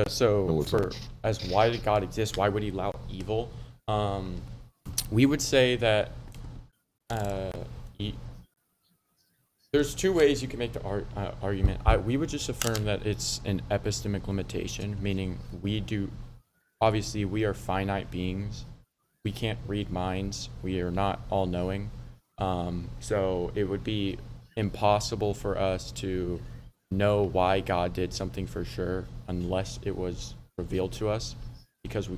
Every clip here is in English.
So No, what's up? for as why did God exist? Why would He allow evil? Um, we would say that uh, he, there's two ways you can make the argument. We would just affirm that it's an epistemic limitation, meaning obviously, we are finite beings. We can't read minds. We are not all knowing. So it would be impossible for us to know why God did something for sure unless it was revealed to us because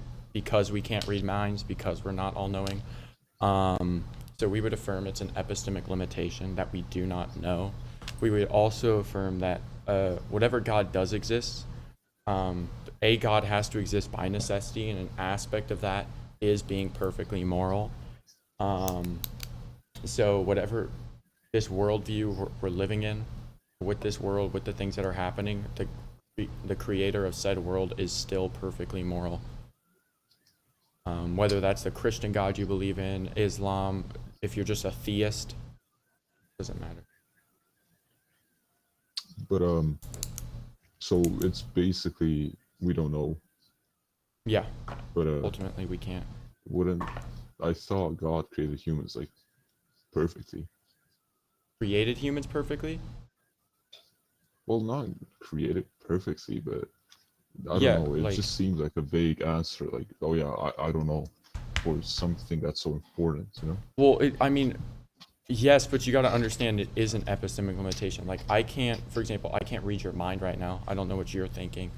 we can't read minds, because we're not all knowing. Um, so we would affirm it's an epistemic limitation that we do not know. We would also affirm that whatever God does exist, um, a God has to exist by necessity, and an aspect of that is being perfectly moral. Um, so whatever this worldview we're living in, with this world, with the things that are happening, the creator of said world is still perfectly moral. Whether that's the Christian God you believe in, Islam, if you're just a theist, doesn't matter. But so it's basically we don't know. Yeah, But ultimately we can't. wouldn't I thought God created humans like perfectly? Created humans perfectly? Well, not created perfectly, but I don't Yeah, know. It like, just seems like a vague answer. Like, oh yeah, I don't know, for something that's so important, you know? well, I mean, yes, but you got to understand it is an epistemic limitation. Like, I can't, for example, I can't read your mind right now. I don't know what you're thinking.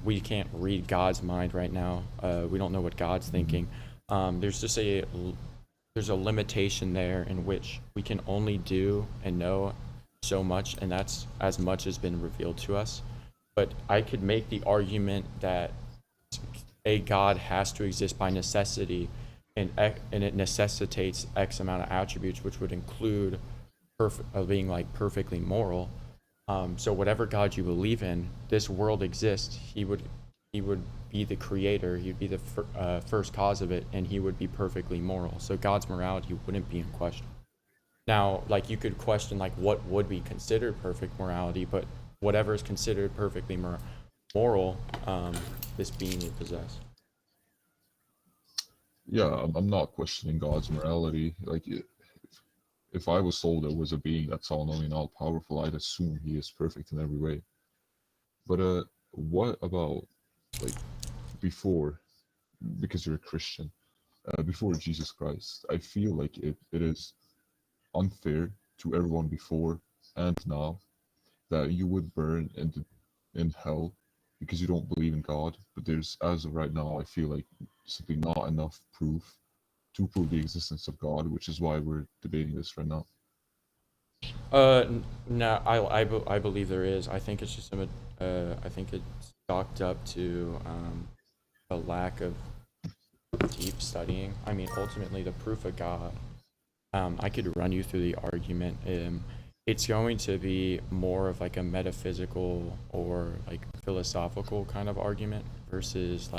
We can't read God's mind right now. We don't know what God's Hmm. thinking. There's just there's a limitation there in which we can only do and know so much, and that's as much has been revealed to us. But I could make the argument that a God has to exist by necessity, and it necessitates X amount of attributes, which would include being like perfectly moral. So whatever God you believe in, this world exists. He would be the creator. He'd be the first cause of it, and he would be perfectly moral. So God's morality wouldn't be in question. Now, like, you could question like what would be considered perfect morality, but whatever is considered perfectly moral, this being would possess. Yeah, I'm not questioning God's morality. Like, if I was told there was a being that's all knowing, all powerful, I'd assume he is perfect in every way. But what about like before, because you're a Christian, before Jesus Christ? I feel like it is unfair to everyone before and now that you would burn in hell because you don't believe in God. But there's, as of right now, I feel like simply not enough proof to prove the existence of God, which is why we're debating this right now. No, I believe there is. I think it's just I think it's chalked up to a lack of deep studying. I mean, ultimately, the proof of God. I could run you through the argument. It's going to be more of like a metaphysical or like philosophical kind of argument versus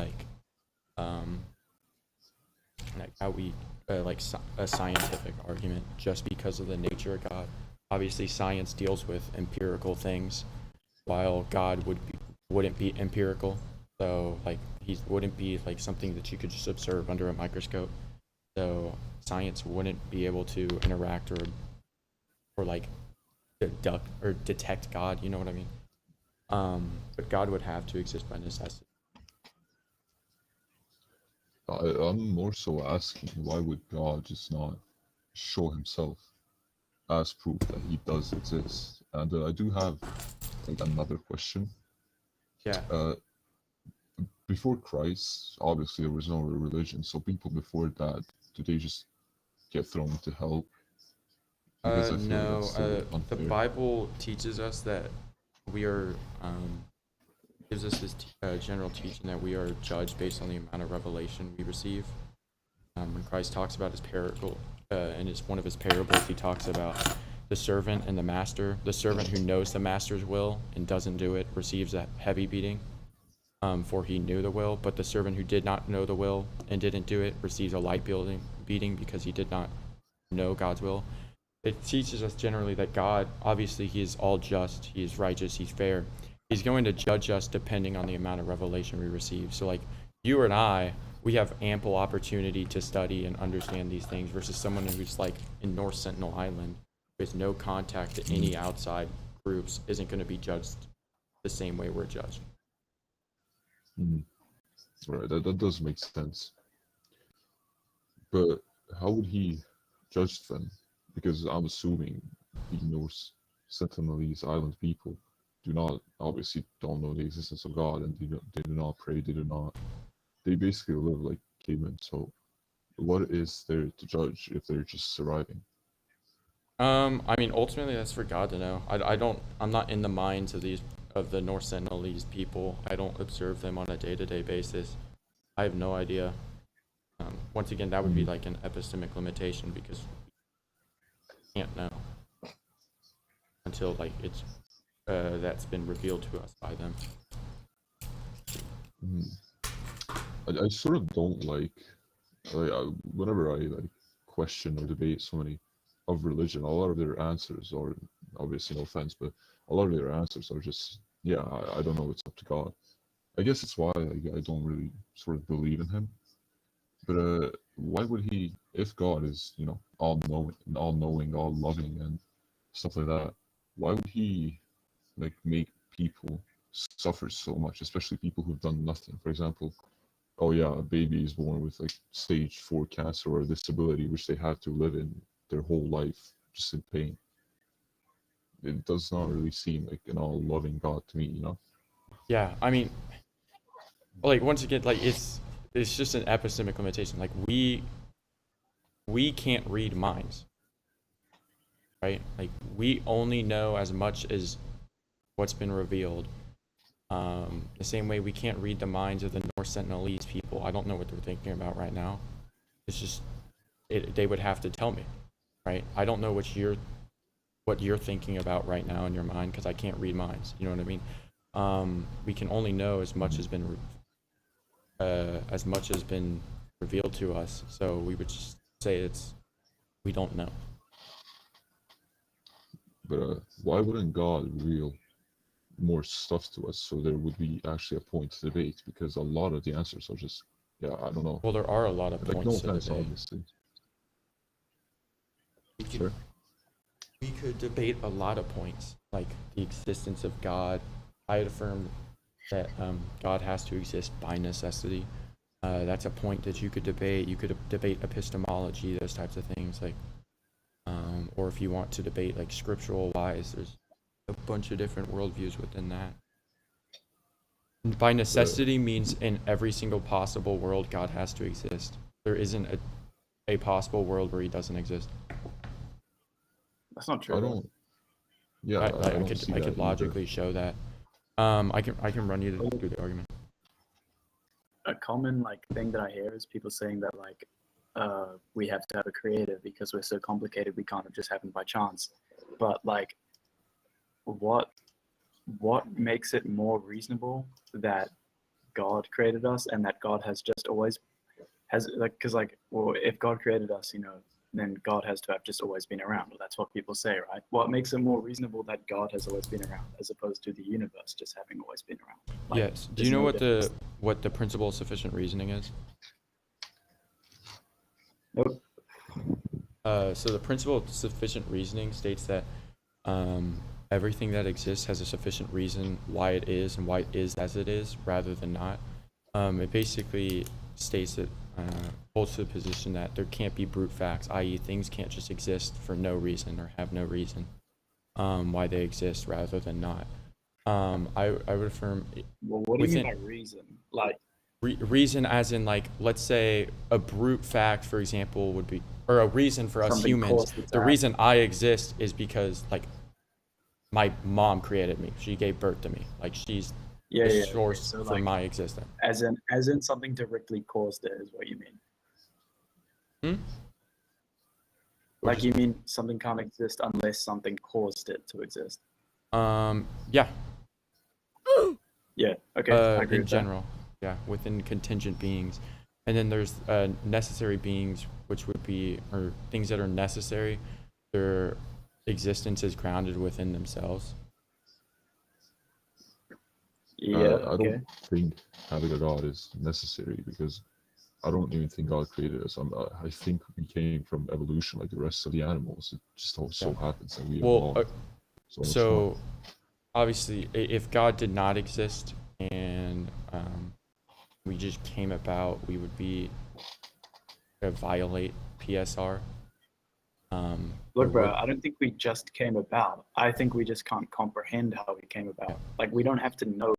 um, like how we a scientific argument, just because of the nature of God. Obviously, science deals with empirical things, while God wouldn't be empirical. So like he wouldn't be like something that you could just observe under a microscope. So science wouldn't be able to interact or like deduct or detect God. You know what I mean? But God would have to exist by necessity. I'm more so asking, why would God just not show himself as proof that he does exist? And I do have like another question. Yeah. Uh, Before Christ, obviously there was no religion, so people before that, do they just get thrown into hell? Because I feel like that's No. still The unfair. Bible teaches us that we are gives us this general teaching that we are judged based on the amount of revelation we receive. When Christ talks about his parable, and it's one of his parables, he talks about the servant and the master. The servant who knows the master's will and doesn't do it receives a heavy beating, for he knew the will. But the servant who did not know the will and didn't do it receives a light beating because he did not know God's will. It teaches us generally that God, obviously, he is all just, he is righteous, he's fair. He's going to judge us depending on the amount of revelation we receive. So like you and I, we have ample opportunity to study and understand these things versus someone who's like in North Sentinel Island with no contact to any outside groups isn't going to be judged the same way we're judged. Mm. Right, that does make sense. But how would he judge them? Because I'm assuming the Norse Sentinelese Island people obviously don't know the existence of God, and they do not pray, they basically live like cavemen. So what is there to judge if they're just surviving? I mean, ultimately, that's for God to know. I'm not in the minds of the North Sentinelese people. I don't observe them on a day-to-day basis. I have no idea. Once again, that would be like an epistemic limitation because we can't know until like it's that's been revealed to us by them. I sort of don't whenever I like question or debate somebody of religion, a lot of their answers are, obviously no offense, but a lot of their answers are just, yeah, I don't know, it's up to God. I guess it's why I don't really sort of believe in him. But why would he, if God is, all knowing, all loving, and stuff like that, why would he like make people suffer so much, especially people who've done nothing? For example, oh yeah, a baby is born with like stage 4 cancer or a disability which they have to live in their whole life just in pain. It does not really seem like an all loving God to me, Yeah, I mean, like once again, like it's just an epistemic limitation. Like we can't read minds, right? Like we only know as much as what's been revealed. The same way we can't read the minds of the North Sentinelese people. I don't know what they're thinking about right now. It's just they would have to tell me, right? I don't know what you're thinking about right now in your mind because I can't read minds. You know what I mean? We can only know as much as been revealed to us. So we would just say we don't know. But why wouldn't God reveal more stuff to us so there would be actually a point to debate? Because a lot of the answers are just, yeah, I don't know. Well, there are a lot of Like, no points to offense, debate. obviously. Sure. We could debate a lot of points, like the existence of God. I affirm that God has to exist by necessity. That's a point that you could debate. You could debate epistemology, those types of things, like, or if you want to debate like scriptural wise, there's a bunch of different worldviews within that. By necessity means in every single possible world, God has to exist. There isn't a possible world where he doesn't exist. That's not true. I don't. Yeah, I could logically show that. I can run you through the argument. A common thing that I hear is people saying that we have to have a creator because we're so complicated we can't just happen by chance. But what makes it more reasonable that God created us and that God has just always if God created us, then God has to have just always been around. Well, that's what people say, right? What makes it more reasonable that God has always been around as opposed to the universe just having always been around? Yes. Do you know what the principle of sufficient reasoning is? Nope. So the principle of sufficient reasoning states that everything that exists has a sufficient reason why it is and why it is as it is, rather than not. It basically states that holds to the position that there can't be brute facts, i.e. things can't just exist for no reason or have no reason why they exist rather than not. I would affirm. Well, what do you mean by reason? Reason as in let's say a brute fact, for example, would be, or a reason for us humans. The reason I exist is because my mom created me. She gave birth to me. She's the source for my existence. As in something directly caused it is what you mean. You mean something can't exist unless something caused it to exist. Yeah. Yeah. Okay. I agree in with general, yeah, within contingent beings, and then there's necessary beings, which would be, or things that are necessary. Their existence is grounded within themselves. Yeah. I Okay. don't think having a God is necessary because I don't even think God created us. I think we came from evolution like the rest of the animals. It just so Yeah. happens that we Well, evolved so much more. so obviously, if God did not exist and we just came about, we would be to violate PSR. Look, Or bro, would I don't think we just came about. I think we just can't comprehend how we came yeah. about. Like we don't have to know.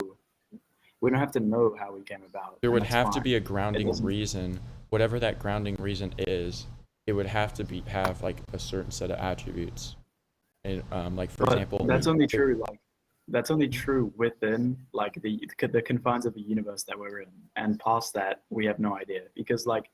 We don't have to know how we came about, There and would that's have to fine. be a It grounding doesn't. reason, whatever that grounding reason is. It would have to be have like a certain set of attributes, and like for But example, that's Okay. only if, true. Like that's only true within like the confines of the universe that we're in, and past that, we have no idea because like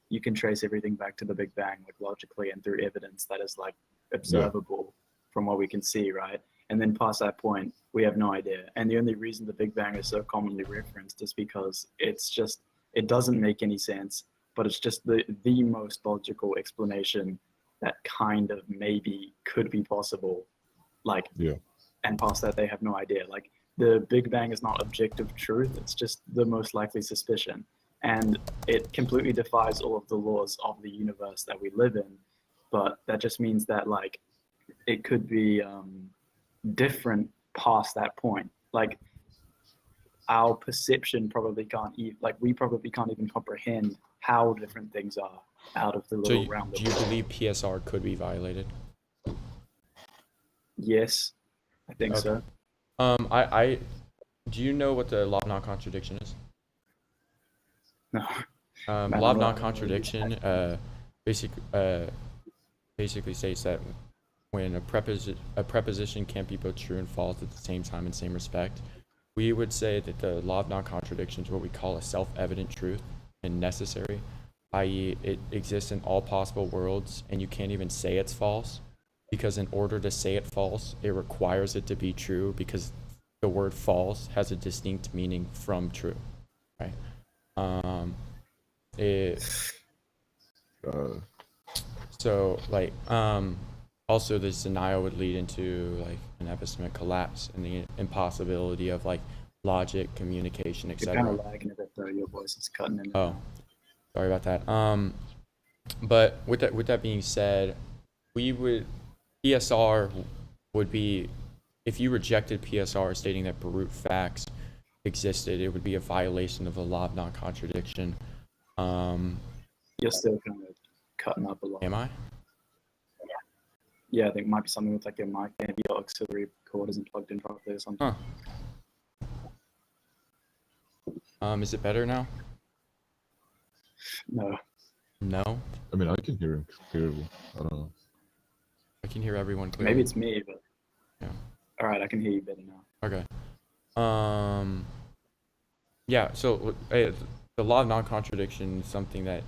you can trace everything back to the Big Bang, like logically and through evidence that is like Yeah. observable from what we can see, right? And then past that point, we have no idea. And the only reason the Big Bang is so commonly referenced is because it doesn't make any sense, but it's just the most logical explanation that kind of maybe could be possible. Like, Yeah. and past that, they have no idea. Like, the Big Bang is not objective truth, it's just the most likely suspicion. And it completely defies all of the laws of the universe that we live in. But that just means that, like, it could be different past that point. Like, our perception probably can't like we probably can't even comprehend how different things are out of the so little realm do that you we're in. believe PSR could be violated? Yes, I think Okay. so. I do you know what the law of non-contradiction is? No, man, Law of I don't really non-contradiction basic, basically states that when a preposition can't be both true and false at the same time in the same respect, we would say that the law of non-contradiction is what we call a self-evident truth and necessary, i.e. it exists in all possible worlds and you can't even say it's false because in order to say it false, it requires it to be true because the word false has a distinct meaning from true, right? It Uh, So like also this denial would lead into like an epistemic collapse and the impossibility of like logic, communication, You're kind etc. of lagging a bit though. Your voice is cutting in and Oh, out. sorry about that. But with that being said, we would PSR would be if you rejected PSR stating that brute facts existed, it would be a violation of the law of non-contradiction. You're still kind of cutting up a lot. Am I? Yeah, I think it might be something with like your mic, maybe your auxiliary cord isn't plugged in properly or something. Huh. Is it better now? No, No, I mean, I can hear him clearly. I don't know. I can hear everyone clearly. maybe it's me, but Yeah. all right, I can hear you better now. Okay. Yeah, so the law of non-contradiction is something that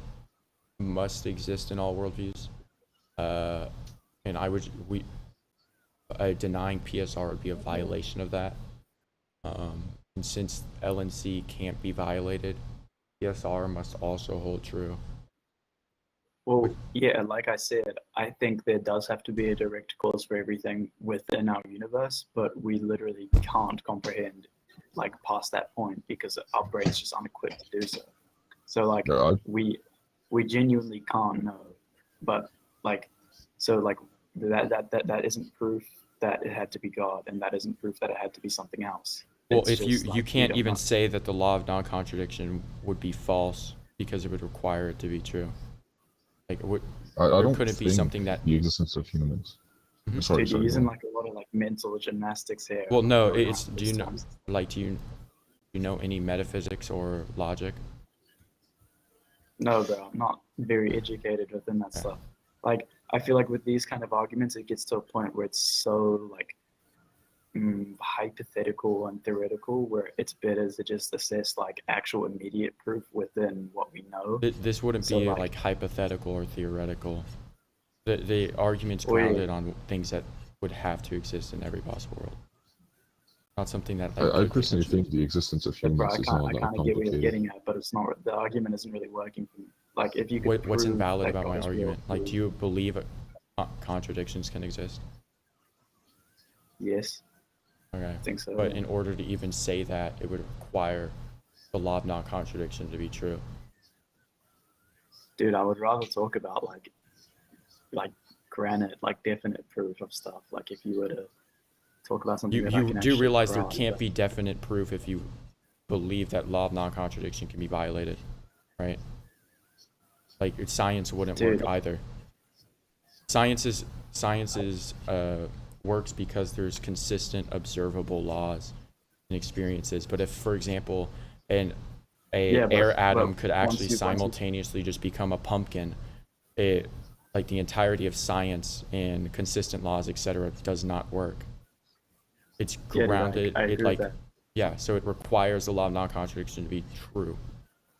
must exist in all worldviews. And denying PSR would be a violation of that. And since LNC can't be violated, PSR must also hold true. Well, yeah, like I said, I think there does have to be a direct cause for everything within our universe, but we literally can't comprehend like past that point because our brain's just unequipped to do so. So like Yeah, we genuinely can't know, but like so like that isn't proof that it had to be God, and that isn't proof that it had to be something else. Well, It's if you just, like, we can't don't even know. say that the law of non-contradiction would be false because it would require it to be true. Like, I there don't couldn't be think something that. the existence of humans. Mhm. Sorry, Dude, you're go using on. like a lot of like mental gymnastics here. Well, like, no, going on it's. at Do this you know, time. like, do you know any metaphysics or logic? No, bro, I'm not very educated within that Okay. stuff. Like, I feel like with these kind of arguments, it gets to a point where it's so like hypothetical and theoretical, where it's better to just assess like actual immediate proof within what we know. This wouldn't So, be like- like hypothetical or theoretical. The argument's Oh, yeah. grounded on things that would have to exist in every possible world. Not something that like, I could personally potentially- think the existence of But bro, humans I is not kind that of get what you're complicated. getting at, but it's not. The argument isn't really working for me. Like, if you could What's prove invalid that about my God is real argument? Like, do through- you believe contradictions can exist? Yes. Okay. I think so. But in order to even say that, it would require the law of non-contradiction to be true. Dude, I would rather talk about like granite, like definite proof of stuff. Like if you were to talk about something that I You can do actually realize there grasp, can't be definite proof if you believe that law of non-contradiction can be violated, right? Like science wouldn't Dude. work either. Science works because there's consistent observable laws and experiences. But if, for example, an Yeah, air but atom could once actually you- simultaneously just become a pumpkin, it like the entirety of science and consistent laws, etc., does not work. It's Yeah, dude, grounded. I It agree like with that. yeah, so it requires the law of non-contradiction to be true.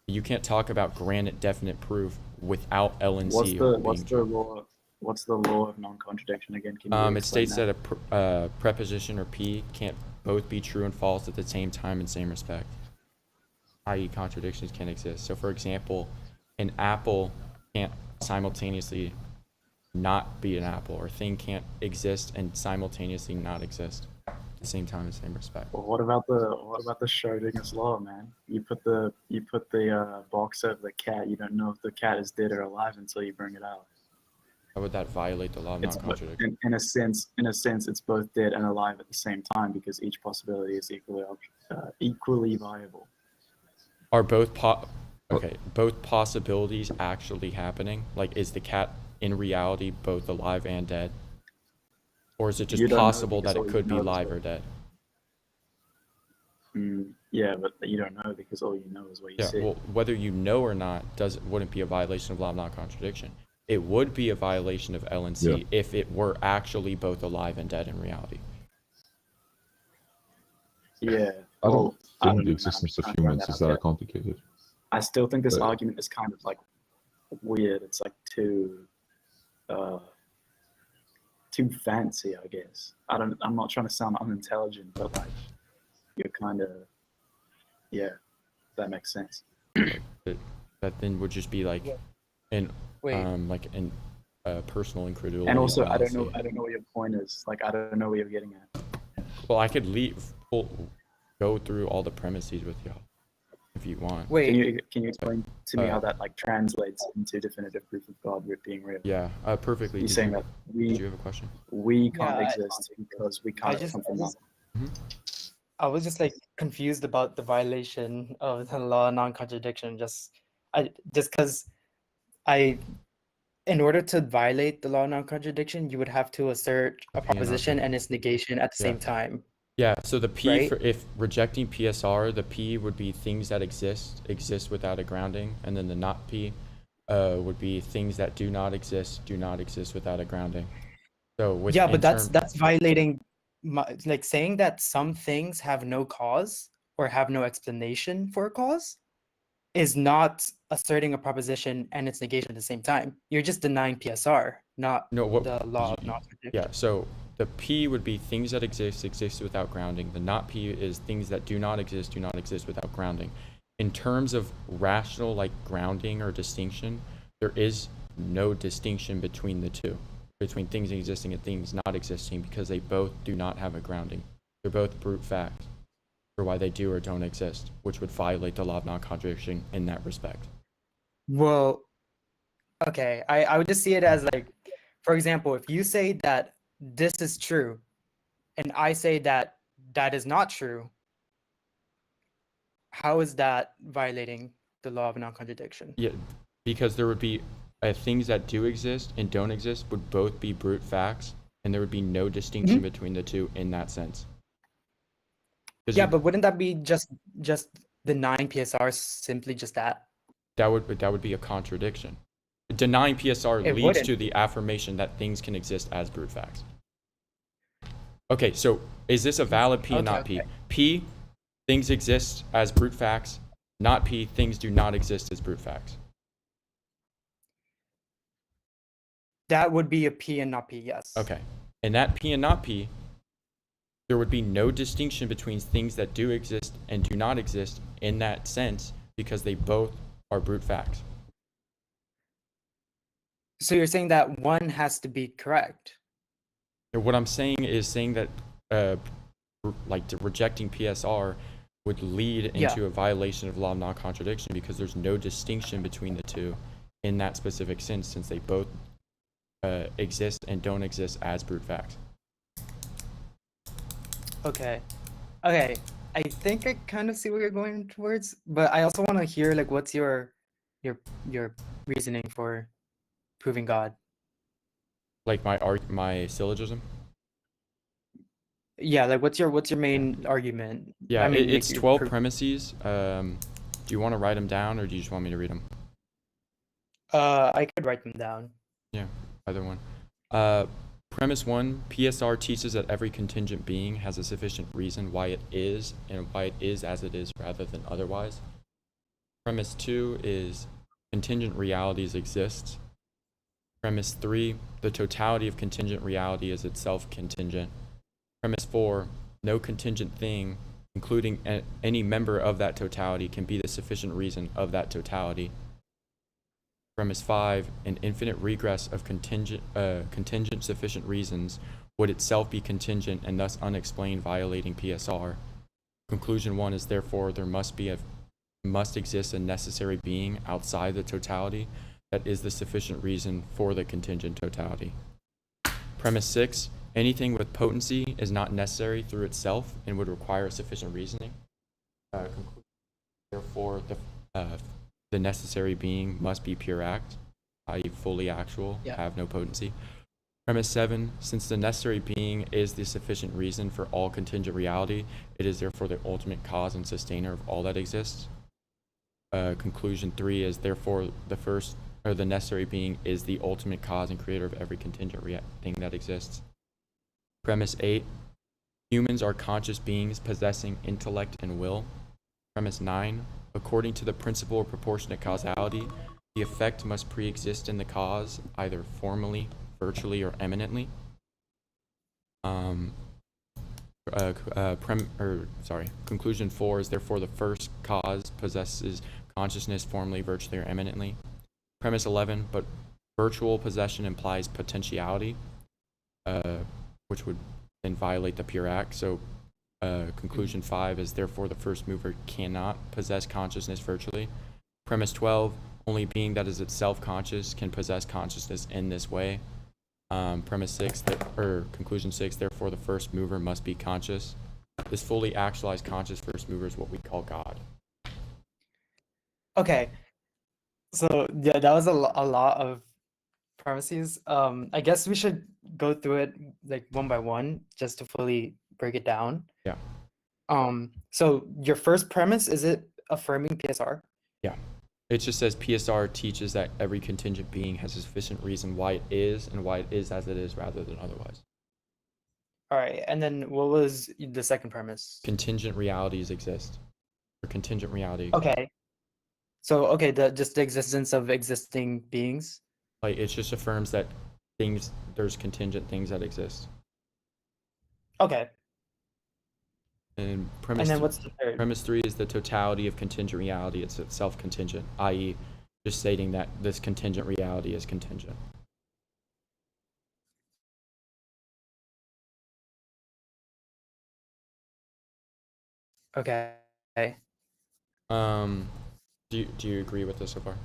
You can't talk about granite definite proof without LNC What's the being true. law? What's the law of non-contradiction again? Can you It explain states that a preposition or P can't both be true and false at the same time in same respect, i.e. contradictions can exist. So for example, an apple can't simultaneously not be an apple, or thing can't exist and simultaneously not exist at the same time in same respect. Well, what about the Schrodinger's law, man? You put the box over the cat. You don't know if the cat is dead or alive until you bring it out. How would that violate the law of It's non-contradiction? in a sense, it's both dead and alive at the same time because each possibility is equally viable. Are both both possibilities actually happening? Like, is the cat in reality both alive and dead? Or is it just You don't know possible that because it all you could be know is live what- or dead? Yeah, but you don't know because all you know is what you Yeah, see. well, whether you know or not wouldn't be a violation of law of non-contradiction. It would be a violation of LNC Yeah. if it were actually both alive and dead in reality. Yeah. I well, don't I think don't the know, man. existence I'm of trying to find humans that is out that yet. complicated. I still think this But- argument is kind of like weird. It's like too fancy, I guess. I'm not trying to sound unintelligent, but like you're kind of, yeah, that makes sense. That then would just be like an Wait. personal incredulity. And also, I don't fallacy. know what your point is. Like, I don't know what you're getting at. Well, I could go through all the premises with y'all if you want. Wait. Can you explain to me how that like translates into definitive proof of God being real? Yeah, perfectly. You're Did saying you- that Did you have a question? we can't Yeah, exist because we can't just- come from I just- nothing. I was just like confused about the violation of the law of non-contradiction. Just because in order to violate the law of non-contradiction, you would have to assert a P and not proposition P. and its negation at the Yeah. same time. Yeah, so the P Right? for if rejecting PSR, the P would be things that exist without a grounding, and then the not P would be things that do not exist without a grounding. So with Yeah, but that's violating like saying that some things have no cause or have no explanation for a cause is not asserting a proposition and its negation at the same time. You're just denying PSR, not No, what the law of non-contradiction. Yeah, so the P would be things that exist without grounding. The not P is things that do not exist without grounding. In terms of rational like grounding or distinction, there is no distinction between the two, between things existing and things not existing, because they both do not have a grounding. They're both brute facts for why they do or don't exist, which would violate the law of non-contradiction in that respect. Well, okay, I would just see it as like, for example, if you say that this is true and I say that that is not true, how is that violating the law of non-contradiction? Yeah, because there would be things that do exist and don't exist would both be brute facts, and there would be no distinction between the two in that sense. Yeah, but wouldn't that be just denying PSR simply just that? that would be a contradiction. Denying PSR It leads wouldn't. to the affirmation that things can exist as brute facts. Okay, so is this a valid P and not P? P, things exist as brute facts. Not P, things do not exist as brute facts. That would be a P and not P, yes. Okay, and that P and not P, there would be no distinction between things that do exist and do not exist in that sense, because they both are brute facts. So you're saying that one has to be correct. And what I'm saying is saying that rejecting PSR would lead Yeah. into a violation of law of non-contradiction, because there's no distinction between the two in that specific sense, since they both exist and don't exist as brute facts. Okay. Okay. I think I kind of see what you're going towards, but I also want to hear like what's your reasoning for proving God. Like my syllogism. Yeah, like what's your main argument? Yeah, I mean, it's your 12 premises. Do you want to write them down, or do you just want me to read them? I could write them down. Yeah, either one. Premise 1, PSR teaches that every contingent being has a sufficient reason why it is, and why it is as it is rather than otherwise. Premise 2 is contingent realities exist. Premise 3, the totality of contingent reality is itself contingent. Premise 4, no contingent thing, including any member of that totality, can be the sufficient reason of that totality. Premise 5, an infinite regress of contingent sufficient reasons would itself be contingent and thus unexplained, violating PSR. Conclusion 1 is therefore there must exist a necessary being outside the totality that is the sufficient reason for the contingent totality. Premise 6, anything with potency is not necessary through itself and would require sufficient reasoning. Therefore, the necessary being must be pure act, i.e. fully actual, Yeah. have no potency. Premise 7, since the necessary being is the sufficient reason for all contingent reality, it is therefore the ultimate cause and sustainer of all that exists. Conclusion 3 is therefore the necessary being is the ultimate cause and creator of every contingent thing that exists. Premise 8, humans are conscious beings possessing intellect and will. Premise 9, according to the principle of proportionate causality, the effect must pre-exist in the cause, either formally, virtually, or eminently. Conclusion 4 is therefore the first cause possesses consciousness formally, virtually, or eminently. Premise 11, but virtual possession implies potentiality, which would then violate the pure act. So conclusion 5 is therefore the first mover cannot possess consciousness virtually. Premise 12, only being that is itself conscious can possess consciousness in this way. Premise 6, conclusion 6, therefore the first mover must be conscious. This fully actualized conscious first mover is what we call God. Okay. So yeah, that was a lot of premises. I guess we should go through it like one by one just to fully break it down. Yeah. So your first premise, is it affirming PSR? Yeah. It just says PSR teaches that every contingent being has a sufficient reason why it is, and why it is as it is rather than otherwise. All right, and then what was the second premise? Contingent realities exist. Or contingent reality exists. Okay. So okay, just the existence of existing beings. Like it just affirms that there's contingent things that exist. Okay. And And then what's the third? premise 3 is the totality of contingent reality. It's itself contingent, i.e. just stating that this contingent reality is contingent. Okay. Do you agree with this so far?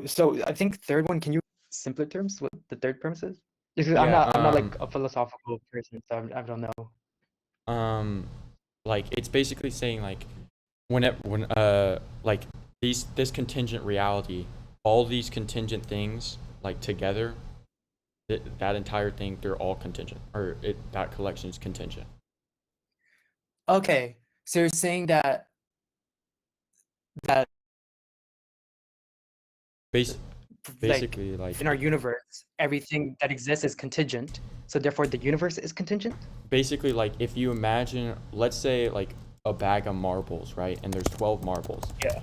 So I think third one, can you simpler terms what the third premise is? Because I'm Yeah, not like a philosophical person, so I don't know. Like it's basically saying like like this contingent reality, all these contingent things like together, that entire thing, they're all contingent, or that collection is contingent. Okay, so you're saying that Basically, like in our universe, everything that exists is contingent, so therefore the universe is contingent? basically like if you imagine, let's say like a bag of marbles, right? And there's 12 marbles. Yeah.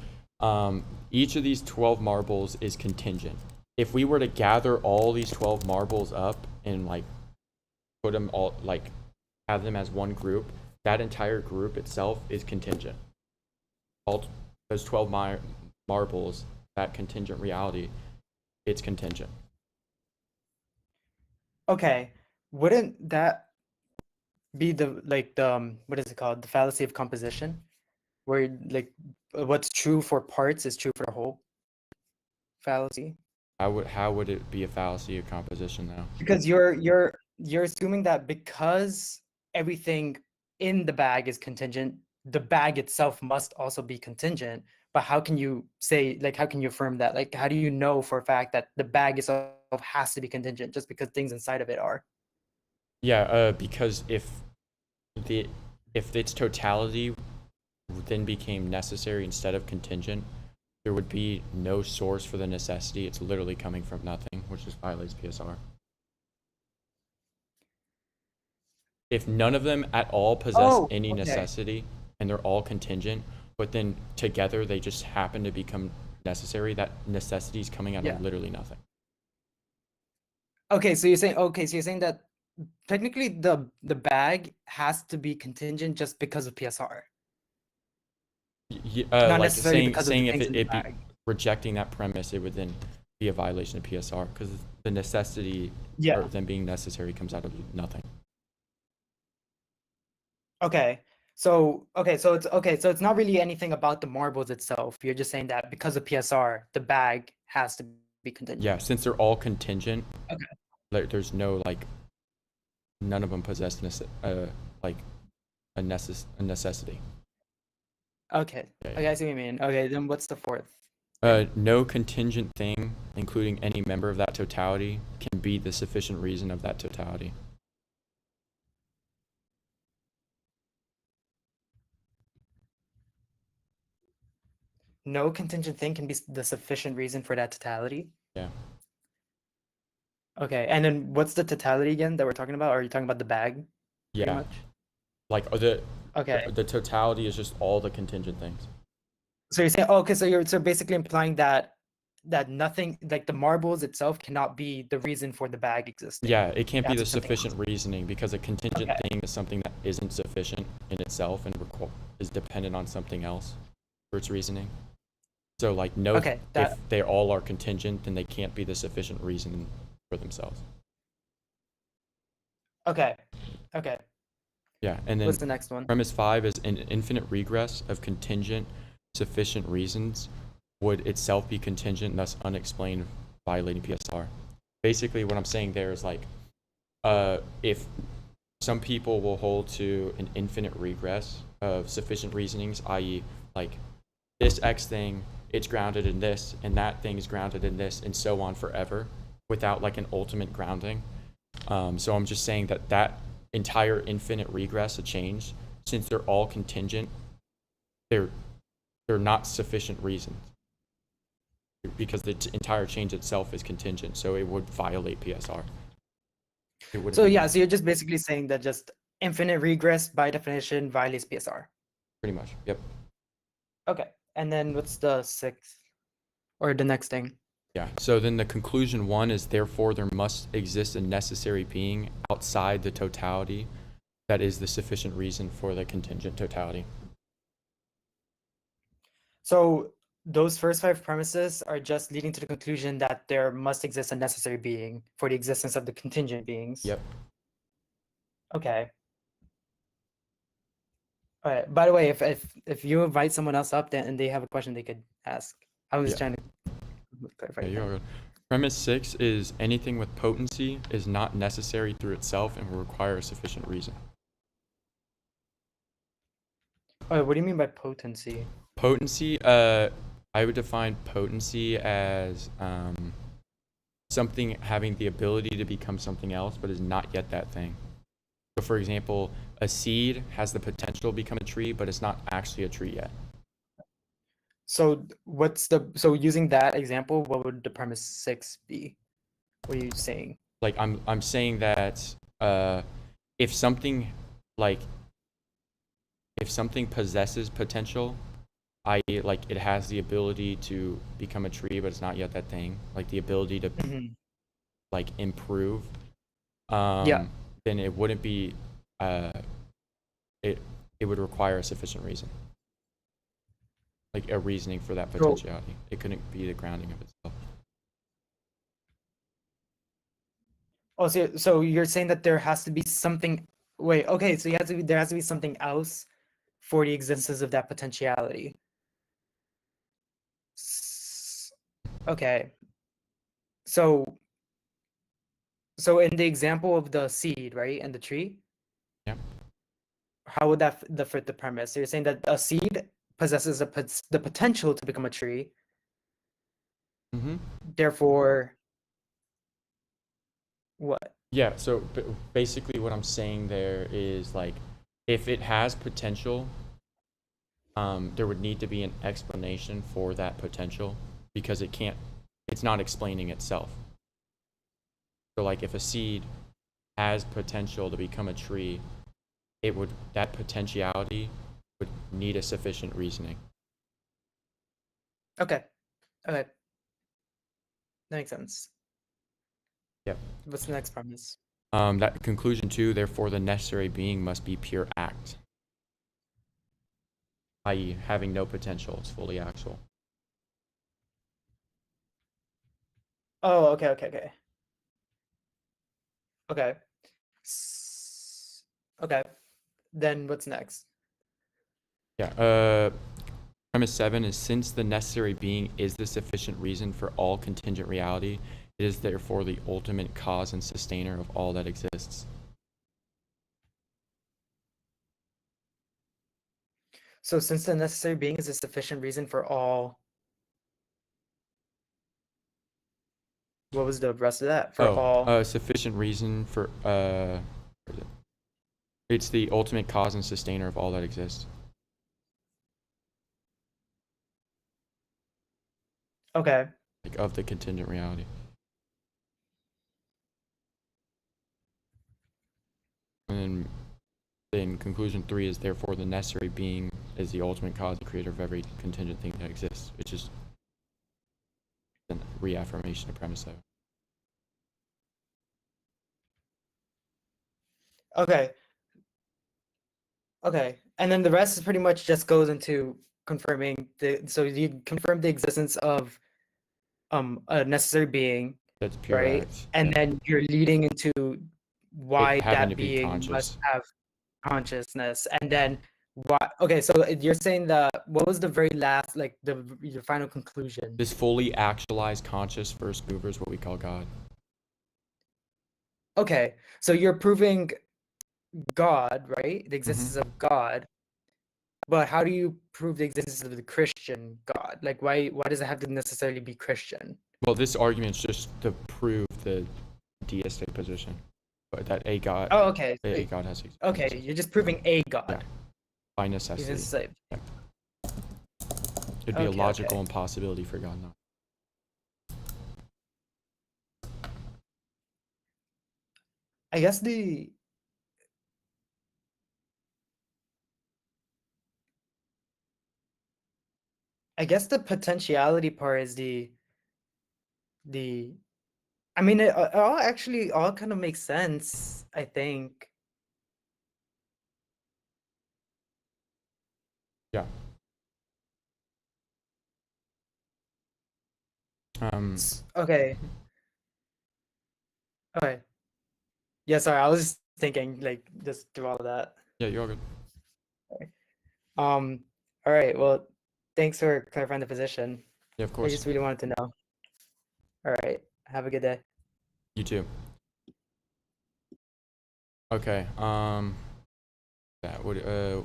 Each of these 12 marbles is contingent. If we were to gather all these 12 marbles up and like put them all, like have them as one group, that entire group itself is contingent. All those 12 marbles, that contingent reality, it's contingent. Okay, wouldn't that be the what is it called? The fallacy of composition, where like what's true for parts is true for the whole fallacy? How would it be a fallacy of composition though? Because you're assuming that because everything in the bag is contingent, the bag itself must also be contingent. But how can you say, like, how can you affirm that? Like, how do you know for a fact that the bag itself has to be contingent just because things inside of it are? Yeah, because if its totality then became necessary instead of contingent, there would be no source for the necessity. It's literally coming from nothing, which just violates PSR. If none of them at all possess Oh, any okay. necessity and they're all contingent, but then together they just happen to become necessary, that necessity is coming out Yeah. of literally nothing. Okay, so you're saying that technically the bag has to be contingent just because of PSR, not Like necessarily because of the saying if things in the it be bag. rejecting that premise, it would then be a violation of PSR because the necessity Yeah. or them being necessary comes out of nothing. Okay. So it's not really anything about the marbles itself. You're just saying that because of PSR, the bag has to be contingent. Yeah, since they're all contingent, Okay. there's no like none of them possess like a necessity. Okay. Yeah, Okay, I see what you mean. Okay, then what's the fourth? No contingent thing, including any member of that totality, can be the sufficient reason of that totality. No contingent thing can be the sufficient reason for that totality. Yeah. Okay, and then what's the totality again that we're talking about? Are you talking about the bag? Pretty Yeah. much? Like Okay. the totality is just all the contingent things. So you're saying, oh, okay, so you're basically implying that nothing, like the marbles itself, cannot be the reason for the bag existing. Yeah, it can't It be has to the be something else. sufficient reasoning because a contingent Okay. thing is something that isn't sufficient in itself and is dependent on something else for its reasoning. So like no, Okay, if they all are contingent, then they can't be the sufficient reason for themselves. okay, okay. Yeah, and then What's the next one? premise 5 is an infinite regress of contingent sufficient reasons would itself be contingent, thus unexplained, violating PSR. Basically, what I'm saying there is like, if some people will hold to an infinite regress of sufficient reasonings, i.e., like this X thing, it's grounded in this, and that thing is grounded in this, and so on forever, without like an ultimate grounding. So I'm just saying that that entire infinite regress of change, since they're all contingent, they're not sufficient reasons because the entire change itself is contingent, so it would violate PSR. It wouldn't So be yeah, so you're just basically saying that just infinite regress by definition violates PSR. pretty much. Yep. Okay, and then what's the sixth or the next thing? Yeah. So then the conclusion 1 is therefore there must exist a necessary being outside the totality that is the sufficient reason for the contingent totality. So those first five premises are just leading to the conclusion that there must exist a necessary being for the existence of the contingent beings. Yep. Okay. All right. By the way, if you invite someone else up then and they have a question they could ask. I was Yeah. trying to clarify. Yeah, you're all good. Premise 6 is anything with potency is not necessary through itself and will require a sufficient reason. Oh, what do you mean by potency? Potency, I would define potency as something having the ability to become something else, but is not yet that thing. So, for example, a seed has the potential to become a tree, but it's not actually a tree yet. So using that example, what would the premise 6 be? What are you saying? Like I'm saying that if something like if something possesses potential, i.e., like it has the ability to become a tree, but it's not yet that thing, like the ability to like improve, Yeah. then it wouldn't be it would require a sufficient reason, like a reasoning for that potentiality. It couldn't be the grounding of itself. Oh, so you're saying that there has to be something. Wait, okay, so there has to be something else for the existence of that potentiality. Okay. So in the example of the seed, right, and the tree, Yeah. how would that fit the premise? So you're saying that a seed possesses the potential to become a tree. Mm-hmm. Therefore, what? Yeah, so basically what I'm saying there is like if it has potential, there would need to be an explanation for that potential because it's not explaining itself. So like if a seed has potential to become a tree, that potentiality would need a sufficient reasoning. Okay. Okay. That makes sense. Yep. What's the next premise? That conclusion too, therefore the necessary being must be pure act, i.e. having no potential, it's fully actual. Oh, okay. Okay. Okay. Then what's next? Yeah. Premise 7 is since the necessary being is the sufficient reason for all contingent reality, it is therefore the ultimate cause and sustainer of all that exists. So since the necessary being is a sufficient reason for all, what was the rest of that? For all. Sufficient reason for where is it? It's the ultimate cause and sustainer of all that exists. Okay. Like of the contingent reality. And then conclusion 3 is therefore the necessary being is the ultimate cause and creator of every contingent thing that exists, which is a reaffirmation of premise 7. Okay. Okay. And then the rest is pretty much just goes into confirming so you confirm the existence of a necessary being, That's pure right? act. And Yeah. then you're leading into why having that to be being conscious. must have consciousness. And then why okay, so you're saying that what was the very last, like your final conclusion? This fully actualized conscious first mover is what we call God. Okay, so you're proving God, right? The existence Mm-hmm. of God. But how do you prove the existence of the Christian God? Like, why does it have to necessarily be Christian? Well, this argument is just to prove the deistic position, but that a God, Oh, okay. a God has Okay, existence. you're just proving a God. Yeah. By He's necessity. enslaved. Yeah. It'd be a Okay, logical okay. impossibility for God not. I guess the potentiality part is the I mean it all actually all kind of makes sense, I think. Yeah. Okay. Okay. Yeah, sorry, I was just thinking like just through all of that. Yeah, you're all good. All right, well, thanks for clarifying the position. Yeah, of I course. just really wanted to know. All right, have a good day. You too. Okay. That would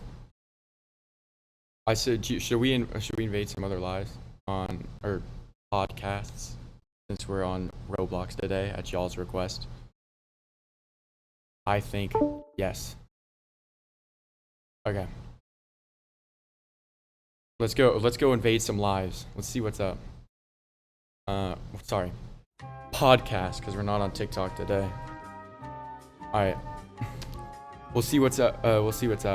I said, should we invade some other lives on or podcasts since we're on Roblox today at y'all's request? I think yes. Okay. Let's go invade some lives. Let's see what's up. Sorry. Podcast, because we're not on TikTok today. Alright. We'll see what's up. What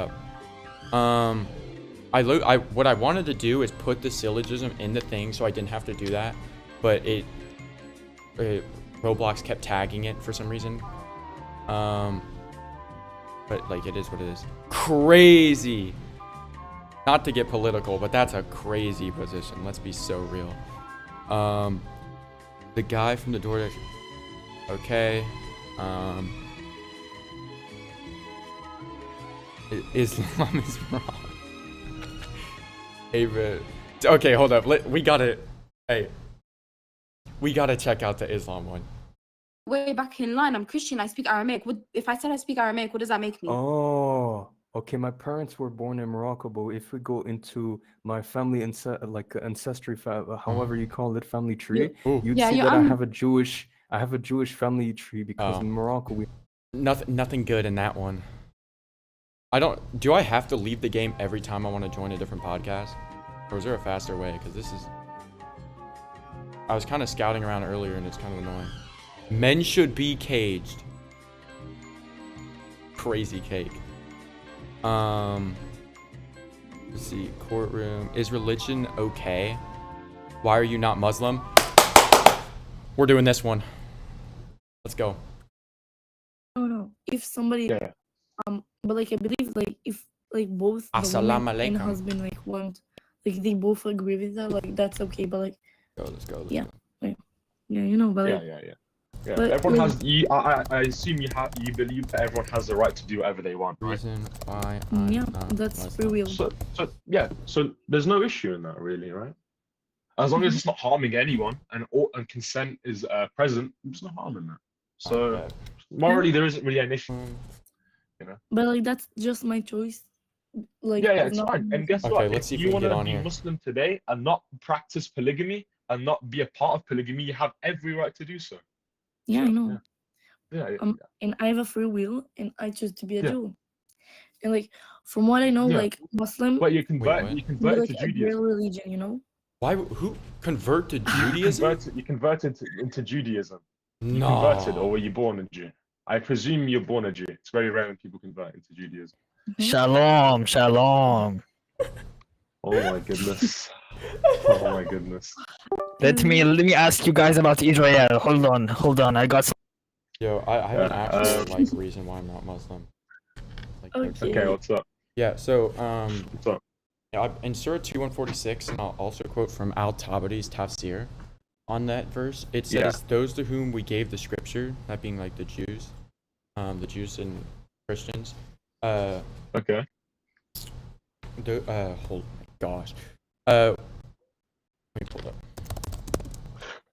I wanted to do is put the syllogism in the thing so I didn't have to do that, but Roblox kept tagging it for some reason. But like it is what it is. Crazy. Not to get political, but that's a crazy position. Let's be so real. The guy from the door. Okay. Islam is wrong. Hey, but okay, hold up. We gotta check out the Islam one. Way back in line, I'm Christian. I speak Aramaic. If I said I speak Aramaic, what does that make me? Oh, okay. My parents were born in Morocco, but if we go into my family ancestry, however you call it, family tree, Ooh. you'd Yeah, see you- that I I'm- have a Jewish family tree because Oh. in Morocco we. Nothing good in that one. Do I have to leave the game every time I want to join a different podcast? Or is there a faster way? Because I was kind of scouting around earlier and it's kind of annoying. Men should be caged. Crazy cake. Let's see, courtroom. Is religion okay? Why are you not Muslim? We're doing this one. Let's go. No. If somebody, Yeah. but like I believe, like if like both the Assalamu woman and alaikum. husband like want, like they both agree with that, like that's okay. But like, Let's go. Yeah. yeah, you know, but like, Yeah. But Everyone like- has. I assume you believe that everyone has the right to do whatever they want, right? Reason why I'm yeah, not that's Muslim. free will. So there's no issue in that, really, right? As long as it's not harming anyone and consent is present, there's no harm in that. So Okay. morally, there isn't really an issue. But like that's just my choice. Like Yeah, of it's not fine. And being- guess Okay, what? let's see if you we can want get to on be here. Muslim today and not practice polygamy and not be a part of polygamy, you have every right to do so. yeah, I know. Yeah. And I have a free will, and I choose to be a Yeah. Jew. And like from what I know, Yeah. like Muslim, But you what? convert be to like a real Judaism. religion, you know. Who convert to Judaism? You converted into Judaism. You No. converted, or were you born a Jew? I presume you're born a Jew. It's very rare when people convert into Judaism. Shalom, shalom. Oh my goodness. Oh my goodness. Let me ask you guys about Israel. Hold on. I got some. Yo, I have an Yeah, actual like reason why I'm not Muslim. Like, Okay. Okay, what's up? Yeah, so What's up? in Surah 2:146, and I'll also quote from Al-Tabari's tafsir on that verse. It says, Yeah. "Those to whom we gave the scripture, that being like the Jews and Christians, Okay. hold my gosh, let me pull it up.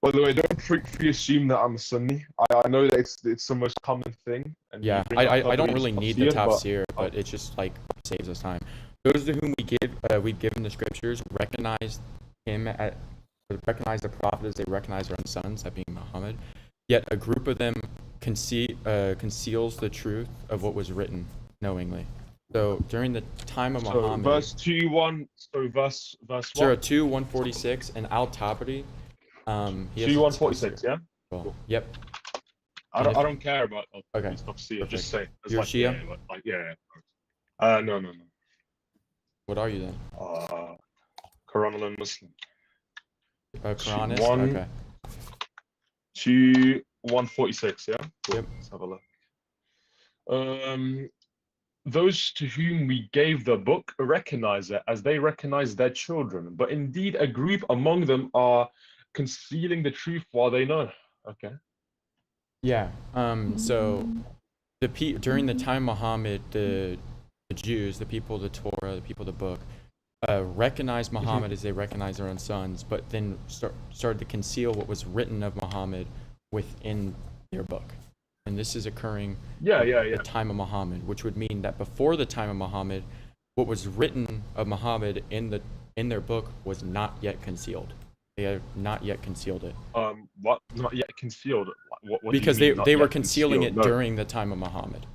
By the way, don't free assume that I'm a Sunni. I know that it's the most common thing. And you Yeah, bring up I don't Tabari's really need the but- tafsir, but it just like saves us time. Those to whom we've given the scriptures recognize the prophet as they recognize their own sons, that being Muhammad. Yet a group of them conceals the truth of what was written knowingly. So during the time of So Muhammad, verse 2:1. So verse Surah what? 2:146 and Al-Tabari, he has 2:146. Yeah. Well, yep. I don't care about Okay, Tafsir. I'm just saying. It's You're like, Shia? Yeah. No. What are you then? Quran Muslim. A Quranist? One- Okay. 2:146. Yeah. Cool. Yep. Let's have a look. Those to whom we gave the book recognize it as they recognize their children, but indeed a group among them are concealing the truth while they know. Okay. Yeah. So during the time of Muhammad, the Jews, the people of the Torah, the people of the book, recognized Muhammad as they recognized their own sons, but then started to conceal what was written of Muhammad within their book. And this is occurring Yeah. the time of Muhammad, which would mean that before the time of Muhammad, what was written of Muhammad in their book was not yet concealed. They have not yet concealed it. What? Not yet concealed. What do you Because mean not they were yet concealing it concealed? No. during the time of Muhammad.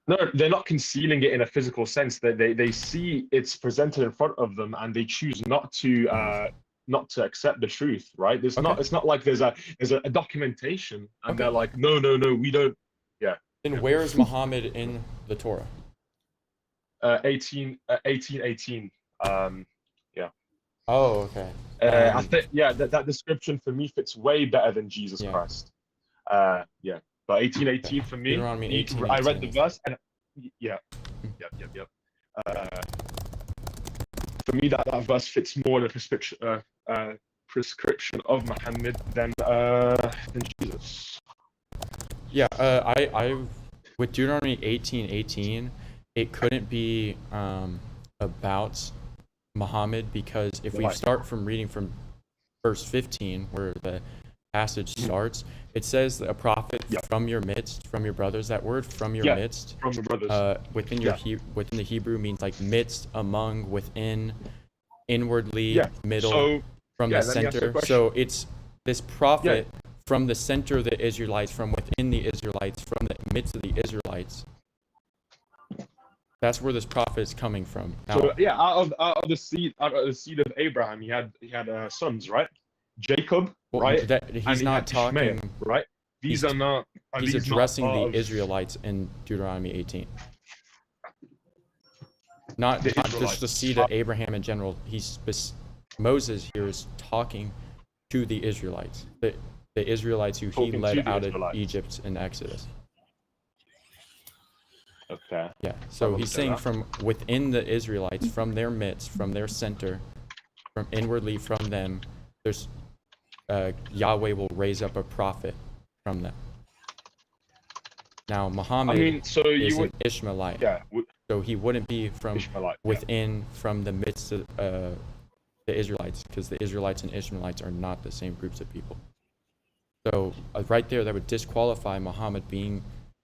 No, they're not concealing it in a physical sense. They see it's presented in front of them, and they choose not to accept the truth. Right? It's not like there's a documentation, and Okay. they're like, no, we don't. Then where is Muhammad in the Torah? 18:18. Oh, okay. I think that description for me fits way better than Jesus Yeah. Christ. But 18:18 for me. Deuteronomy I read the 18:18. verse and yep. For me, that verse fits more the prescription of Muhammad than Jesus. Yeah, I with Deuteronomy 18:18, it couldn't be about Muhammad, because if we Right. start from reading from verse 15, where the passage starts, it says that a prophet Yeah. from your midst, from your brothers. That word "from your Yeah, midst" from the brothers. within Yeah. within the Hebrew means like midst, among, within, inwardly, Yeah. middle, So from yeah, the let me ask you a center. question. So it's this prophet from the center of the Israelites, from within the Israelites, from the midst of the Israelites. That's where this prophet is coming from. Now, So yeah, out of the seed of Abraham, he had sons, right? Jacob, well, right? that And he's he not had Ishmael, talking. right? These are not. Are He's these not addressing part the of Israelites in Deuteronomy 18. Not the just the Israelites? seed of Abraham in general. Moses here is talking to the Israelites, the Israelites who he Talking to led the out of Israelites. Egypt in Exodus. Okay. Yeah, so Have a he's look at saying that. from within the Israelites, from their midst, from their center, from inwardly from them, there's Yahweh will raise up a prophet from them. Now, Muhammad I mean, so is you an would, Ishmaelite, yeah, so he wouldn't be from Ishmaelite. Yeah. within, from the midst of the Israelites, because the Israelites and Ishmaelites are not the same groups of people. So right there, that would disqualify Muhammad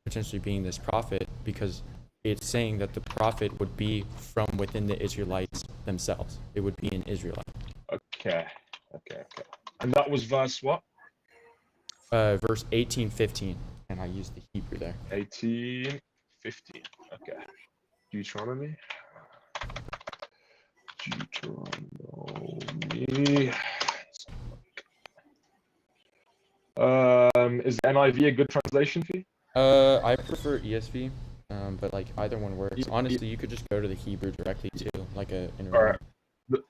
potentially being this prophet, because it's saying that the prophet would be from within the Israelites themselves. It would be an Israelite. Okay. And that was verse what? Verse 18:15, and I used the Hebrew there. 18:15. Okay. Deuteronomy. Is NIV a good translation for you? I prefer ESV, but like either one works. Honestly, you could just go to the Hebrew directly too, like a All interlinear. right.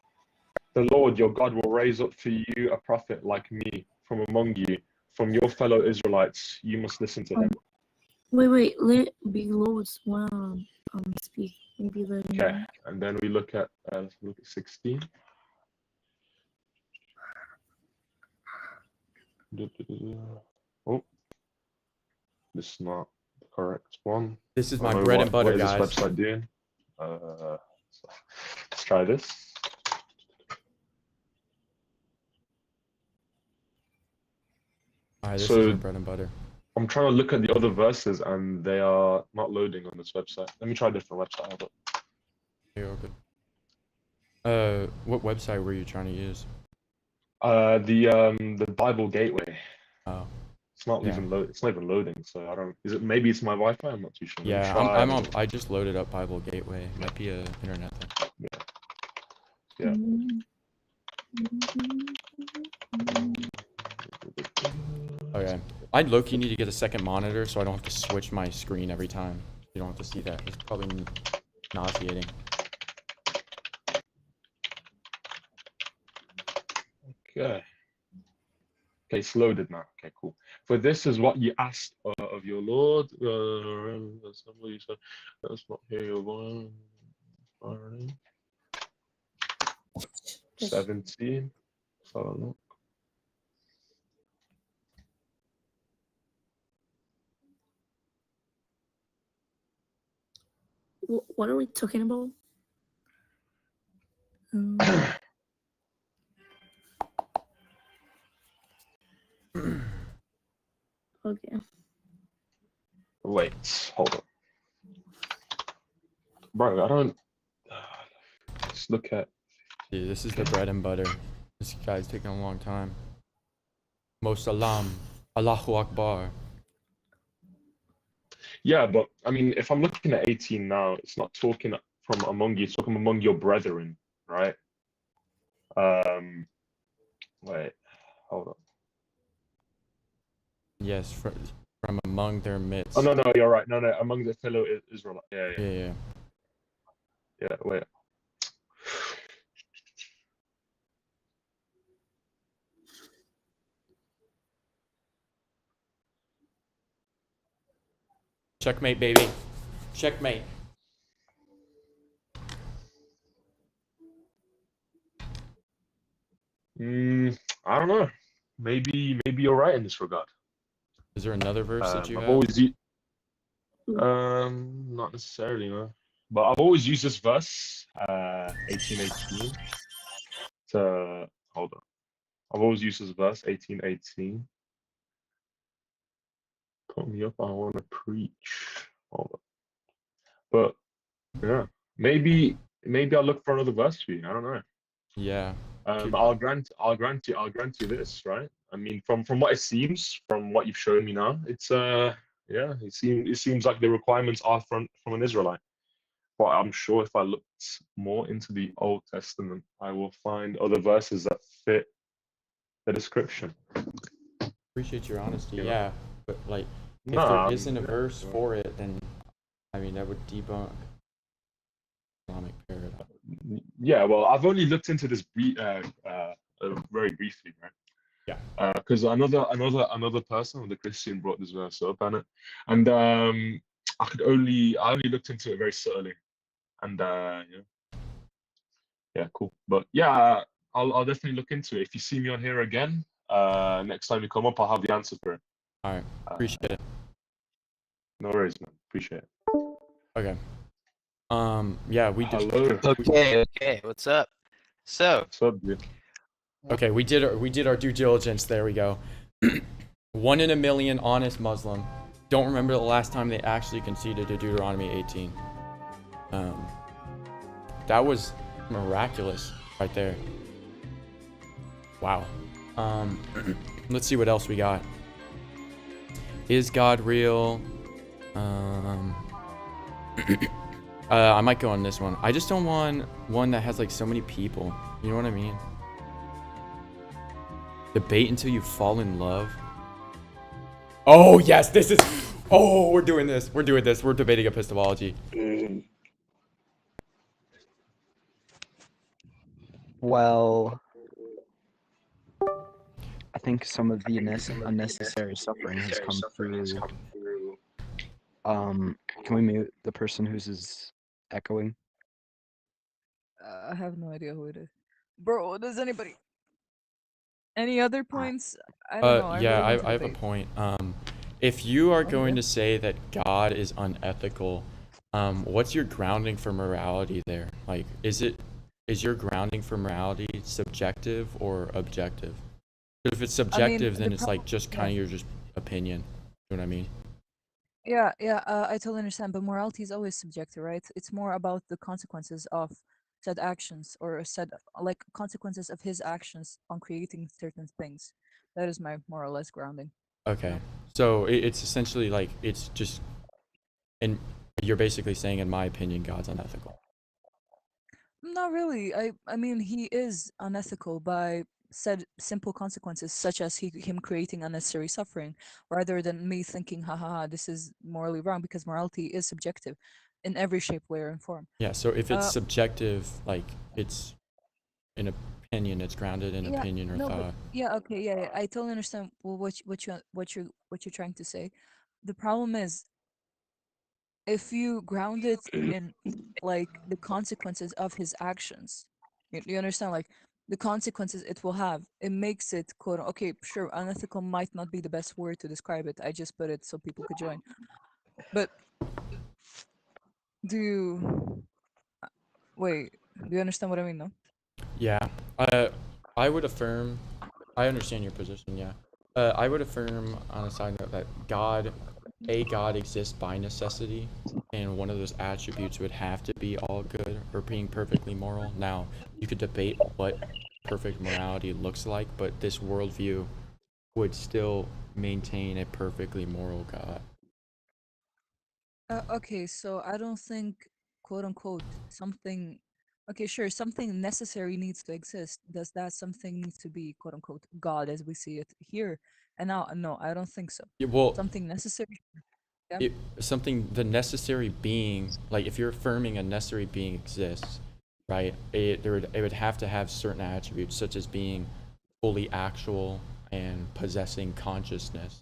The Lord your God will raise up for you a prophet like me from among you, from your fellow Israelites. You must listen to him. Wait, let Big Loads wanna speak. Maybe let him Okay. know. And then we look at 16. Oh, this is not the correct one. This is I my don't know bread and butter, what is guys. this website doing? Let's try this. Alright, this So- is my bread and butter. I'm trying to look at the other verses and they are not loading on this website. Let me try a different website. Hold up. You're all good. What website were you trying to use? The Bible Gateway. Oh, It's not Yeah. even load. It's not even loading. So I don't. Is it? Maybe it's my Wi-Fi. I'm not too sure. Let me yeah. try. I'm on. I just loaded up Bible Gateway. Might be a internet thing. Yeah. Okay. I low-key need to get a second monitor so I don't have to switch my screen every time. You don't have to see that. It's probably nauseating. Okay. Okay, it's loaded now. Okay, cool. For this is what you asked of your Lord. Somebody said, "Let's not hear your voice." 17. Let's have a look. What are we talking about? Okay. Wait, hold on. Bro, I don't. Let's look at. Dude, this is the bread and butter. This guy's taking a long time. Mo salam. Allahu Akbar. Yeah, but I mean, if I'm looking at 18 now, it's not talking from among you, it's talking among your brethren, right? Wait, hold on. Yes, from among their midst. Oh, no, you're right. No, among the fellow Israelites. Yeah. Yeah, wait. Checkmate, baby. Checkmate. I don't know. Maybe you're right in this regard. Is there another verse that you I've have? always not necessarily, no. But I've always used this verse, 1818, to hold on. I've always used this verse, 1818. Put me up, I want to preach. Hold on. But yeah, maybe I'll look for another verse for you. I don't know. Yeah. I'll grant you this, right? I mean, from what it seems, from what you've shown me now, it's yeah, it seems like the requirements are from an Israelite. But I'm sure if I looked more into the Old Testament, I will find other verses that fit the description. Appreciate your honesty. You know? Yeah, but like, if there Nah, isn't a yeah, verse no. for it, then I mean that would debunk Islamic paradigm. Yeah, well, I've only looked into this very briefly, right? Yeah. Because another person, the Christian, brought this verse up, and I only looked into it very subtly, and yeah, cool. But yeah, I'll definitely look into it. If you see me on here again, next time you come up, I'll have the answer for it. All right. Appreciate it. No worries, man. Appreciate it. Okay. Yeah, we did. Hello. Okay, what's up? So, What's up, dude? Okay, we did our due diligence. There we go. 1 in a million honest Muslim. Don't remember the last time they actually conceded to Deuteronomy 18. That was miraculous right there. Wow. Let's see what else we got. Is God real? I might go on this one. I just don't want one that has like so many people. You know what I mean? Debate until you fall in love. Oh yes, this is. Oh, we're doing this. We're doing this. We're debating epistemology. Well, I think some of the unnecessary suffering has come through. Can we mute the person who's is echoing? I have no idea who it is. Bro, does anybody... Any other points? I don't know. Yeah, really want to I have a debate. point. If you are going Okay. to say that God is unethical, what's your grounding for morality there? Like, is your grounding for morality subjective or objective? If it's subjective, then it's like just kind of your just opinion. You know what I mean? Yeah, I totally understand. But morality is always subjective, right? It's more about the consequences of said actions or said like consequences of his actions on creating certain things. That is my more or less grounding. Okay. So it's essentially like it's just, and you're basically saying, in my opinion, God's unethical. Not really. I mean, he is unethical by said simple consequences, such as him creating unnecessary suffering, rather than me thinking, ha ha ha, this is morally wrong, because morality is subjective in every shape, way, or form. Yeah. So if it's subjective, like it's an opinion, it's grounded in Yeah, opinion or no, but thought. yeah, okay, yeah, I totally understand what you're trying to say. The problem is, if you ground it in like the consequences of his actions, you understand, like the consequences it will have, it makes it quote okay, sure, unethical might not be the best word to describe it. I just put it so people could join. But do you wait? Do you understand what I mean? No. Yeah. I would affirm. I understand your position. Yeah. I would affirm on a side note that God exists by necessity, and one of those attributes would have to be all good or being perfectly moral. Now, you could debate what perfect morality looks like, but this worldview would still maintain a perfectly moral God. Okay, so I don't think, quote unquote, something. Okay, sure, something necessary needs to exist. Does that something need to be, quote unquote, God as we see it here? And now, no, I don't think so. Yeah, well, Something necessary. Yeah. the necessary being, like if you're affirming a necessary being exists, right? It would have to have certain attributes, such as being fully actual and possessing consciousness.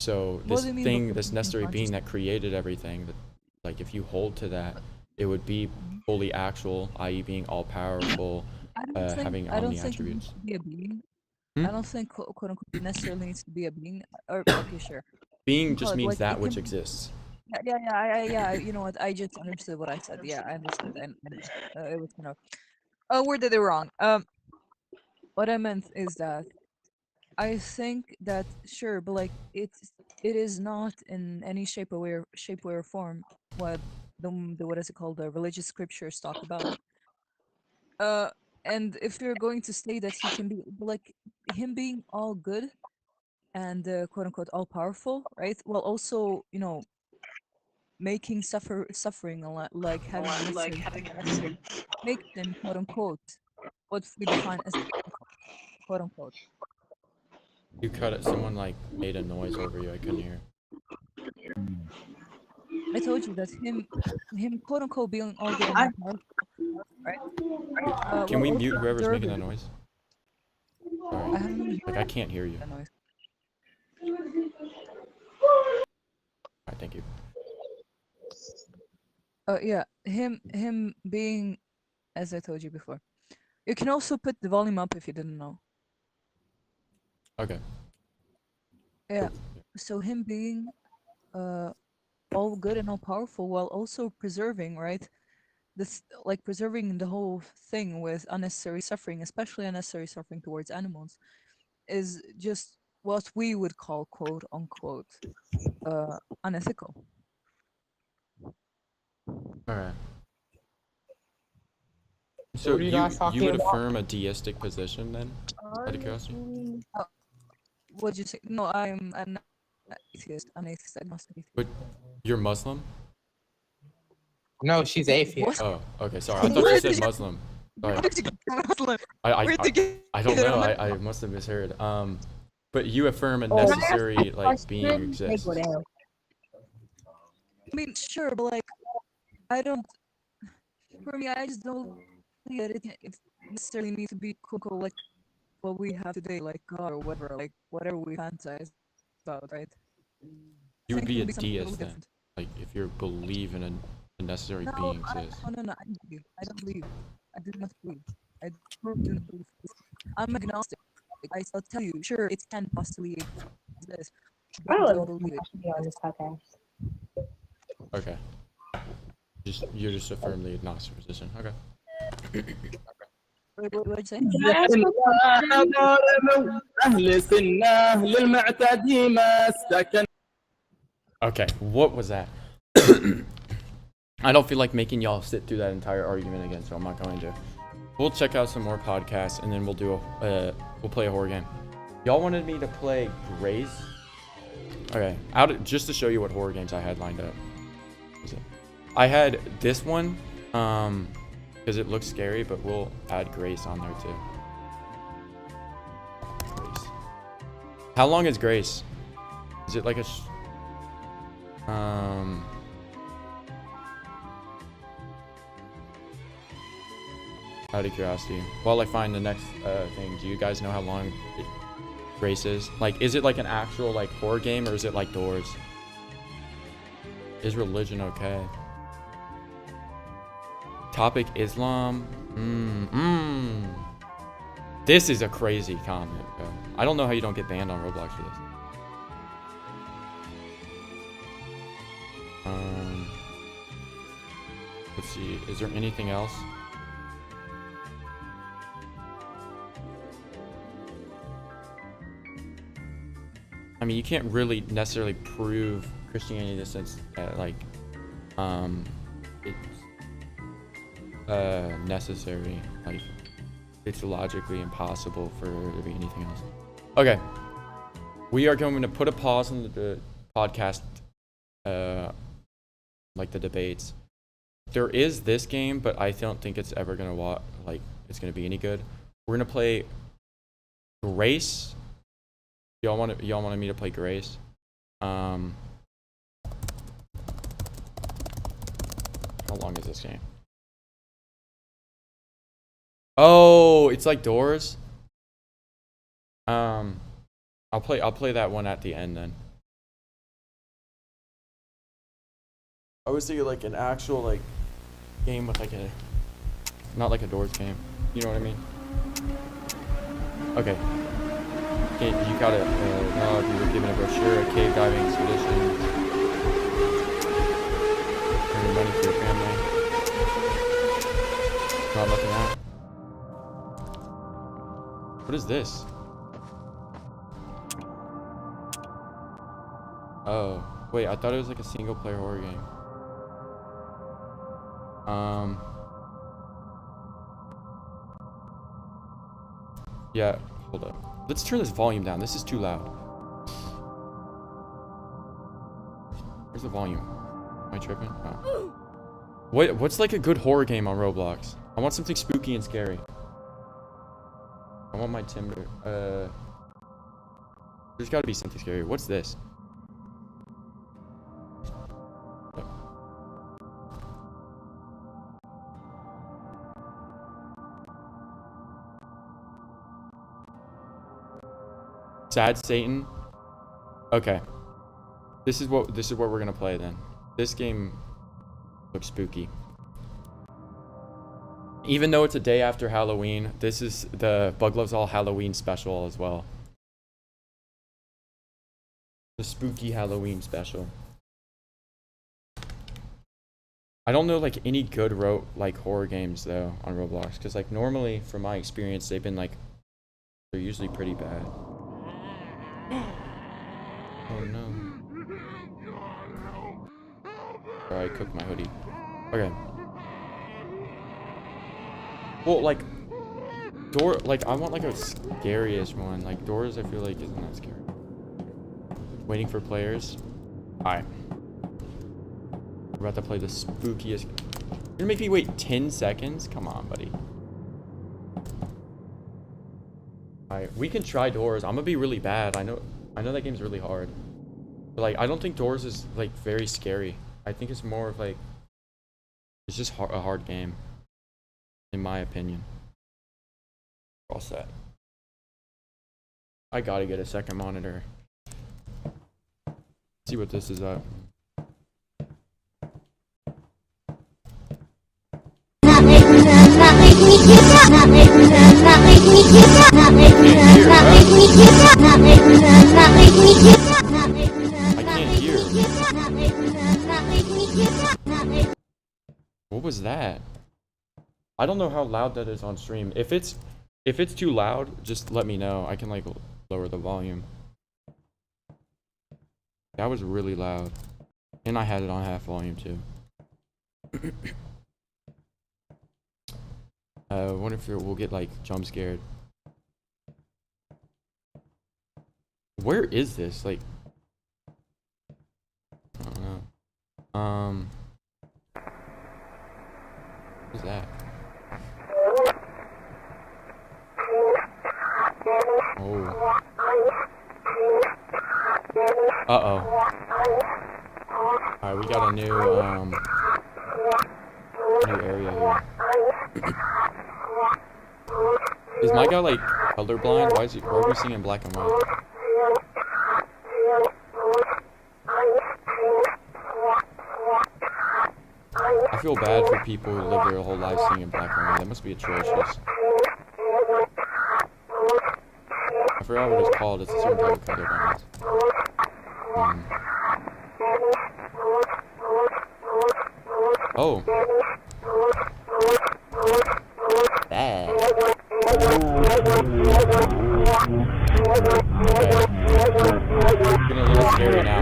So What this do you mean by thing, this possessing necessary being consciousness? that created everything, that, like if you hold to that, it would be fully actual, i.e., being all powerful, having I omni don't think it needs attributes. to be a being. I don't think quote unquote necessarily needs to be a being. Or okay, sure. Being Call just it means like that it which can. exists. Yeah. You know what? I just understood what I said. Yeah, I understood. And it was kind of worded it wrong. What I meant is that I think that sure, but like it is not in any shape, way, or form what the what is it called, the religious scriptures talk about. Uh, and if you're going to say that he can be like him being all good and quote unquote all powerful, right? While also making suffering a lot, like having unnecessary suffering, makes him quote unquote what we define as evil, quote unquote. You cut it. Someone like made a noise over you. I couldn't hear. I told you that him quote unquote being all good and all powerful, right? Can While we also mute whoever's making that preserving. noise? I Sorry. haven't really Like I can't hear you. that noise. Alright, thank you. Yeah, him being, as I told you before. You can also put the volume up if you didn't know. Okay. Yeah. So him being all good and all powerful while also preserving, right? This like preserving the whole thing with unnecessary suffering, especially unnecessary suffering towards animals, is just what we would call quote unquote unethical. Alright. So are you guys you talking would about? affirm a deistic position then? Out of curiosity? What'd you say? No, I'm an atheist. I'm an atheist agnostic atheist. But you're Muslim? No, she's atheist. Oh, okay, sorry. I thought you said Muslim. Sorry. I don't know. I must have misheard. But you affirm a necessary like being exists. I mean, sure, but like, I don't. For me, I just don't think that it necessarily needs to be cool like what we have today, like God or whatever, like whatever we fantasize about, right? You would think be it a would be something deist totally then, different. like if you believe in a necessary No, being exists. I don't believe. I don't believe. I do not believe. I do not believe this. I'm agnostic. I still tell you, sure, it can possibly exist, but I don't believe it. Okay. You're just affirm the agnostic position. Okay. What'd you say? Okay, what was that? I don't feel like making y'all sit through that entire argument again, so I'm not going to. We'll check out some more podcasts and then we'll do we'll play a horror game. Y'all wanted me to play Grace. Okay, just to show you what horror games I had lined up. I had this one, because it looks scary, but we'll add Grace on there too. Grace. How long is Grace? Is it like a out of curiosity, while I find the next thing, do you guys know how long Grace is? Like, is it like an actual like horror game, or is it like Doors? Is religion okay? Topic Islam. This is a crazy comment, bro. I don't know how you don't get banned on Roblox for this. Let's see. Is there anything else? I mean, you can't really necessarily prove Christianity in the sense that, like, it's necessary. Like, it's logically impossible for there to be anything else. Okay. We are going to put a pause on the podcast, like the debates. There is this game, but I don't think it's ever gonna it's gonna be any good. We're gonna play Grace. Y'all wanted me to play Grace. How long is this game? Oh, it's like Doors. I'll play that one at the end then. I was thinking like an actual like game with like not like a Doors game. You know what I mean? Okay. Okay, you got it. No, if you were given a brochure, a cave diving expedition. Earning money for your family. Not looking out. What is this? Oh, wait, I thought it was like a single player horror game. Yeah, hold up. Let's turn this volume down. This is too loud. Where's the volume? Am I tripping? Oh. What's like a good horror game on Roblox? I want something spooky and scary. I want my timber. There's gotta be something scary. What's this? Sad Satan. Okay. This is what we're gonna play then. This game looks spooky. Even though it's a day after Halloween, this is the Bug Loves All Halloween special as well. The spooky Halloween special. I don't know like any good horror games though on Roblox, because like normally from my experience they've been like they're usually pretty bad. Oh no. Sorry, I cooked my hoodie. Okay. Well, like I want like a scariest one. Like Doors I feel like isn't that scary. Waiting for players. Alright. We're about to play the spookiest. You're gonna make me wait 10 seconds? Come on, buddy. Alright, we can try Doors. I'm gonna be really bad. I know that game's really hard. But like I don't think Doors is like very scary. I think it's more of like it's just a hard game. In my opinion. All set. I gotta get a second monitor. See what this is at. I can't hear. What was that? I don't know how loud that is on stream. If it's too loud, just let me know. I can like lower the volume. That was really loud. And I had it on half volume too. I wonder if we'll get like jump scared. Where is this? Like I don't know. What is that? Oh. Uh-oh. Alright, we got a new area here. Is my guy like colorblind? Why are we seeing in black and white? I feel bad for people who live their whole life seeing in black and white. That must be atrocious. I forgot what it's called. It's a certain type of colorblind. Oh. Bad. Okay. It's getting a little scary now.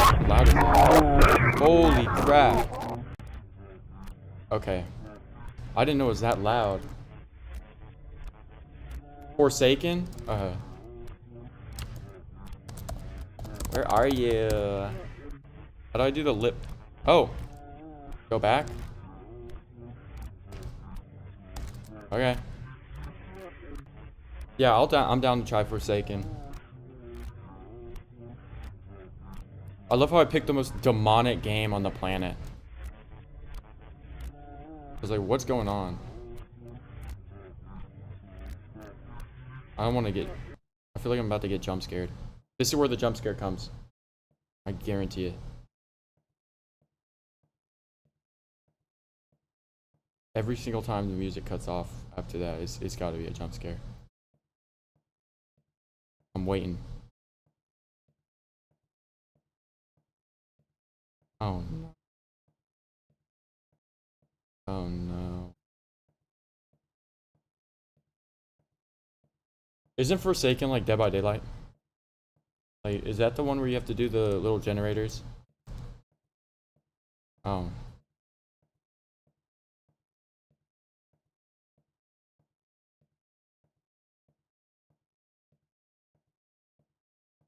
How loud is that? Holy crap. Okay. I didn't know it was that loud. Forsaken? Where are you? How do I do the lip? Oh. Go back? Okay. Yeah, I'm down to try Forsaken. I love how I picked the most demonic game on the planet. I was like, what's going on? I don't want to get... I feel like I'm about to get jump scared. This is where the jump scare comes. I guarantee it. Every single time the music cuts off after that, it's got to be a jump scare. waiting. Oh no. Oh no. Isn't Forsaken like Dead by Daylight? Like, is that the one where you have to do the little generators? Oh.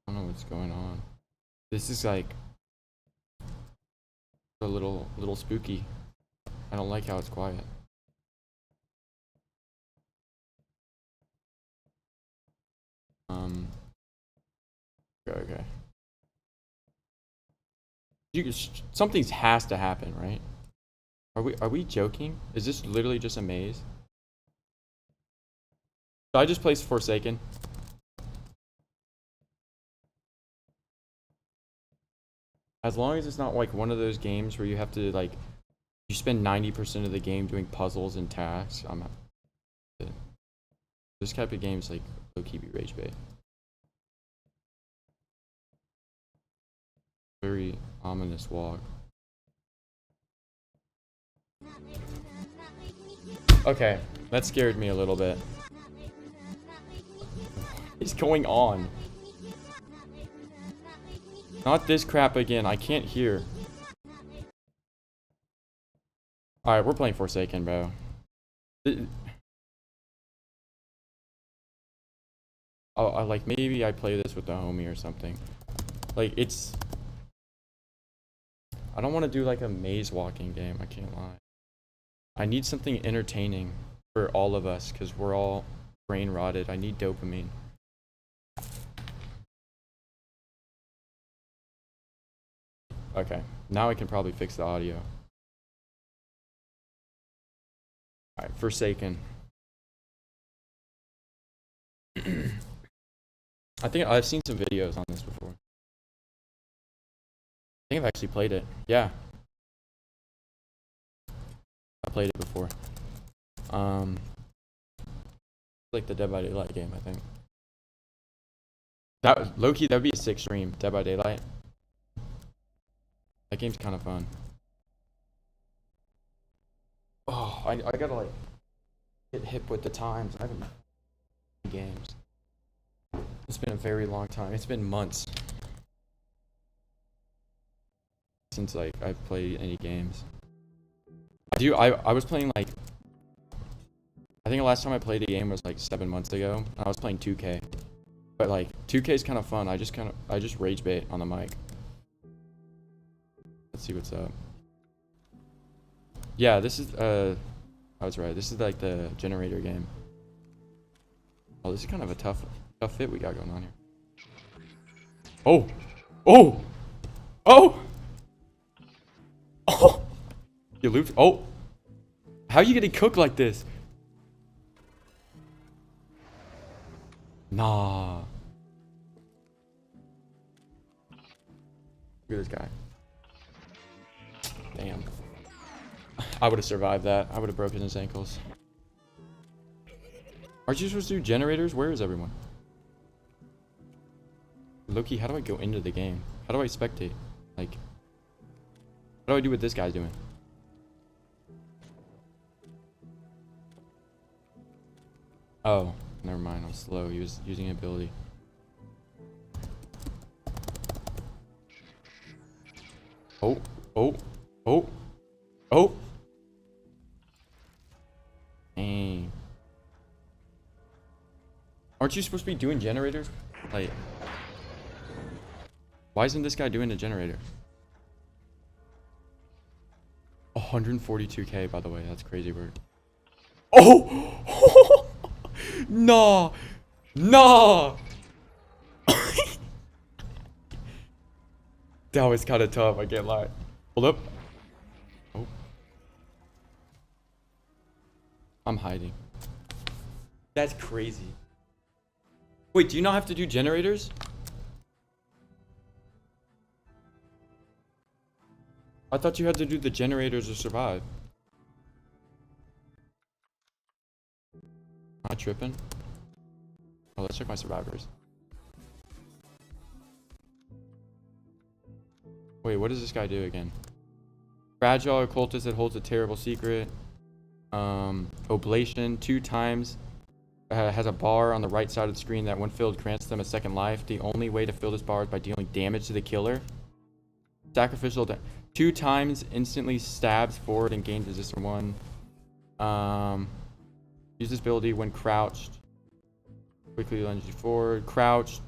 I don't know what's going on. This is like a little spooky. I don't like how it's quiet. Okay. Something has to happen, right? Are we joking? Is this literally just a maze? So I just placed Forsaken. As long as it's not like one of those games where you have to like you spend 90% of the game doing puzzles and tasks, I'm not. This type of game's like low-key be rage bait. Very ominous walk. Okay, that scared me a little bit. What's going on? Not this crap again. I can't hear. Alright, we're playing Forsaken, bro. Oh, like maybe I play this with the homie or something. Like it's. I don't want to do like a maze walking game. I can't lie. I need something entertaining for all of us because we're all brain rotted. I need dopamine. Okay, now I can probably fix the audio. Alright, Forsaken. I think I've seen some videos on this before. I think I've actually played it. Yeah. I played it before. Like the Dead by Daylight game, I think. That low-key, that'd be a sick stream, Dead by Daylight. That game's kind of fun. Oh, I gotta like get hip with the times. I haven't played games. It's been a very long time. It's been months since like I've played any games. I was playing like I think the last time I played a game was like 7 months ago. I was playing 2K. But like 2K is kind of fun. I just rage bait on the mic. Let's see what's up. Yeah, this is I was right. This is like the generator game. Oh, this is kind of a tough fit we got going on here. Oh! Oh! Oh! Oh! You looped. Oh! How are you getting cooked like this? Nah. Look at this guy. Damn. I would have survived that. I would have broken his ankles. Aren't you supposed to do generators? Where is everyone? Loki, how do I go into the game? How do I spectate? Like, what do I do what this guy's doing? Oh, never mind. I'm slow. He was using ability. Oh, oh, oh, oh. Dang. Aren't you supposed to be doing generators? Like, why isn't this guy doing a generator? 142k, by the way. That's crazy word. Oh! Nah! Nah! That was kind of tough, I can't lie. Hold up. Oh. I'm hiding. That's crazy. Wait, do you not have to do generators? I thought you had to do the generators to survive. Am I tripping? Oh, let's check my survivors. Wait, what does this guy do again? Fragile occultist that holds a terrible secret. Oblation 2 times. Has a bar on the right side of the screen that when filled grants them a second life. The only way to fill this bar is by dealing damage to the killer. Sacrificial 2 times instantly stabs forward and gains resistance 1. Use this ability when crouched. Quickly lunges you forward. Crouched.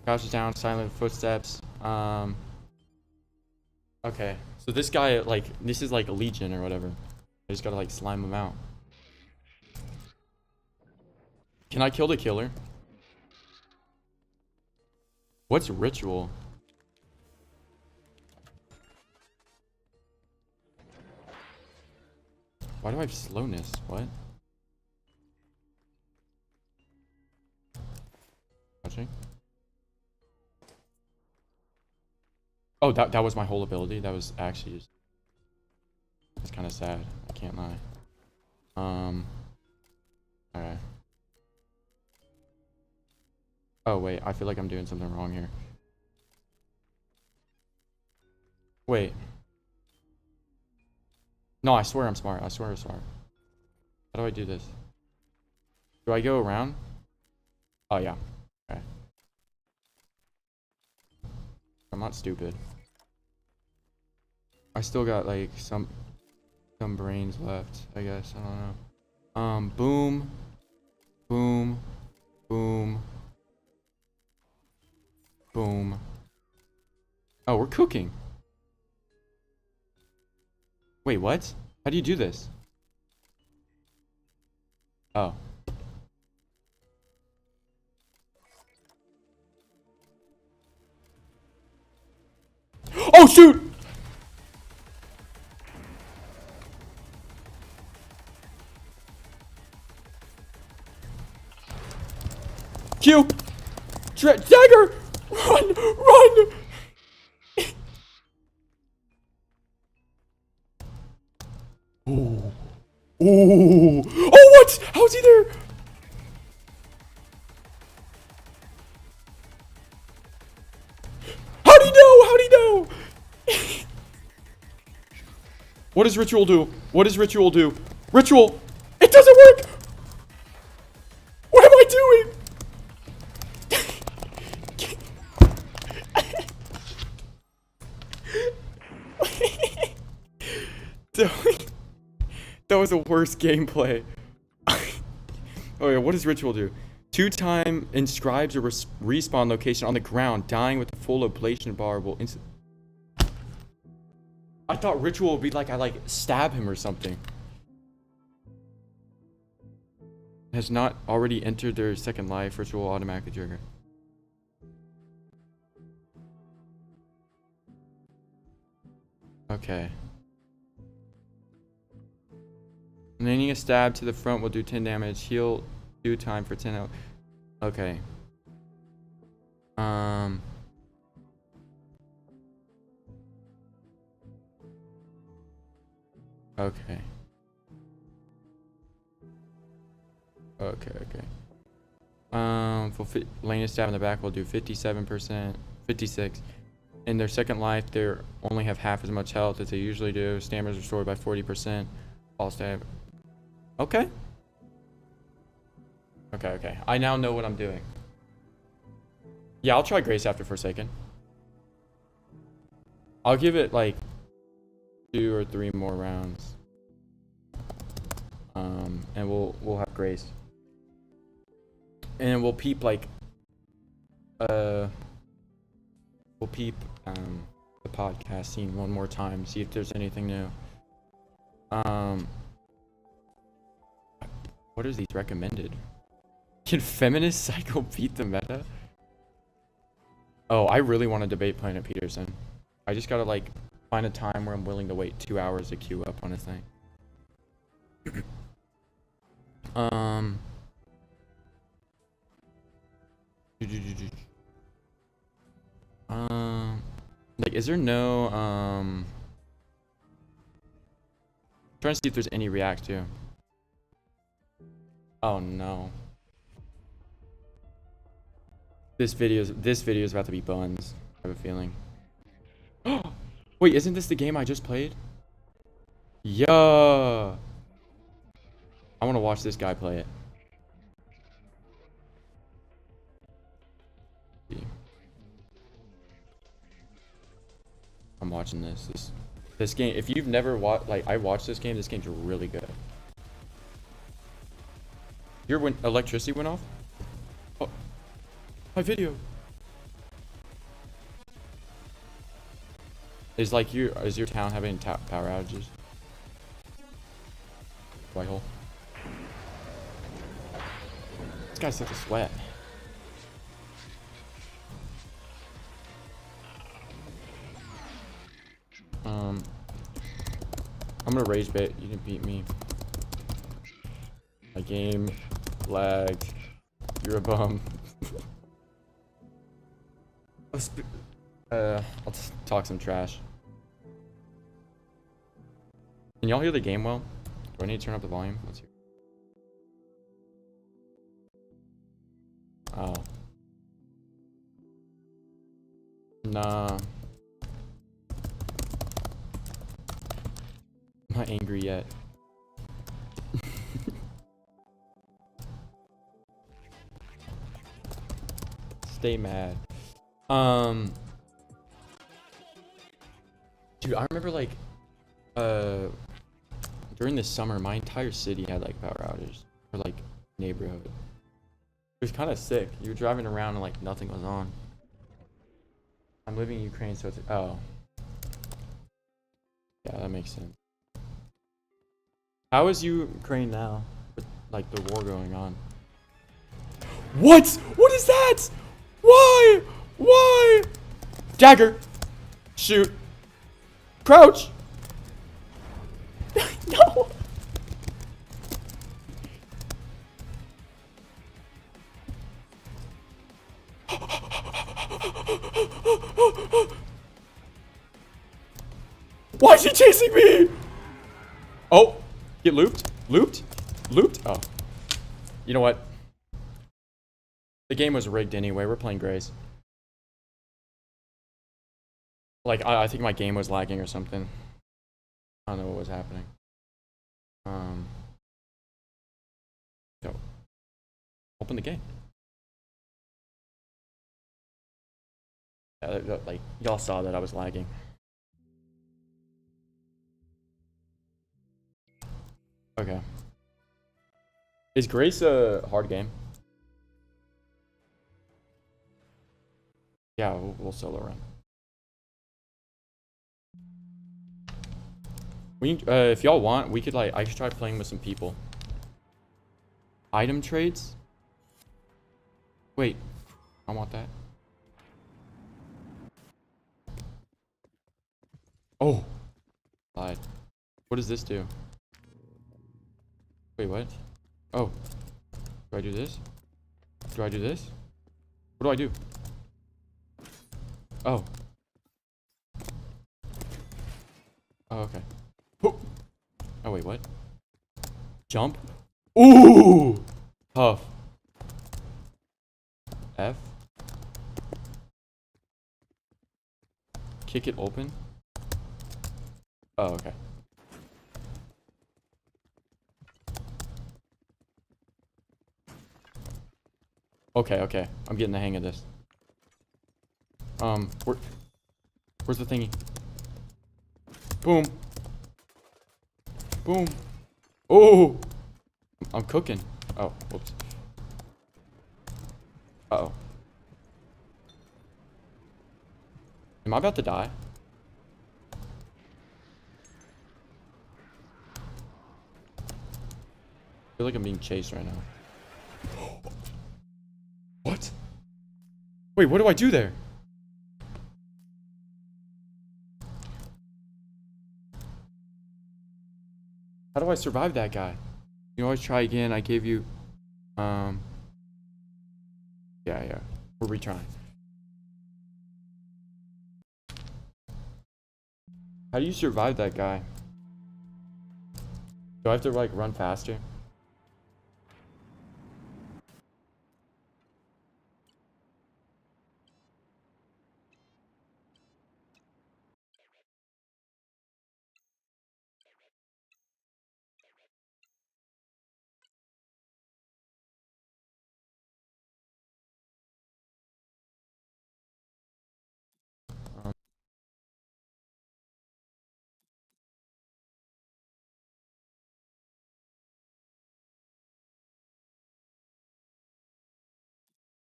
Crouches down. Silent footsteps. Okay. So this guy, like, this is like a legion or whatever. I just gotta like slime him out. Can I kill the killer? What's ritual? Why do I have slowness? What? Watching? Oh, that was my whole ability. That was actually just... It's kind of sad. I can't lie. Alright. Oh, wait. I feel like I'm doing something wrong here. Wait. No, I swear I'm smart. I swear I'm smart. How do I do this? Do I go around? Oh, yeah. Okay. I'm not stupid. I still got, like, some brains left, I guess. I don't know. Boom. Boom. Boom. Boom. Oh, we're cooking. Wait, what? How do you do this? Oh. Oh, shoot! Q! Dagger! Run! Run! Ooh. Ooh. Oh, what? How's he there? How'd he know? How'd he know? What does ritual do? What does ritual do? Ritual! It doesn't work! What am I doing? That was the worst gameplay. Oh yeah, what does ritual do? 2-time inscribes a respawn location on the ground. Dying with the full oblation bar will instant. I thought ritual would be like I like stab him or something. Has not already entered their second life. Ritual will automatically trigger. Okay. Landing a stab to the front will do 10 damage. Heal 2 time for 10 health. Okay. Okay. Okay. Landing a stab in the back will do 57%, 56. In their second life, they only have half as much health as they usually do. Stamina is restored by 40%. All stab. Okay. Okay. I now know what I'm doing. Yeah, I'll try Grace after Forsaken. I'll give it like 2 or 3 more rounds. And we'll have Grace. And we'll peep like we'll peep the podcast scene one more time, see if there's anything new. What are these recommended? Can feminist cycle beat the meta? Oh, I really want to debate Planet Peterson. I just gotta like find a time where I'm willing to wait 2 hours to queue up on a thing. Like, is there no trying to see if there's any react to. Oh no. This video is about to be buns. I have a feeling. Wait, isn't this the game I just played? Yeah. I want to watch this guy play it. I'm watching this game. If you've never watched, like, I watched this game. This game's really good. Your electricity went off? Oh, my video. Is your town having power outages? Whitehole. This guy's such a sweat. I'm gonna rage bait. You didn't beat me. My game lagged. You're a bum. I'll just talk some trash. Can y'all hear the game well? Do I need to turn up the volume? Let's hear. Oh. Nah. I'm not angry yet. Stay mad. Dude, I remember like during the summer my entire city had like power outages or like neighborhood. It was kind of sick. You were driving around and like nothing was on. I'm living in Ukraine, so it's oh. Yeah, that makes sense. How is Ukraine now with like the war going on? What? What is that? Why? Why? Dagger. Shoot. Crouch. No. Why is he chasing me? Oh, get looped, looped, looped. Oh, you know what? The game was rigged anyway. We're playing Grace. Like I think my game was lagging or something. I don't know what was happening. So open the game. Yeah, like y'all saw that I was lagging. Okay. Is Grace a hard game? Yeah, we'll solo run. If y'all want, we could like I could try playing with some people. Item trades? Wait, I want that. Oh, lied. What does this do? Wait, what? Oh, do I do this? Do I do this? What do I do? Oh. Oh, okay. Oh, wait, what? Jump? Ooh! Tough. F. Kick it open. Oh, okay. Okay. I'm getting the hang of this. Where's the thingy? Boom. Boom. Oh! I'm cooking. Oh, whoops. Uh-oh. Am I about to die? I feel like I'm being chased right now. What? Wait, what do I do there? How do I survive that guy? You always try again. I gave you, yeah. We're retrying. How do you survive that guy? Do I have to like run faster?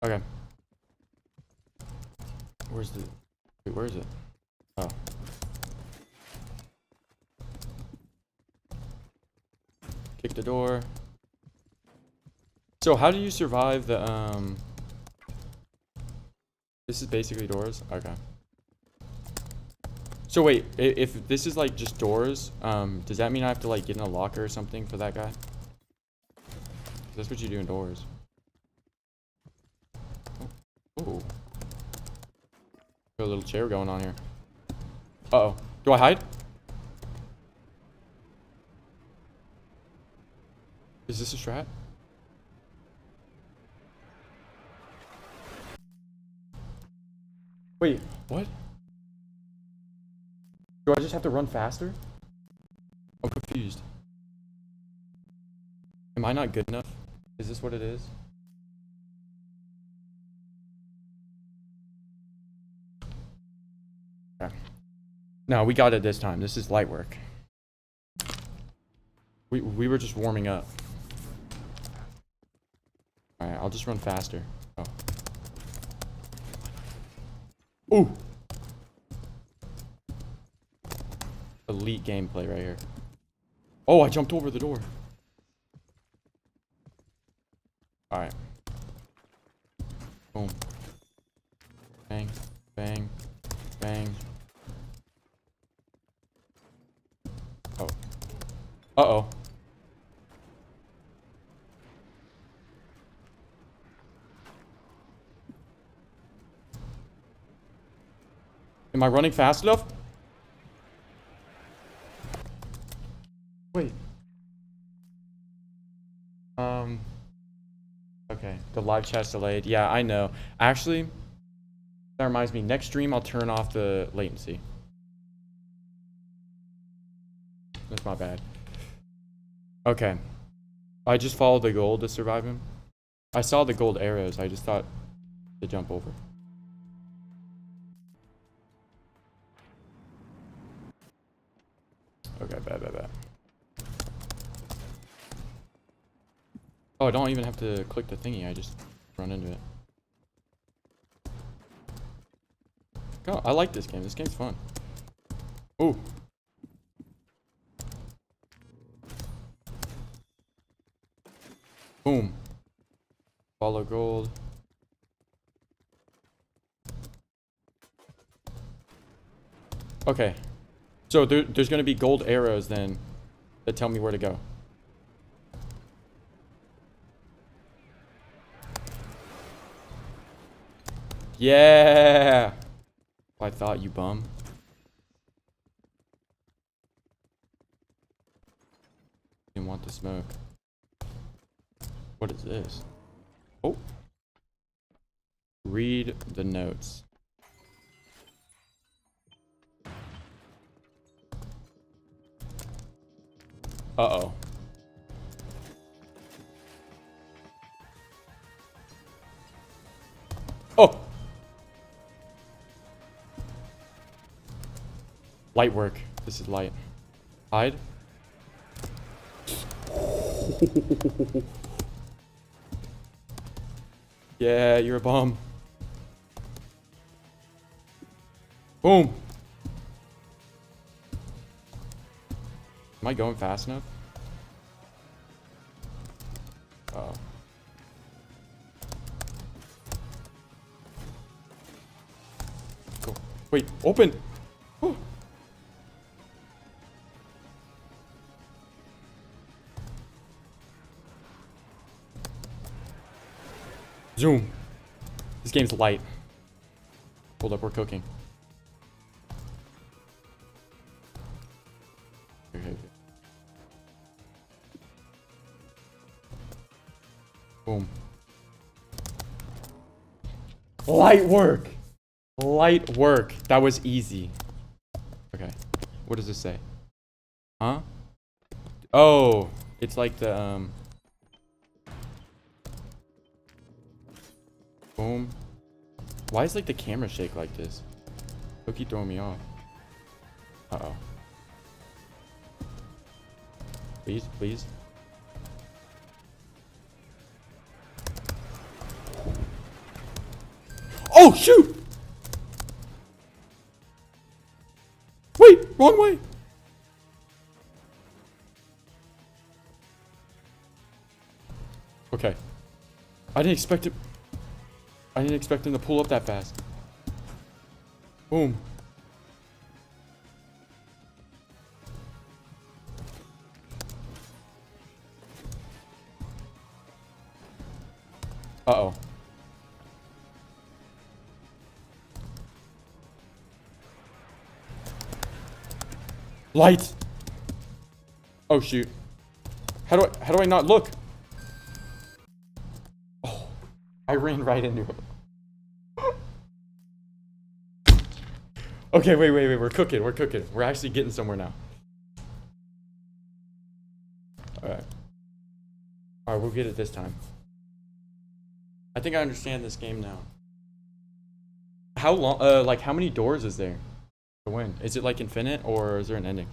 Okay. Where's the... Wait, where is it? Oh. Kick the door. So how do you survive the, This is basically doors? Okay. So wait, if this is like just doors, does that mean I have to like get in a locker or something for that guy? That's what you do in doors. Oh. Got a little chair going on here. Uh-oh. Do I hide? Is this a strat? Wait, what? Do I just have to run faster? I'm confused. Am I not good enough? Is this what it is? Okay. No, we got it this time. This is light work. We were just warming up. Alright, I'll just run faster. Oh. Ooh! Elite gameplay right here. Oh, I jumped over the door. Alright. Boom. Bang. Bang. Bang. Oh. Uh-oh. Am I running fast enough? Wait. Okay. The live chat's delayed. Yeah, I know. Actually, that reminds me. Next stream, I'll turn off the latency. That's my bad. Okay. I just followed the gold to survive him. I saw the gold arrows. I just thought to jump over. Okay, bad. Oh, I don't even have to click the thingy. I just run into it. Oh, I like this game. This game's fun. Ooh. Boom. Follow gold. Okay. So there's going to be gold arrows then that tell me where to go. Yeah. I thought, you bum. Didn't want the smoke. What is this? Oh. Read the notes. Uh-oh. Oh! Light work. This is light. Hide. Yeah, you're a bum. Boom. Am I going fast enough? Uh-oh. Go. Wait, open! Oh. Zoom. This game's light. Hold up, we're cooking. Okay. Boom. Light work! Light work. That was easy. Okay. What does this say? Huh? Oh, it's like the, boom. Why is like the camera shake like this? They'll keep throwing me off. Uh-oh. Please, please. Oh, shoot! Wait, wrong way. Okay. I didn't expect him to pull up that fast. Boom. Uh-oh. Light. Oh shoot. How do I not look? Oh, I ran right into it. Okay, wait. We're cooking. We're actually getting somewhere now. Alright, we'll get it this time. I think I understand this game now. How long, like how many doors is there to win? Is it like infinite or is there an ending?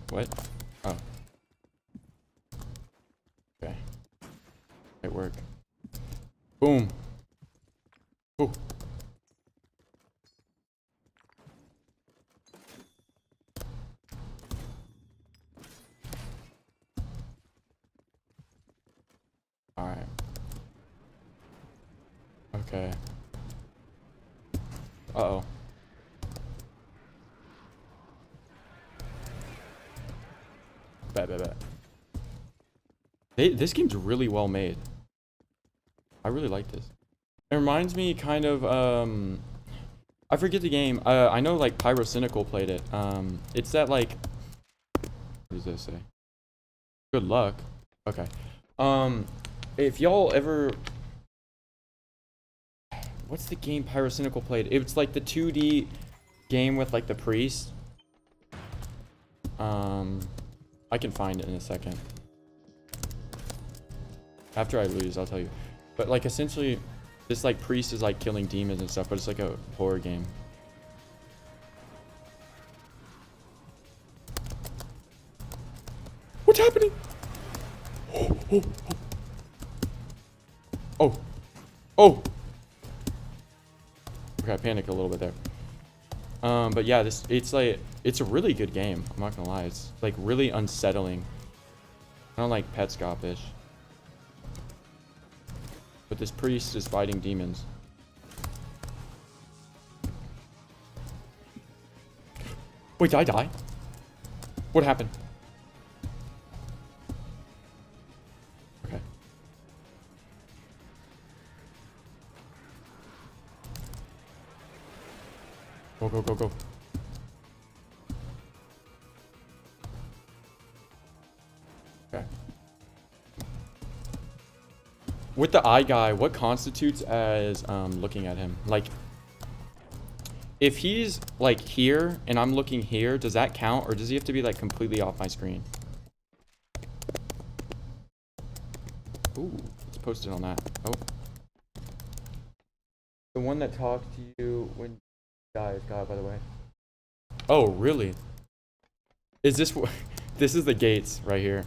What? Oh. Okay. Might work. Boom. Ooh. Alright. Okay. Uh-oh. Bet. This game's really well made. I really like this. It reminds me kind of, I forget the game. I know like Pyrocynical played it. It's that like, what does this say? Good luck. Okay. If y'all ever, what's the game Pyrocynical played? It's like the 2D game with like the priest. I can find it in a second. After I lose, I'll tell you. But like essentially, this like priest is like killing demons and stuff, but it's like a horror game. What's happening? Oh. Okay, I panicked a little bit there. But yeah, it's a really good game. I'm not gonna lie, it's like really unsettling. I don't like Petscopish. But this priest is fighting demons. Wait, did I die? What happened? Okay. Go. Okay. With the eye guy, what constitutes as looking at him? Like, if he's like here and I'm looking here, does that count, or does he have to be like completely off my screen? Ooh, let's post it on that. Oh. The one that talks to you when you die is God, by the way. Oh, really? Is this this is the gates right here.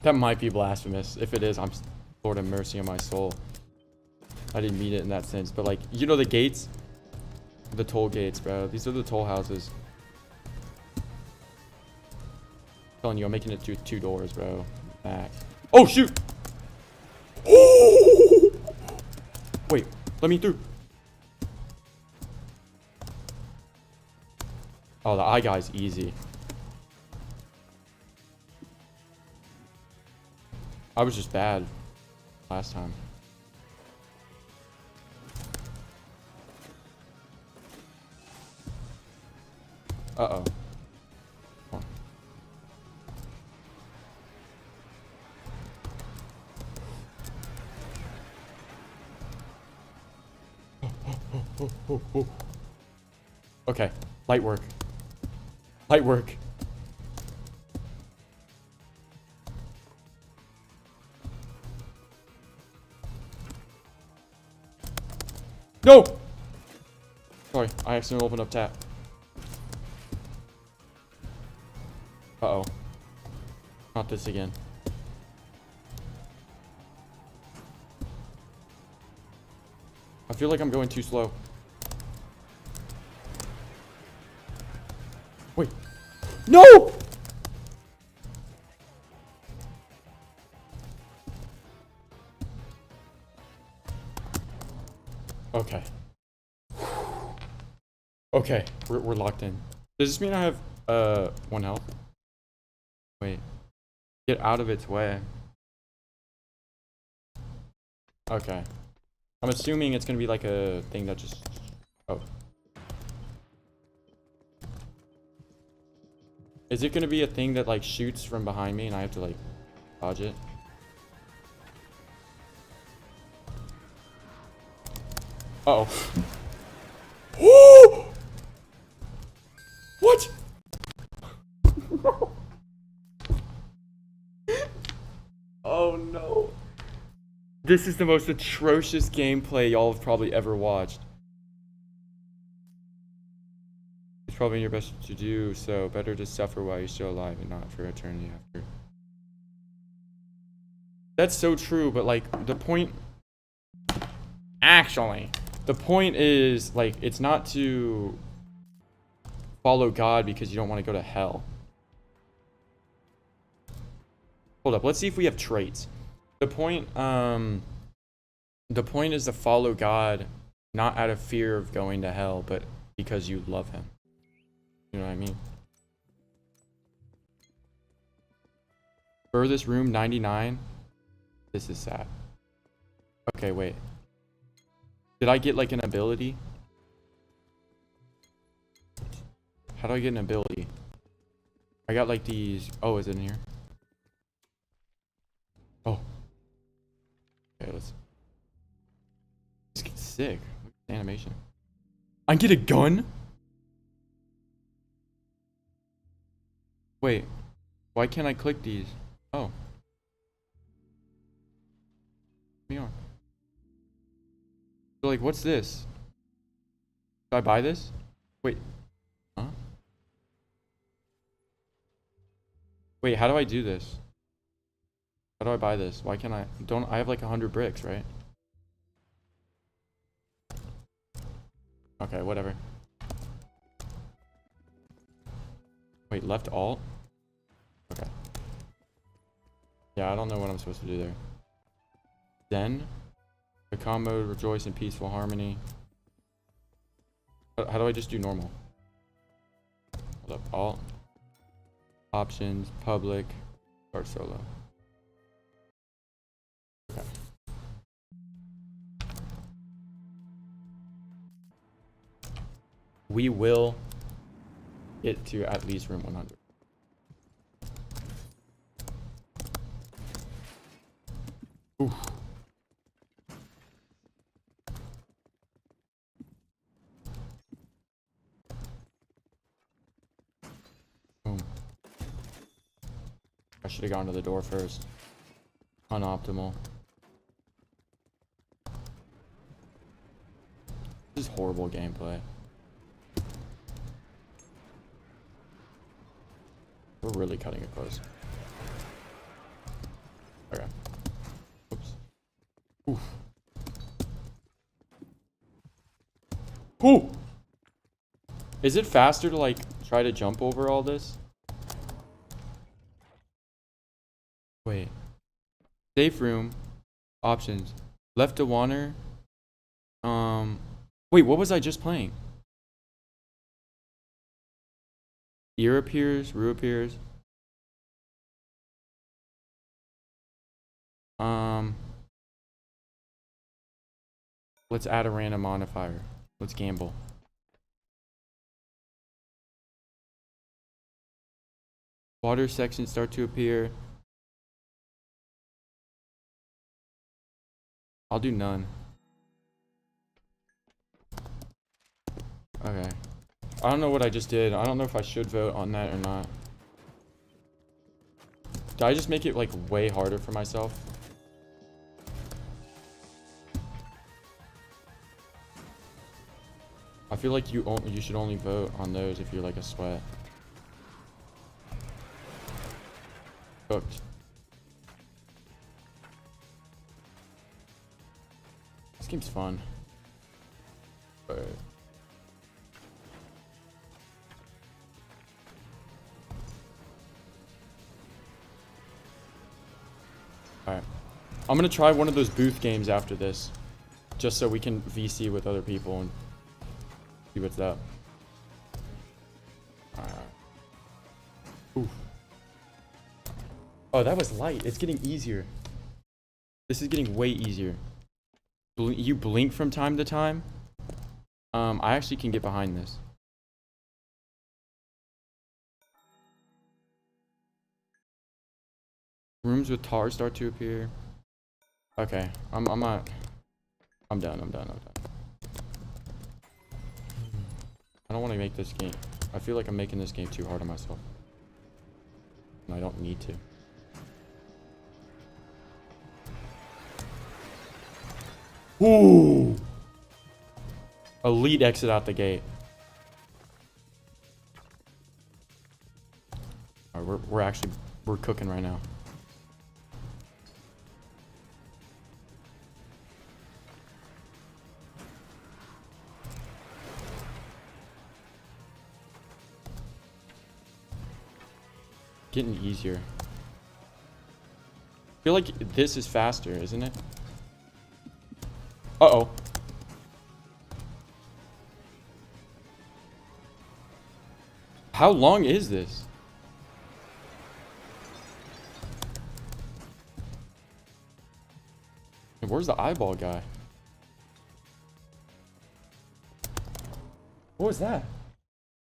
That might be blasphemous. If it is, I'm Lord have mercy on my soul. I didn't mean it in that sense, but like, you know the gates? The toll gates, bro. These are the toll houses. I'm telling you, I'm making it to 2 doors, bro. Back. Oh, shoot! Oh! Wait, let me through. Oh, the eye guy's easy. I was just bad last time. Uh-oh. Come on. Okay, light work. No! Sorry, I accidentally opened up tap. Uh-oh. Not this again. I feel like I'm going too slow. Wait. No! Okay. Okay, we're locked in. Does this mean I have 1 health? Wait. Get out of its way. Okay. I'm assuming it's gonna be like a thing that just... Oh. Is it gonna be a thing that like shoots from behind me and I have to like dodge it? Uh oh. What? Oh no. This is the most atrocious gameplay y'all have probably ever watched. It's probably your best to do, so better to suffer while you're still alive and not for eternity after. That's so true, but like the point... Actually, the point is like it's not to follow God because you don't want to go to hell. Hold up, let's see if we have traits. The point is to follow God not out of fear of going to hell, but because you love him. You know what I mean? Furthest room 99. This is sad. Okay, wait. Did I get like an ability? How do I get an ability? I got like these. Oh, is it in here? Oh. Okay, let's get sick. Look at the animation. I get a gun? Wait. Why can't I click these? Oh. Me on. So like, what's this? Should I buy this? Wait. Huh? Wait, how do I do this? How do I buy this? Why can't I? Don't I have like 100 bricks, right? Okay, whatever. Wait, left alt? Okay. Yeah, I don't know what I'm supposed to do there. Zen? The calm mode, rejoice in peaceful harmony. How do I just do normal? Hold up, alt. Options, public, or solo. Okay. We will get to at least room 100. Oof. Boom. I should have gone to the door first. Unoptimal. This is horrible gameplay. We're really cutting it close. Okay. Oops. Oof. Ooh! Is it faster to like try to jump over all this? Wait. Safe room. Options. Left to wander. Wait, what was I just playing? Ear appears, Rue appears. Let's add a random modifier. Let's gamble. Water sections start to appear. I'll do none. Okay. I don't know what I just did. I don't know if I should vote on that or not. Did I just make it like way harder for myself? I feel like you should only vote on those if you're like a sweat. Cooked. This game's fun. But alright. I'm gonna try one of those booth games after this. Just so we can VC with other people and see what's up. Alright. Oof. Oh, that was light. It's getting easier. This is getting way easier. You blink from time to time. I actually can get behind this. Rooms with tar start to appear. Okay, I'm not. I'm done. I don't want to make this game. I feel like I'm making this game too hard on myself. And I don't need to. Ooh! Elite exit out the gate. Alright, we're cooking right now. Getting easier. I feel like this is faster, isn't it? Uh-oh. How long is this? And where's the eyeball guy? What was that?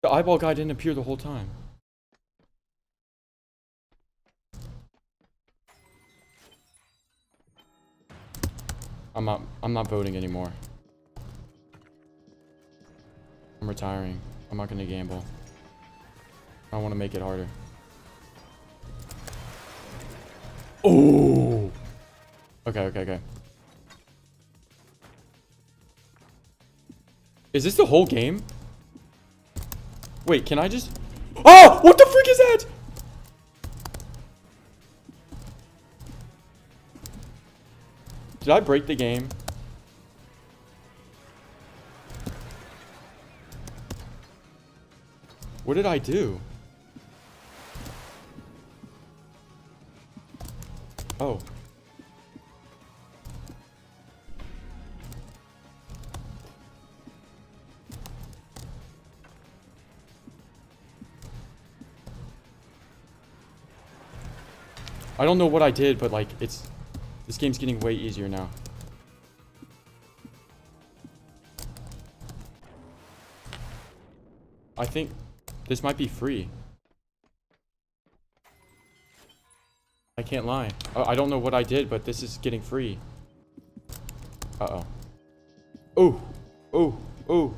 The eyeball guy didn't appear the whole time. I'm not voting anymore. I'm retiring. I'm not gonna gamble. I want to make it harder. Oh. Okay. Is this the whole game? Wait, can I just... Oh! What the freak is that? Did I break the game? What did I do? Oh. I don't know what I did, but like this game's getting way easier now. I think this might be free. I can't lie. I don't know what I did, but this is getting free. Uh-oh. Oh.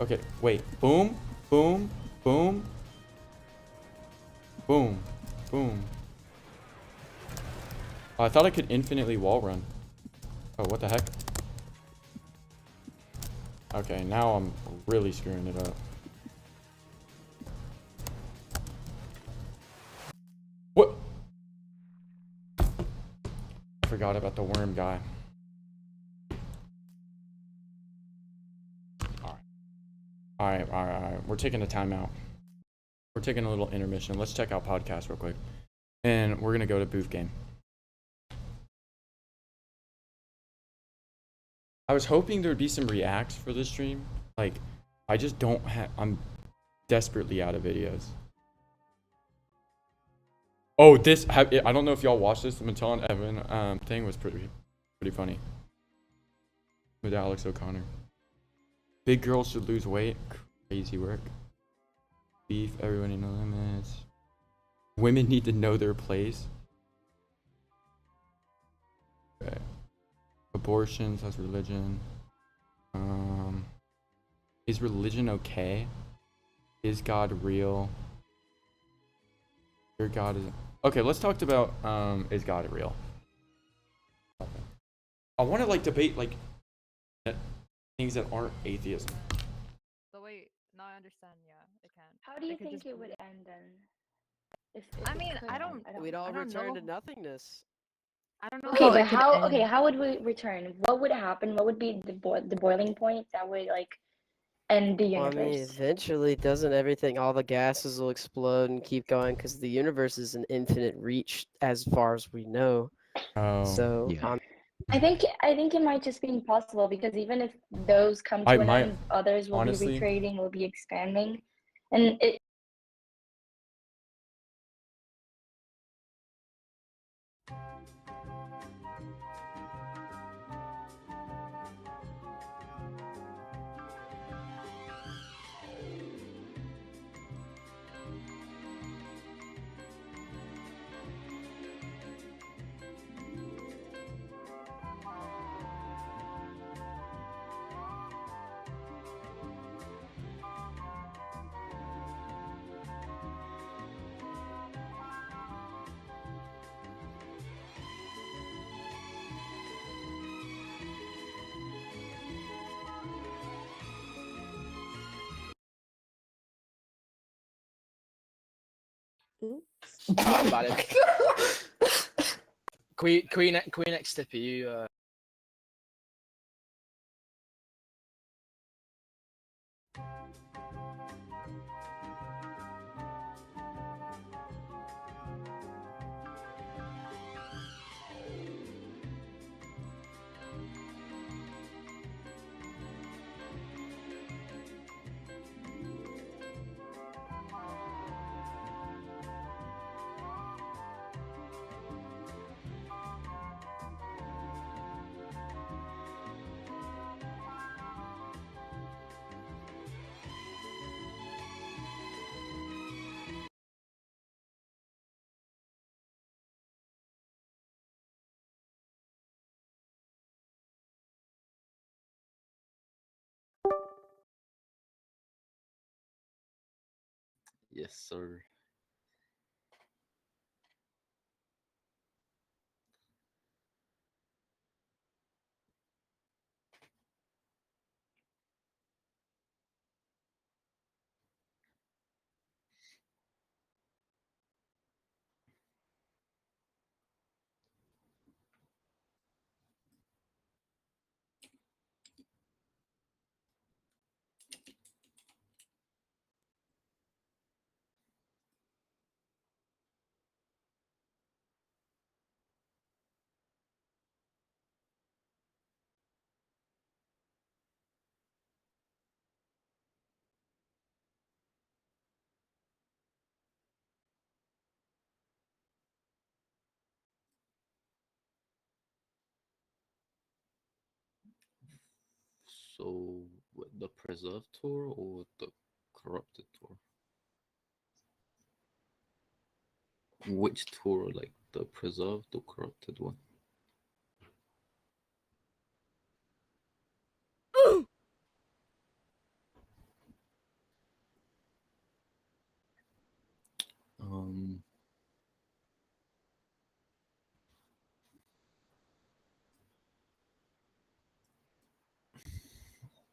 Okay, wait. Boom. Boom. Boom. Boom. Boom. Oh, I thought I could infinitely wall run. Oh, what the heck? Okay, now I'm really screwing it up. What? I forgot about the worm guy. Alright. We're taking a timeout. We're taking a little intermission. Let's check out podcast real quick. And we're gonna go to booth game. I was hoping there would be some reacts for this stream. Like, I just don't have... I'm desperately out of videos. Oh, this... I don't know if y'all watched this. The Mattel and Evan thing was pretty funny. With Alex O'Connor. Big girls should lose weight. Crazy work. Beef, everyone in the limits. Women need to know their place. Okay. Abortions, that's religion. Is religion okay? Is God real? Your God is... Okay, let's talk about is God real? I want to like debate like things that aren't atheism. So wait, now I understand. Yeah, it can. How do you They could think just it would believe- end then? If I it mean, could, I don't. We'd all I don't return to know. nothingness. I don't know Okay, how but it could how? end. Okay, how would we return? What would happen? What would be the boiling point that would like end the Well, I mean, universe? eventually, doesn't everything, all the gases will explode and keep going because the universe is an infinite reach as far as we know. Oh. So, Yeah. I think it might just be impossible because even if those come to an end, others will be honestly, recreating, will be expanding, and it. Vale. Queen X Step, are you Yes, sir. So, the preserved tour or the corrupted tour? Which tour, like the preserved or corrupted one? Um,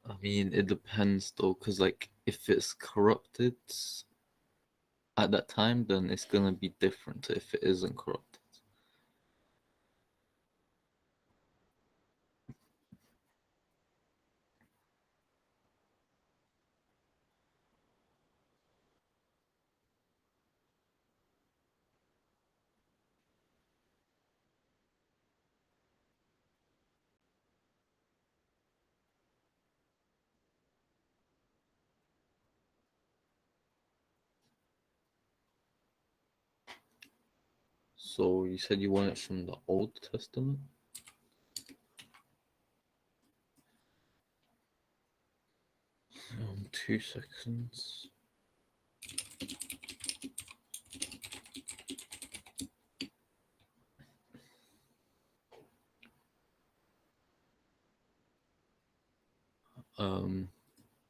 I mean, it depends though, because like if it's corrupted at that time, then it's gonna be different to if it isn't corrupted. So you said you want it from the Old Testament? 2 seconds.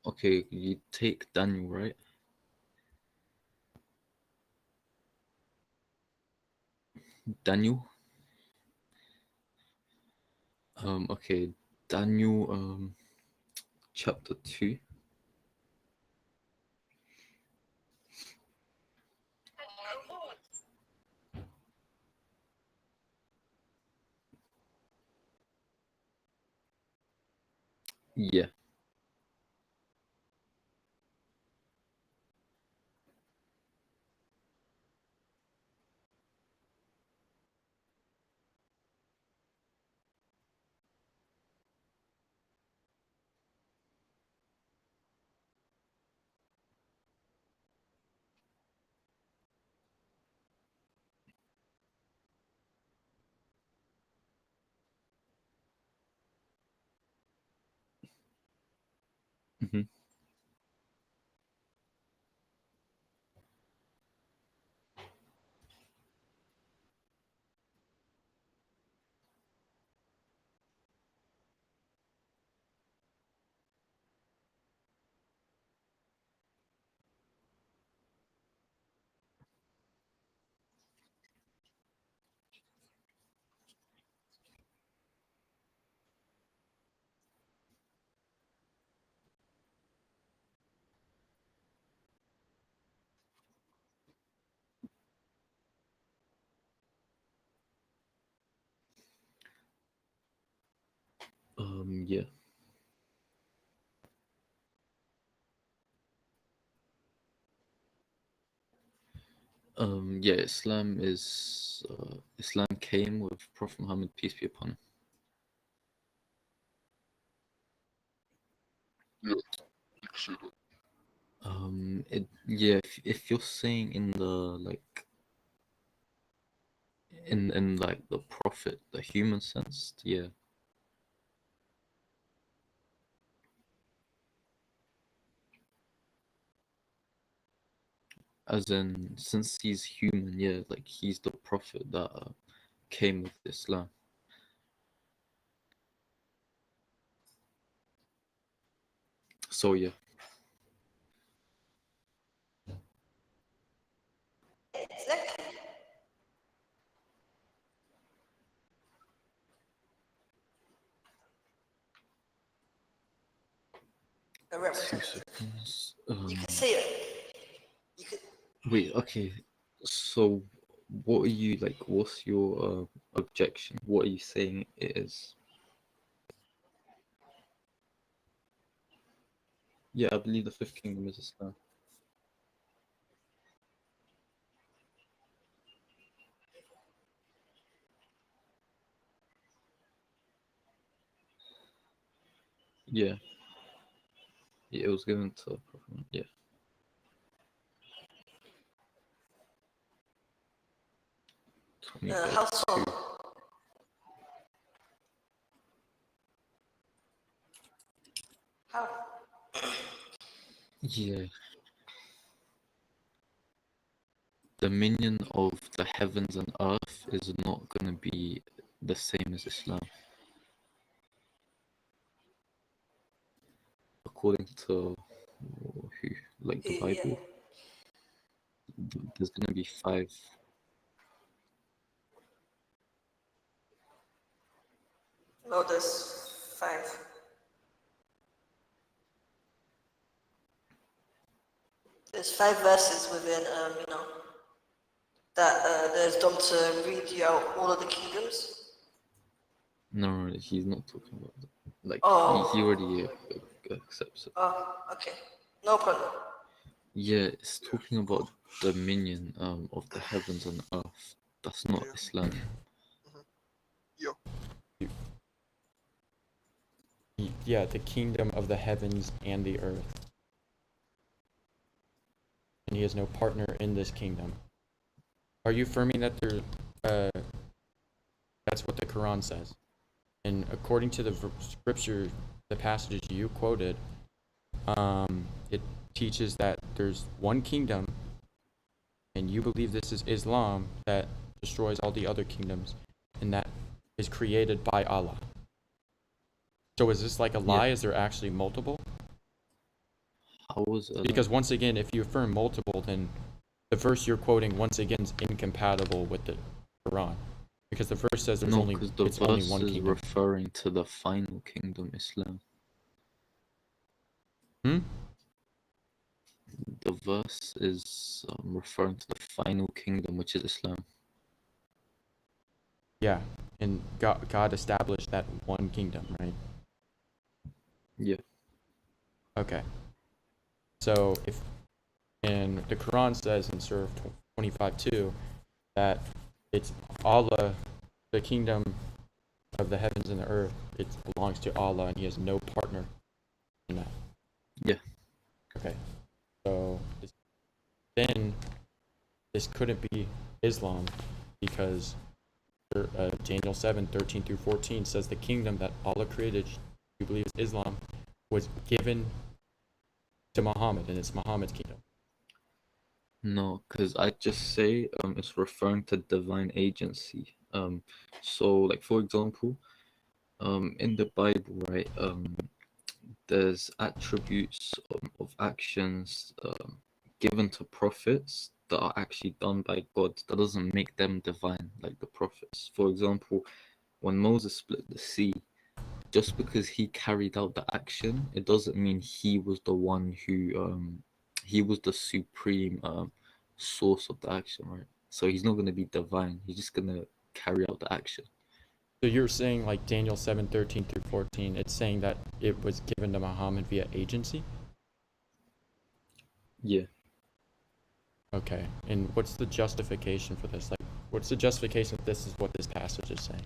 Okay, you take Daniel, right? Daniel. Okay, Daniel, chapter 2. Yeah. Hmm. Yeah. Yeah, Islam came with Prophet Muhammad, peace be upon him. Yeah, if you're saying in the like in like the prophet, the human sense, yeah. As in, since he's human, yeah, like he's the prophet that came with Islam. So yeah. A 2 reference. seconds. You can see it. You could. Wait, okay. So what are you like? What's your objection? What are you saying it is? Yeah, I believe the fifth kingdom is Islam. Yeah. Yeah, it was given to Prophet. Yeah. How so? How? Yeah. Dominion of the heavens and earth is not going to be the same as Islam. According to who, like the Bible, there's going to be 5. No, there's 5. There's 5 verses within, that there's done to read you out all of the kingdoms. No, he's not talking about that. Like Oh. he already accepts it. Oh, okay. No problem. Yeah, it's talking about dominion of the heavens and earth. That's not Islam. Yeah, the kingdom of the heavens and the earth. And he has no partner in this kingdom. Are you affirming that that's what the Quran says? And according to the scripture, the passages you quoted, it teaches that there's one kingdom, and you believe this is Islam that destroys all the other kingdoms, and that is created by Allah. So is this like a lie? Is there actually multiple? How was it? Because once again, if you affirm multiple, then the verse you're quoting once again is incompatible with the Quran, because the verse says there's only because the it's only verse one is kingdom. referring to the final kingdom, Islam. The verse is referring to the final kingdom, which is Islam. Yeah, and God established that one kingdom, right? Yeah. Okay. So if and the Quran says in Surah 25:2 that it's Allah, the kingdom of the heavens and the earth, it belongs to Allah and he has no partner in that. Yeah. Okay. So then this couldn't be Islam because Daniel 7:13 through 14 says the kingdom that Allah created, you believe is Islam, was given to Muhammad and it's Muhammad's kingdom. No, because I just say it's referring to divine agency. So like for example, in the Bible, right, there's attributes of actions given to prophets that are actually done by God. That doesn't make them divine like the prophets. For example, when Moses split the sea, just because he carried out the action, it doesn't mean he was the one who he was the supreme source of the action, right? So he's not going to be divine. He's just going to carry out the action. So you're saying like Daniel 7:13 through 14, it's saying that it was given to Muhammad via agency? Yeah. Okay. And what's the justification for this? Like, what's the justification that this is what this passage is saying?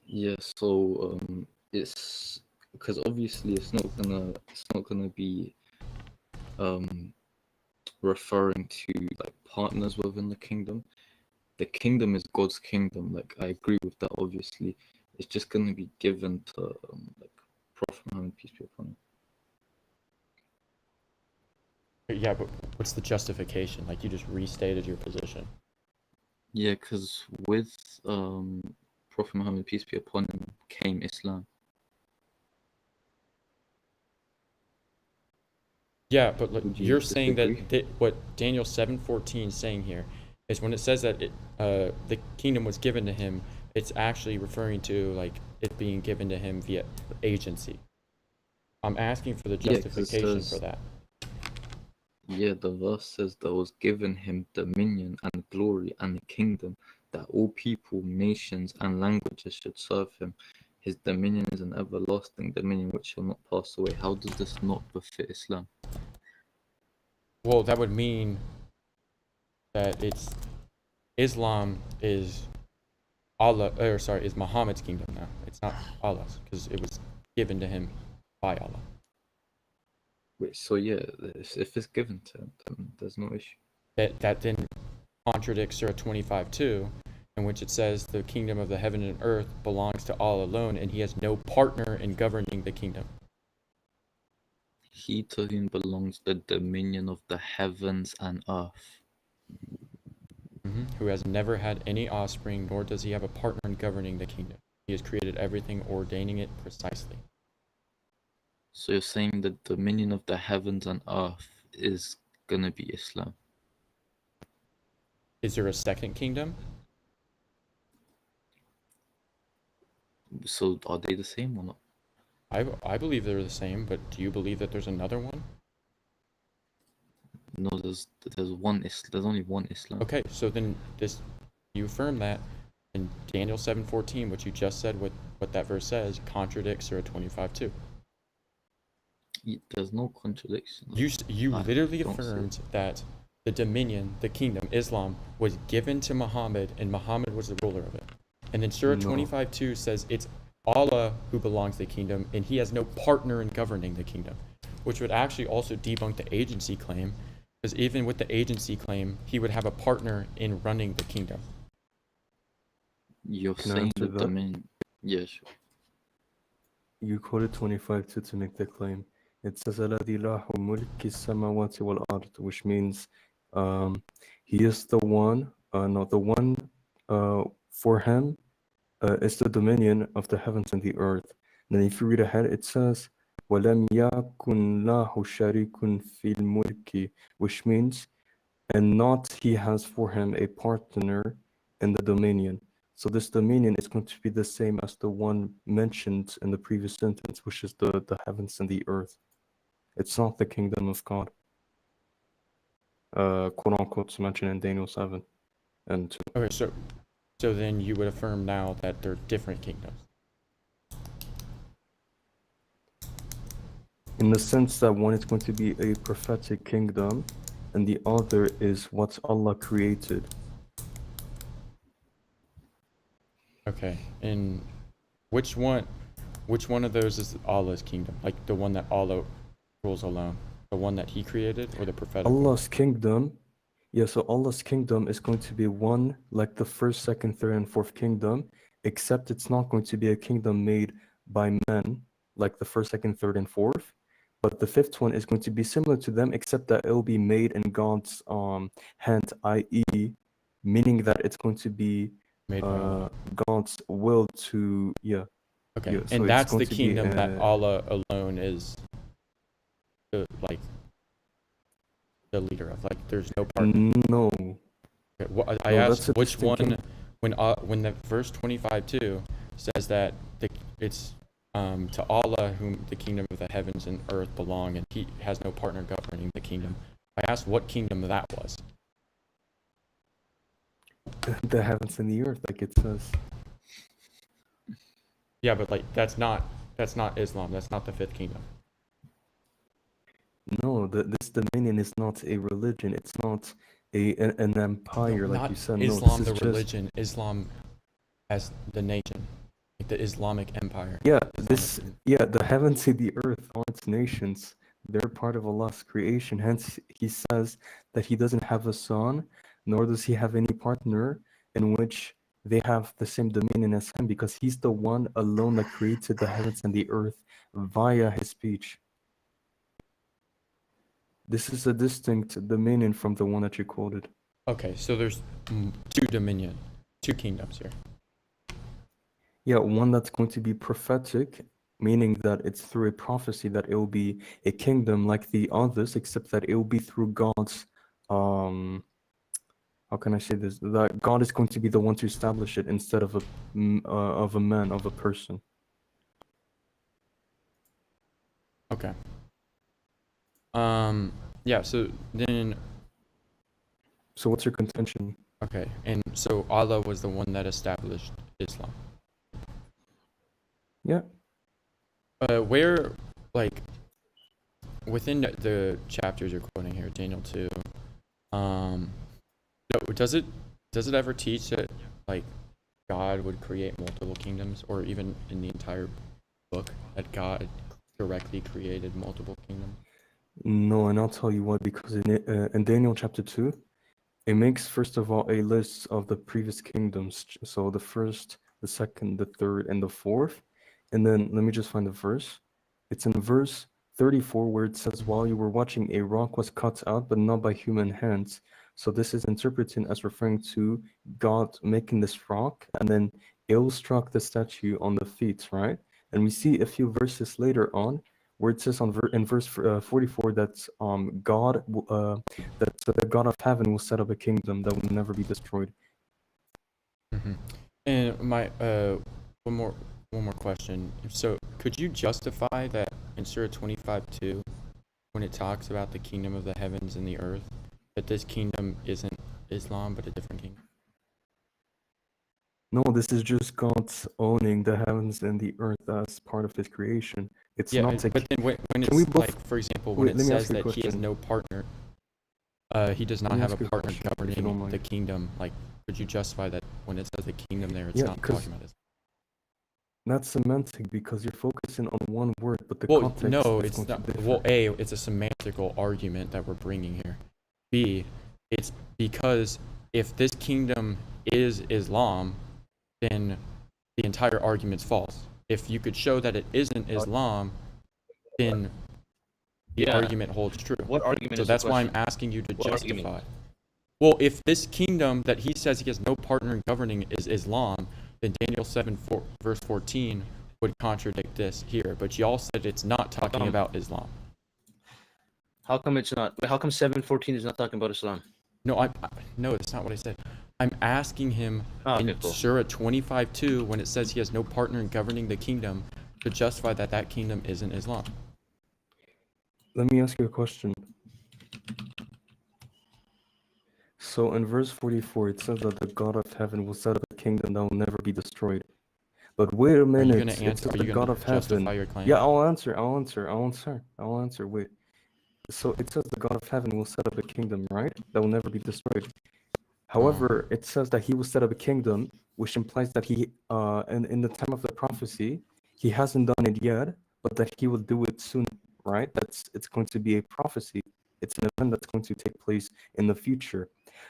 Yeah, so it's because obviously it's not gonna be referring to like partners within the kingdom. The kingdom is God's kingdom. Like I agree with that. Obviously, it's just gonna be given to like Prophet Muhammad, peace be upon him. Yeah, but what's the justification? Like you just restated your position. Yeah, because with Prophet Muhammad, peace be upon him, came Islam. Yeah, but look, Would you you're saying disagree? that what Daniel 7:14 is saying here is when it says that the kingdom was given to him, it's actually referring to like it being given to him via agency. I'm asking for the Yeah, 'cause it justification says- for that. Yeah, the verse says that was given him dominion and glory and the kingdom, that all people, nations, and languages should serve him. His dominion is an everlasting dominion which shall not pass away. How does this not befit Islam? Well, that would mean that it's Islam is is Muhammad's kingdom now. It's not Allah's because it was given to him by Allah. Wait, so yeah, if it's given to him, then there's no issue. That then contradicts Surah 25:2, in which it says the kingdom of the heaven and earth belongs to Allah alone, and He has no partner in governing the kingdom. He to whom belongs the dominion of the heavens and earth. Who has never had any offspring, nor does he have a partner in governing the kingdom. He has created everything, ordaining it precisely. So you're saying the dominion of the heavens and earth is gonna be Islam? Is there a second kingdom? So are they the same or not? I believe they're the same, but do you believe that there's another one? No, there's one. There's only one Islam. Okay, so then you affirm that, and Daniel 7:14, what you just said, what that verse says, contradicts Surah 25:2. There's no contradiction. You literally affirmed that the dominion, the kingdom, Islam, was given to Muhammad, and Muhammad was the ruler of it. And then Surah 25:2 says it's Allah who belongs to the kingdom, and he has no partner in governing the kingdom, which would actually also debunk the agency claim, because even with the agency claim, he would have a partner in running the kingdom. You're Can I saying answer the that? dominion. Yeah, sure. You quoted 25 to make the claim. It says الذي له ملك السماوات والأرض, which means he is the one, not the one for him is the dominion of the heavens and the earth. And then if you read ahead, it says وَلَمْ يَكُنْ لَهُ شَرِيكٌ فِي الْمُلْكِ, which means and not he has for him a partner in the dominion. So this dominion is going to be the same as the one mentioned in the previous sentence, which is the heavens and the earth. It's not the kingdom of God. Quote unquote mentioned in Daniel 7 and 2. Okay, so then you would affirm now that they're different kingdoms. in the sense that one is going to be a prophetic kingdom, and the other is what Allah created. Okay, and which one of those is Allah's kingdom? Like the one that Allah rules alone, the one that He created, or the prophetic one? Allah's kingdom, yeah, so Allah's kingdom is going to be one like the first, second, third, and fourth kingdom, except it's not going to be a kingdom made by men like the first, second, third, and fourth. But the fifth one is going to be similar to them, except that it will be made in God's hand, i.e., meaning that it's going to be Made by Allah. God's will to, yeah. Okay, Yeah, so and it's that's going the to be, kingdom that Allah alone is like the leader of. Like, there's no partner. No. Okay, I No, asked that's a which distinct one kingdom. when the verse 25:2 says that it's to Allah whom the kingdom of the heavens and earth belong, and He has no partner governing the kingdom. I asked what kingdom that was. The heavens and the earth, like it says. Yeah, but like that's not Islam. That's not the fifth kingdom. No, this dominion is not a religion. It's not an empire, like Not you said. Islam, No, the this is religion. Islam as the nation, like the Islamic empire. Yeah, Islamic the heavens and the earth are its nations. They're part of Allah's creation. Hence, He says that He doesn't have a son, nor does He have any partner in which they have the same dominion as Him, because He's the one alone that created the heavens and the earth via His speech. This is a distinct dominion from the one that you quoted. Okay, so there's two kingdoms here. Yeah, one that's going to be prophetic, meaning that it's through a prophecy that it will be a kingdom like the others, except that it will be through God's, how can I say this? That God is going to be the one to establish it instead of a man, of a person. Okay. Yeah, so then. So what's your contention? Okay, and so Allah was the one that established Islam. Yeah. Where, like, within the chapters you're quoting here, Daniel 2, does it ever teach that, like, God would create multiple kingdoms, or even in the entire book, that God directly created multiple kingdoms? No, and I'll tell you what, because in Daniel chapter 2, it makes, first of all, a list of the previous kingdoms. So the first, the second, the third, and the fourth. And then let me just find the verse. It's in verse 34 where it says, while you were watching, a rock was cut out, but not by human hands. So this is interpreted as referring to God making this rock, and then it will struck the statue on the feet, right? And we see a few verses later on where it says in verse 44 that that the God of heaven will set up a kingdom that will never be destroyed. Mm-hmm. And my one more question. So could you justify that in Surah 25:2, when it talks about the kingdom of the heavens and the earth, that this kingdom isn't Islam but a different kingdom? No, this is just God's owning the heavens and the earth as part of His creation. It's not. But then when it's like, for example, when it says that He has no partner, He does not have a partner governing the kingdom. Like, could you justify that when it says the kingdom there, it's not talking about this? That's semantic because you're focusing on one word, but the Well, context no, is it's going to not. differ. Well, A, it's a semantical argument that we're bringing here. B, it's because if this kingdom is Islam, then the entire argument's false. If you could show that it isn't Islam, then the argument holds true. What argument So is the that's why I'm question? asking you to What justify. argument? Well, if this kingdom that he says he has no partner in governing is Islam, then Daniel 7 verse 14 would contradict this here. But y'all said it's not talking about Islam. How come it's not? How come 7:14 is not talking about Islam? No, no, that's not what I said. I'm asking him in cool. Surah 25:2, when it says he has no partner in governing the kingdom, to justify that that kingdom isn't Islam. Let me ask you a question. So in verse 44, it says that the God of heaven will set up a kingdom that will never be destroyed. But wait a Are you minute. gonna It answer? says Are the you God gonna of heaven. justify your claim? Yeah, I'll answer. Wait. So it says the God of heaven will set up a kingdom, right? That will never be destroyed. However, it says that he will set up a kingdom, which implies that he, in the time of the prophecy, he hasn't done it yet, but that he will do it soon, right? It's going to be a prophecy. It's an event that's going to take place in the future.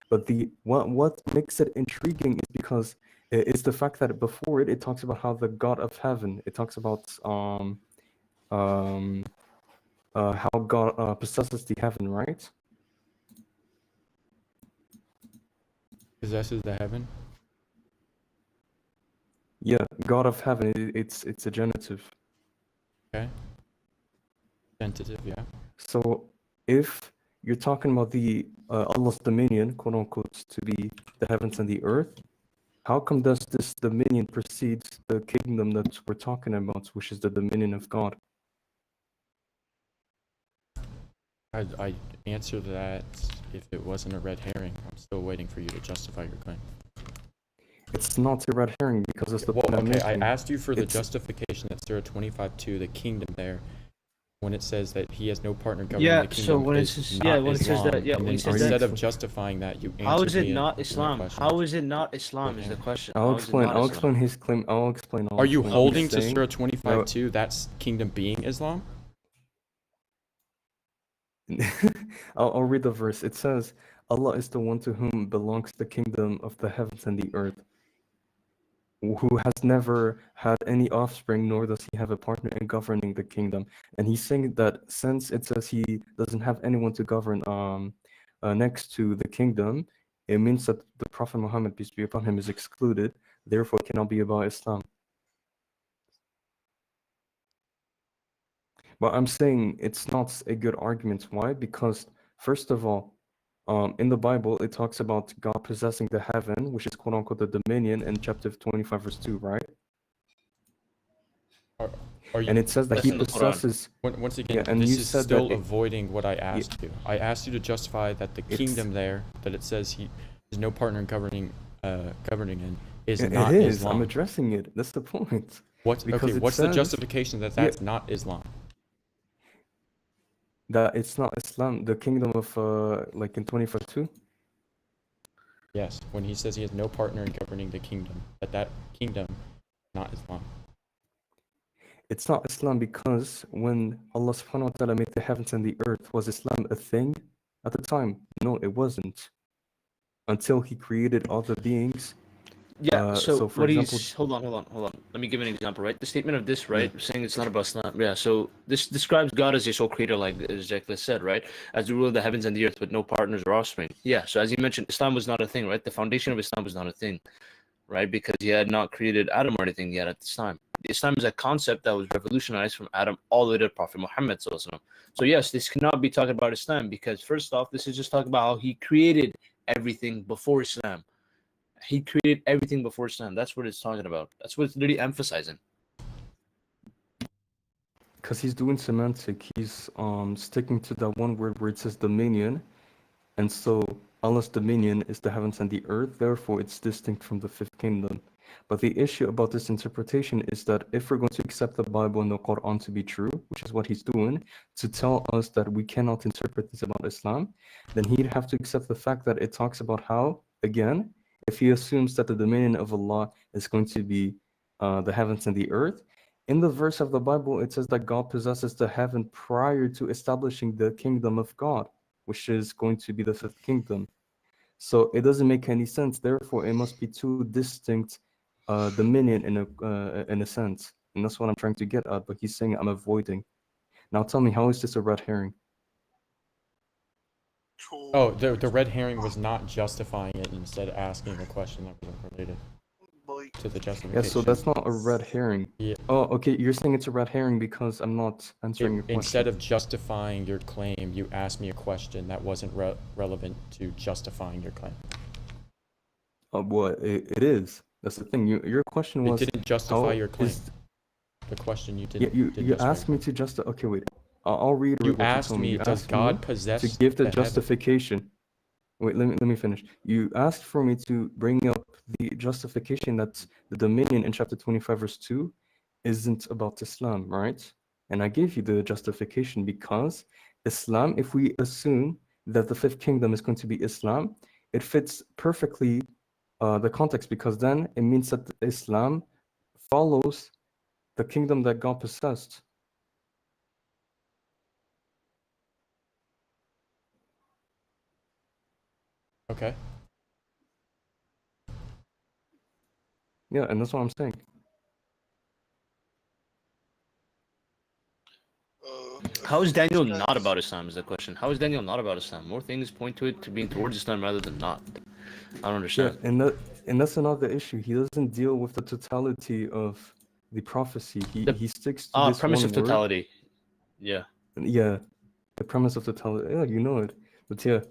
But what makes it intriguing is because it's the fact that before it talks about how the God of heaven, it talks about how God possesses the heaven, right? Possesses the heaven. Yeah, God of heaven. It's a genitive. Okay. Tentative, yeah. So if you're talking about the Allah's dominion, quote unquote, to be the heavens and the earth, how come does this dominion precedes the kingdom that we're talking about, which is the dominion of God? I'd answer that if it wasn't a red herring. I'm still waiting for you to justify your claim. It's not a red herring because it's the Well, point I'm okay, I making. asked you for the It's- justification that Surah 25:2, the kingdom there, when it says that he has no partner governing Yeah, the kingdom, so when it is says not when it says Islam. that, yeah, And when then it says instead that, of justifying that, you how is answered it me in not my Islam? question. How is it not Islam is the question. I'll How is it explain. not I'll Islam? explain his claim. I'll explain. Are you He's holding to saying- Surah No, 25:2, that's kingdom being Islam? I'll read the verse. It says, Allah is the one to whom belongs the kingdom of the heavens and the earth, who has never had any offspring, nor does he have a partner in governing the kingdom. And he's saying that since it says he doesn't have anyone to govern next to the kingdom, it means that the Prophet Muhammad, peace be upon him, is excluded, therefore it cannot be about Islam. But I'm saying it's not a good argument. Why? Because first of all, in the Bible, it talks about God possessing the heaven, which is quote unquote the dominion in chapter 25, verse 2, right? Are you, And it says that That's he in the Quran. possesses. Once again, Yeah, and this you is said still that avoiding what I asked you. I asked you to justify that the kingdom there, that it says he has no partner in governing in, is not it is. Islam. I'm addressing it. That's the point. What's Because okay? it What's the says- justification that that's not Islam? That it's not Islam, the kingdom of like in 25:2. Yes, when he says he has no partner in governing the kingdom, that kingdom, not Islam. It's not Islam because when Allah subhanahu wa ta'ala made the heavens and the earth, was Islam a thing at the time? No, it wasn't. Until he created all the beings. Yeah, so for what example, he's hold on. Let me give an example, right? The statement of this, right, saying it's not about Islam. Yeah, so this describes God as a sole creator, like as Jacques said, right? As the ruler of the heavens and the earth with no partners or offspring. Yeah, so as you mentioned, Islam was not a thing, right? The foundation of Islam was not a thing, right? Because he had not created Adam or anything yet at this time. Islam is a concept that was revolutionized from Adam all the way to Prophet Muhammad. So yes, this cannot be talking about Islam because first off, this is just talking about how he created everything before Islam. He created everything before Islam. That's what it's talking about. That's what it's literally emphasizing. because he's doing semantic, he's sticking to that one word where it says dominion, and so Allah's dominion is the heavens and the earth, therefore it's distinct from the fifth kingdom. But the issue about this interpretation is that if we're going to accept the Bible and the Quran to be true, which is what he's doing, to tell us that we cannot interpret this about Islam, then he'd have to accept the fact that it talks about how, again, if he assumes that the dominion of Allah is going to be the heavens and the earth, in the verse of the Bible, it says that God possesses the heaven prior to establishing the kingdom of God, which is going to be the fifth kingdom. So it doesn't make any sense. Therefore, it must be two distinct dominion in a sense. And that's what I'm trying to get at, but he's saying I'm avoiding. Now tell me, how is this a red herring? Oh, the red herring was not justifying it, instead asking a question that wasn't related to the justification. Yeah, so that's not a red herring. Yeah. Oh, okay, you're saying it's a red herring because I'm not answering your question. Instead of justifying your claim, you asked me a question that wasn't relevant to justifying your claim. Well, it is. That's the thing. Your question was. It didn't justify how your claim. is- The question you Yeah, didn't. you didn't justify asked me to just. Okay, wait. I'll read. You what asked told me, You does asked God me possess to give the the heaven? justification? Wait, let me finish. You asked for me to bring up the justification that the dominion in chapter 25, verse 2 isn't about Islam, right? And I gave you the justification because Islam, if we assume that the fifth kingdom is going to be Islam, it fits perfectly the context, because then it means that Islam follows the kingdom that God possessed. Okay. Yeah, and that's what I'm saying. How is Daniel not about Islam is the question. How is Daniel not about Islam? More things point to it to being towards Islam rather than not. I don't Yeah, understand. and that's another issue. He doesn't deal with the totality of the prophecy. He sticks to this Premise one of word. totality. Yeah. Yeah, the premise of totality. Yeah, you know it. But yeah.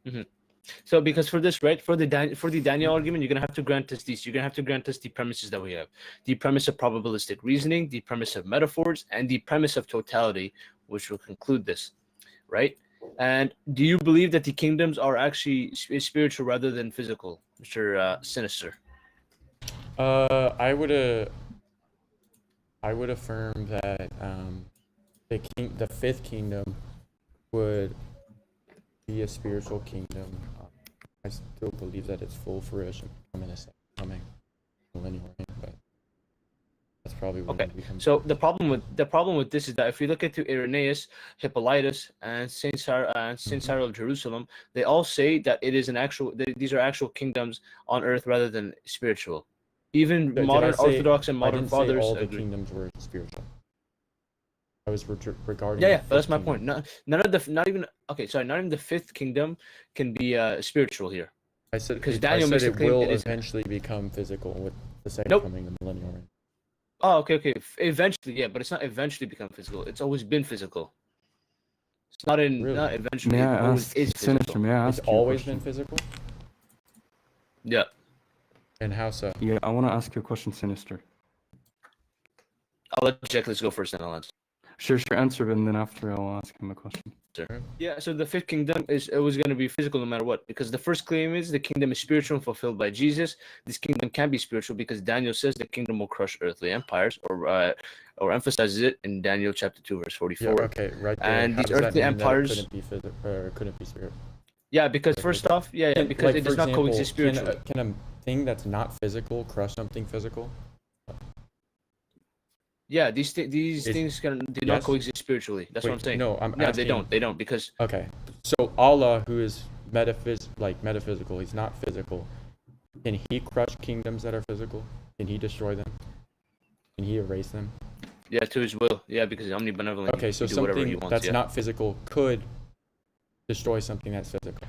hmm So because for this, right, for the Daniel argument, you're gonna have to grant us these. You're gonna have to grant us the premises that we have: the premise of probabilistic reasoning, the premise of metaphors, and the premise of totality, which will conclude this, right? And do you believe that the kingdoms are actually spiritual rather than physical, Mr. Sinister? I would affirm that the fifth kingdom would be a spiritual kingdom. I still believe that it's full fruition coming a second coming millennial reign, but that's probably when Okay. it becomes. So the problem with this is that if you look into Irenaeus, Hippolytus, and Saint Cyril of Jerusalem, they all say that it is these are actual kingdoms on earth rather than spiritual. Even Did I modern say- Orthodox and I modern didn't say fathers all the agree. kingdoms were spiritual. I was regarding. Yeah, the yeah, but that's fifth my kingdom. point. Not even the fifth kingdom can be spiritual here. I said because I Daniel said makes the it claim will it is. eventually become physical with the second Nope. coming, the millennial reign. Oh, okay. Eventually, yeah, but it's not eventually become physical. It's always been physical. It's not eventually. May It I always ask, is Sinister, physical. may I It's ask you a always question? been physical. Yeah. And how so? Yeah, I want to ask you a question, Sinister. I'll let Jeklis go first, and I'll answer. Sure, answer, and then after I'll ask him a question. Yeah, so the fifth kingdom was going to be physical no matter what, because the first claim is the kingdom is spiritual and fulfilled by Jesus. This kingdom can be spiritual because Daniel says the kingdom will crush earthly empires, or emphasizes it in Daniel chapter 2 verse 44. Yeah, okay, right there. And How these does that earthly mean empires that it couldn't be physical or couldn't be spiritual? Yeah, because first off, because like, it for does not example, coexist spiritually. Can a thing that's not physical crush something physical? Yeah, these things do not yes? coexist spiritually. That's what I'm Wait, saying. No, I'm no, asking. they don't because Okay, so Allah, who is metaphysical, he's not physical. Can he crush kingdoms that are physical? Can he destroy them? Can he erase them? yeah, to his will. Yeah, because he's omnibenevolent. Okay, so he do whatever he something wants, that's yeah. not physical could destroy something that's physical.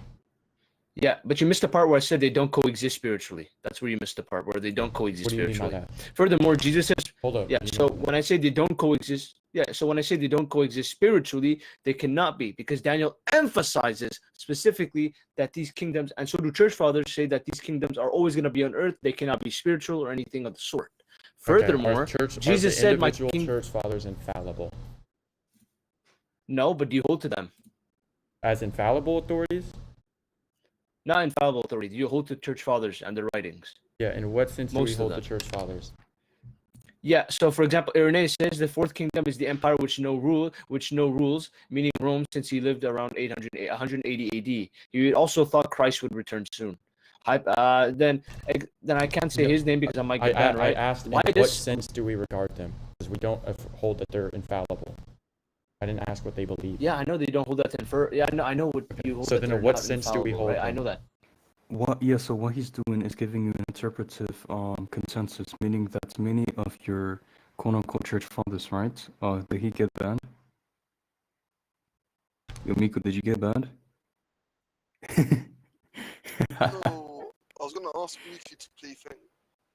Yeah, but you missed the part where I said they don't coexist spiritually. That's where you missed the part where they don't coexist What do you mean by spiritually. that? Furthermore, Jesus says, Hold up. yeah. So when I say they don't coexist, so when I say they don't coexist spiritually, they cannot be, because Daniel emphasizes specifically that these kingdoms, and so do church fathers, say that these kingdoms are always going to be on earth. They cannot be spiritual or anything of the sort. Furthermore, Jesus said, "My church fathers infallible." No, but do you hold to them as infallible authorities? Not infallible authority. Do you hold to church fathers and their writings? Yeah. In what sense do we Most of hold them. to church fathers? Yeah. So, for example, Irenaeus says the fourth kingdom is the empire which no rules, meaning Rome, since he lived around 180 AD. He also thought Christ would return soon. Then I can't say his name because I might get banned, right? I asked, in what sense do we regard them? Because we don't hold that they're infallible. I didn't ask what they believe. Yeah, I know they don't hold that to infer. Yeah, I know what you hold. So that then, they're in what not sense do we infallible, hold right? I them? know that. So what he's doing is giving you an interpretive consensus, meaning that many of your quote-unquote church fathers, right? Did he get banned? Yo, Miko, did you get banned? No, I was gonna ask Miki to play thing.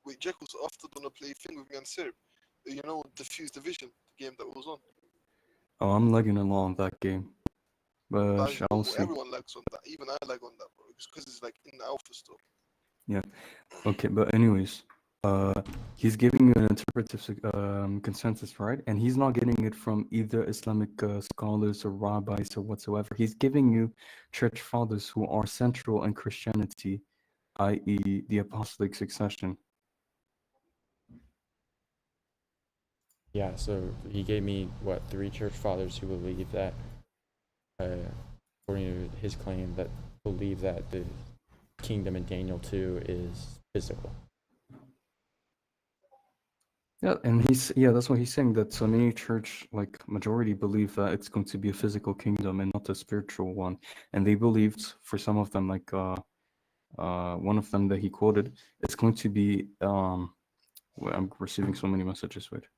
Wait, Jekyll's after gonna play thing with me and Sir. You know, Diffuse Division, the game that was on. Oh, I'm lagging along that game. But I'll see. Everyone lags on that. Even I lag on that, bro. Because it's like in the alpha still. Yeah. Okay, but anyways, he's giving you an interpretive consensus, right? And he's not getting it from either Islamic scholars or rabbis or whatsoever. He's giving you church fathers who are central in Christianity, i.e., the apostolic succession. Yeah, so he gave me, what, 3 church fathers who believe that, according to his claim, that believe that the kingdom in Daniel 2 is physical. Yeah, and that's what he's saying, that so many church, like majority, believe that it's going to be a physical kingdom and not a spiritual one. And they believed, for some of them, like one of them that he quoted, it's going to be well, I'm receiving so many messages, wait,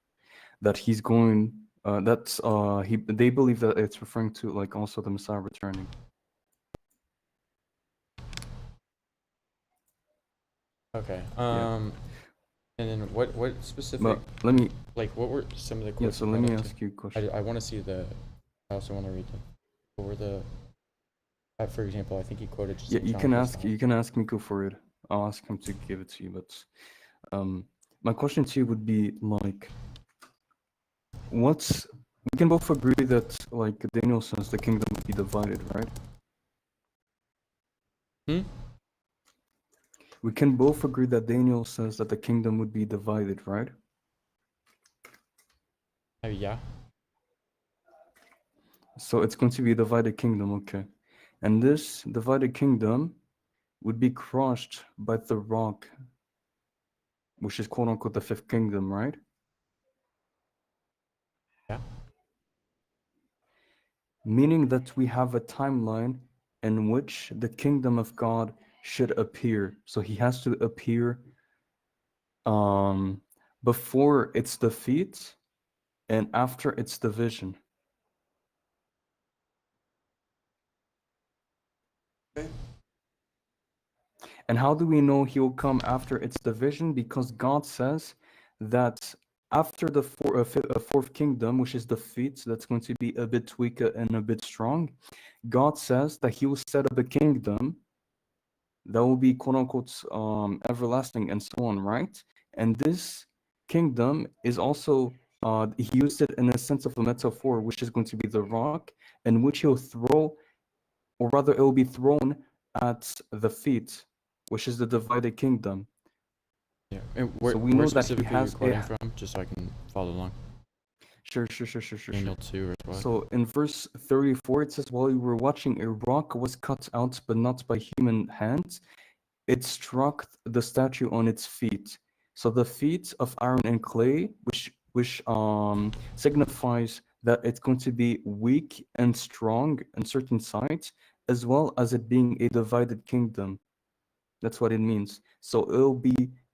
that he's going they believe that it's referring to like also the Messiah returning. Okay. Yeah. And then what specific? But let me, like, what were some of the yeah, quotes? so you let brought me up to- ask you a question. I want to see the. I also want to read them. What were the? For example, I think he quoted just. Yeah, like you John can Chrysostom. ask Miko for it. I'll ask him to give it to you. But my question to you would be like, we can both agree that like Daniel says the kingdom would be divided, right? We can both agree that Daniel says that the kingdom would be divided, right? Yeah. So it's going to be a divided kingdom, okay. And this divided kingdom would be crushed by the rock, which is quote unquote the 5th kingdom, right? Yeah. Meaning that we have a timeline in which the kingdom of God should appear. So he has to appear before its defeat and after its division. Okay. And how do we know he will come after its division? Because God says that after the 4th kingdom, which is defeat, that's going to be a bit weaker and a bit strong, God says that he will set up a kingdom that will be quote unquote everlasting and so on, right? And this kingdom is also he used it in a sense of a metaphor, which is going to be the rock, in which he'll throw, or rather it will be thrown at the feet, which is the divided kingdom. Yeah. And where, so we where know that he specifically has you're quoting from, just so I can follow along. Sure. Daniel 2 or what? So in verse 34, it says, while you were watching, a rock was cut out, but not by human hands. It struck the statue on its feet. So the feet of iron and clay, which signifies that it's going to be weak and strong in certain sides, as well as it being a divided kingdom. That's what it means. So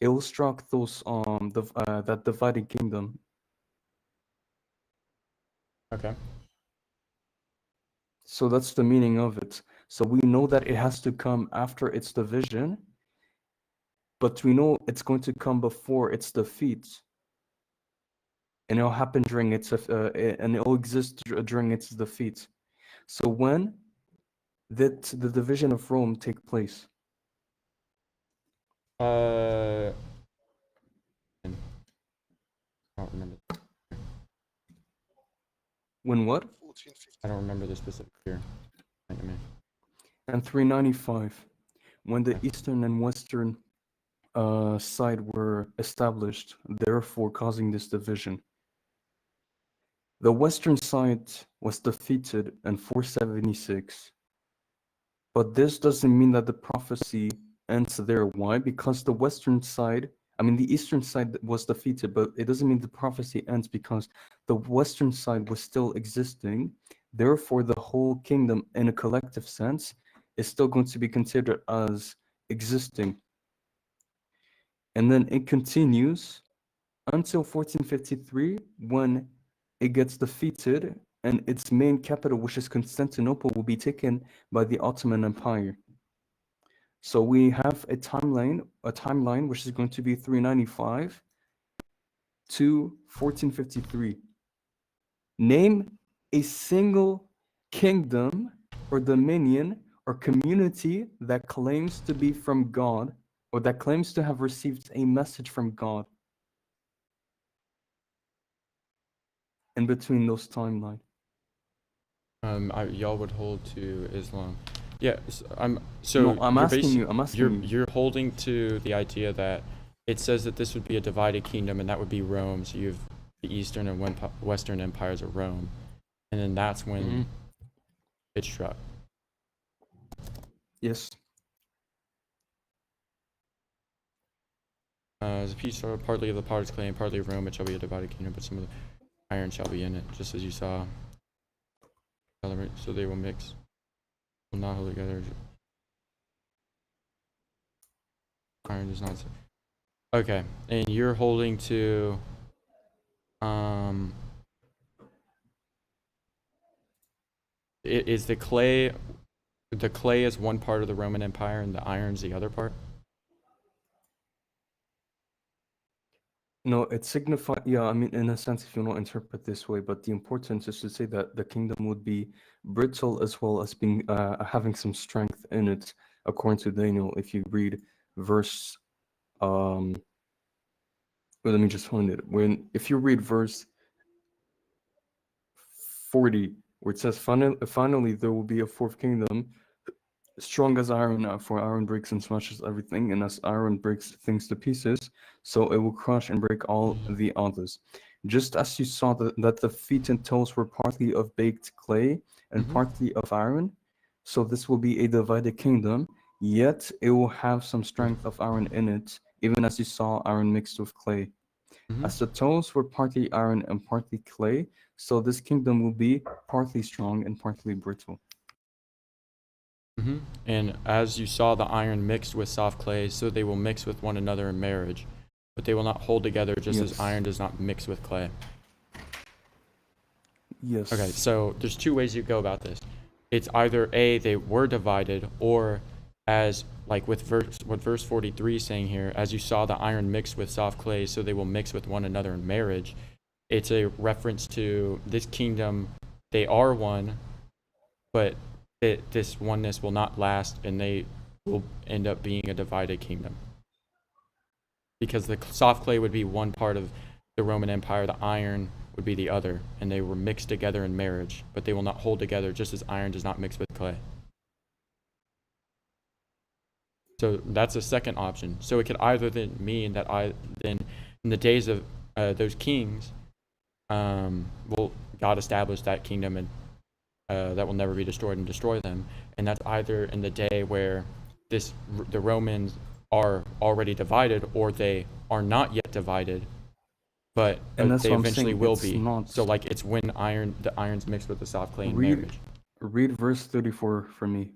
it will struck those that divided kingdom. Okay. So that's the meaning of it. So we know that it has to come after its division, but we know it's going to come before its defeat, and it'll happen during its and it'll exist during its defeat. So when did the division of Rome take place? I don't remember. When what? I don't remember the specific year. And 395, when the eastern and western side were established, therefore causing this division. The western side was defeated in 476, but this doesn't mean that the prophecy ends there. Why? Because the western side, I mean the eastern side was defeated, but it doesn't mean the prophecy ends because the western side was still existing. Therefore, the whole kingdom, in a collective sense, is still going to be considered as existing. And then it continues until 1453, when it gets defeated and its main capital, which is Constantinople, will be taken by the Ottoman Empire. So we have a timeline which is going to be 395 to 1453. Name a single kingdom or dominion or community that claims to be from God or that claims to have received a message from God in between those timelines. Y'all would hold to Islam. Yeah, so No, I'm you're asking you. I'm asking you. you're holding to the idea that it says that this would be a divided kingdom, and that would be Rome. So you have the Eastern and Western empires of Rome, and then that's when it struck. Yes. As a piece or partly of the potter's clay and partly of Rome, it shall be a divided kingdom, but some of the iron shall be in it, just as you saw. So they will mix, will not hold together. Iron does not. Okay, and you're holding to, is the clay is one part of the Roman Empire and the iron's the other part? No, it signifies, yeah, I mean, in a sense, if you don't interpret this way, but the importance is to say that the kingdom would be brittle as well as being having some strength in it, according to Daniel. If you read verse, well, let me just find it. If you read verse 40, where it says, finally there will be a fourth kingdom, strong as iron, for iron breaks and smashes everything, and as iron breaks things to pieces, so it will crush and break all the others. Just as you saw that the feet and toes were partly of baked clay and partly of iron, so this will be a divided kingdom, yet it will have some strength of iron in it, even as you saw iron mixed with clay. As the toes were partly iron and partly clay, so this kingdom will be partly strong and partly brittle. And as you saw the iron mixed with soft clay, so they will mix with one another in marriage, but they will not hold together, just as iron does not mix with clay. Yes. Okay, so there's two ways you go about this. It's either A, they were divided, or as like with what verse 43 is saying here, as you saw the iron mixed with soft clay, so they will mix with one another in marriage. It's a reference to this kingdom. They are one, but this oneness will not last, and they will end up being a divided kingdom. Because the soft clay would be one part of the Roman Empire, the iron would be the other, and they were mixed together in marriage, but they will not hold together, just as iron does not mix with clay. So that's a second option. So it could either then mean that then in the days of those kings, God established that kingdom, and that will never be destroyed, and destroy them. And that's either in the day where the Romans are already divided, or they are not yet divided, but they eventually will be. So like it's when the iron's mixed with the soft clay in marriage. Read verse 34 for me.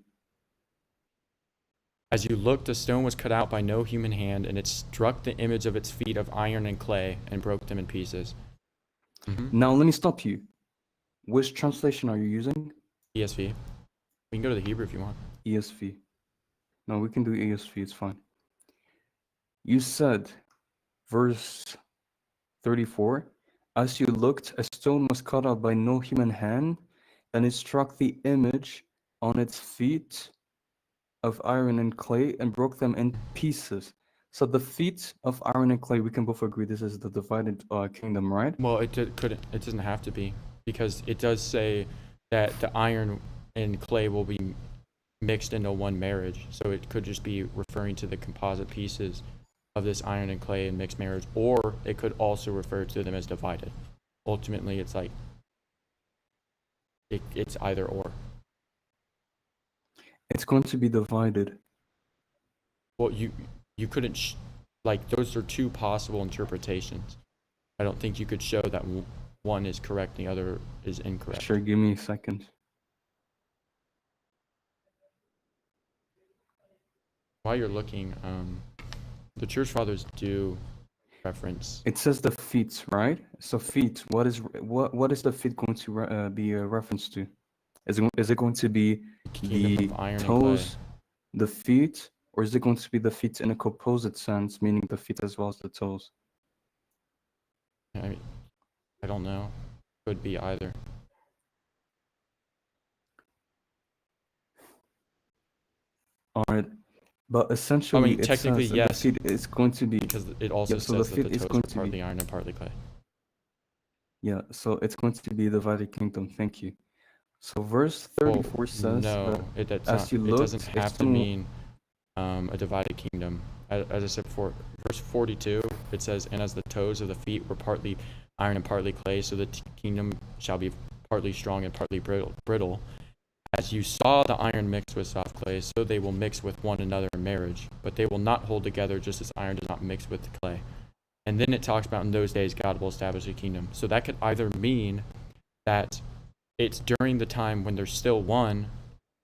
As you looked, a stone was cut out by no human hand, and it struck the image of its feet of iron and clay and broke them in pieces. Now let me stop you. Which translation are you using? ESV. We can go to the Hebrew if you want. ESV. No, we can do ESV, it's fine. You said, verse 34, as you looked, a stone was cut out by no human hand, and it struck the image on its feet of iron and clay and broke them in pieces. So the feet of iron and clay, we can both agree this is the divided kingdom, right? Well, it doesn't have to be, because it does say that the iron and clay will be mixed into one marriage. So it could just be referring to the composite pieces of this iron and clay in mixed marriage, or it could also refer to them as divided. Ultimately, it's like it's either or. It's going to be divided. Well, you couldn't like those are two possible interpretations. I don't think you could show that one is correct and the other is incorrect. Sure, give me a second. While you're looking, the church fathers do reference. It says the feet, right? So feet. What is the feet going to be a reference to? Is it going to be the toes, the feet, or is it going to be the feet in a composite sense, meaning the feet as well as the toes? I don't know. Could be either. All right. But essentially, it technically, says the yes, feet is going to be. because it also Yeah, so the says that the feet is toes going were to be. partly iron and partly clay. Yeah, so it's going to be the divided kingdom. Thank you. So verse 34 says No, that that's as not. you It doesn't looked, have to someone. mean a divided kingdom. As I said before, verse 42, it says, "And as the toes of the feet were partly iron and partly clay, so the kingdom shall be partly strong and partly brittle. As you saw the iron mixed with soft clay, so they will mix with one another in marriage, but they will not hold together, just as iron does not mix with the clay." And then it talks about in those days God will establish a kingdom. So that could either mean that it's during the time when there's still one,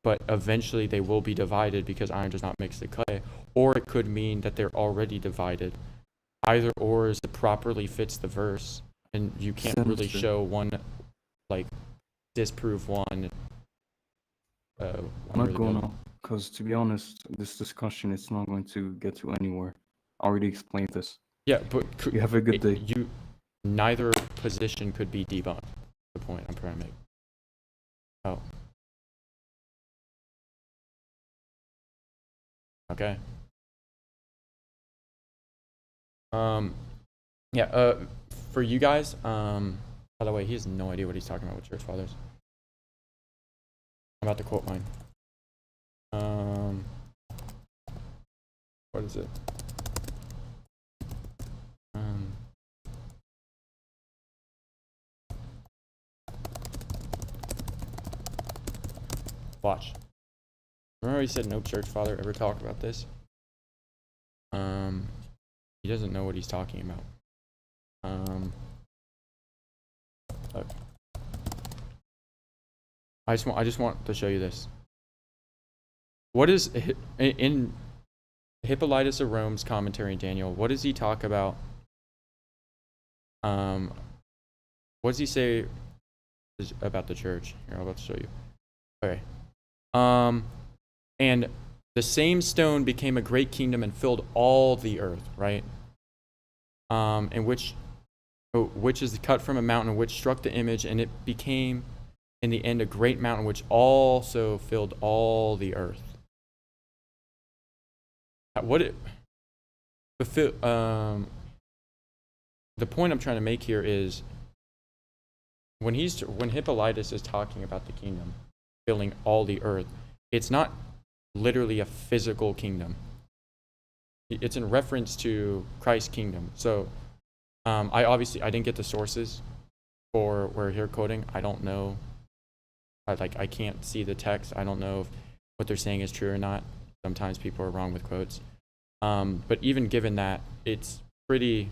but eventually they will be divided because iron does not mix the clay, or it could mean that they're already divided. Either or is it properly fits the verse, and you can't really Sinister. show one, like, disprove one. I'm one not or the going other. to, because to be honest, this discussion is not going to get to anywhere. I already explained this. Yeah, but You have a good day. Neither position could be debunked. The point I'm trying to make. Oh. Okay. Yeah, for you guys, by the way, he has no idea what he's talking about with church fathers. I'm about to quote mine. What is it? Watch. Remember he said no church father ever talked about this? He doesn't know what he's talking about. Look. I just want to show you this. What is in Hippolytus of Rome's commentary in Daniel? What does he talk about? What does he say about the church? Here, I'm about to show you. Okay. And the same stone became a great kingdom and filled all the earth, right? And which is cut from a mountain which struck the image, and it became in the end a great mountain which also filled all the earth. The point I'm trying to make here is when Hippolytus is talking about the kingdom filling all the earth, it's not literally a physical kingdom. It's in reference to Christ's kingdom. So I didn't get the sources for where you're quoting. I don't know. I can't see the text. I don't know if what they're saying is true or not. Sometimes people are wrong with quotes. But even given that, it's pretty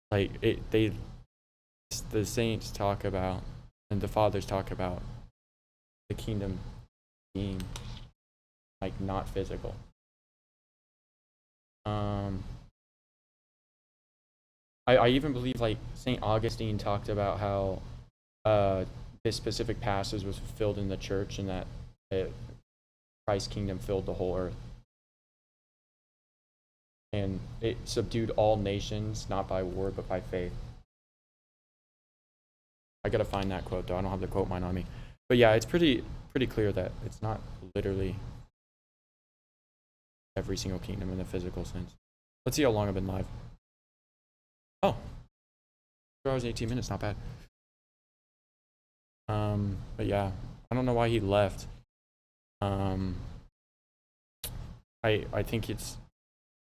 the saints talk about and the fathers talk about the kingdom being not physical. I even believe St. Augustine talked about how this specific passage was fulfilled in the church, and that Christ's kingdom filled the whole earth. And it subdued all nations, not by war, but by faith. I gotta find that quote though. I don't have the quote mine on me. But yeah, it's pretty clear that it's not literally every single kingdom in the physical sense. Let's see how long I've been live. Oh, 2 hours and 18 minutes, not bad. But yeah, I don't know why he left. I think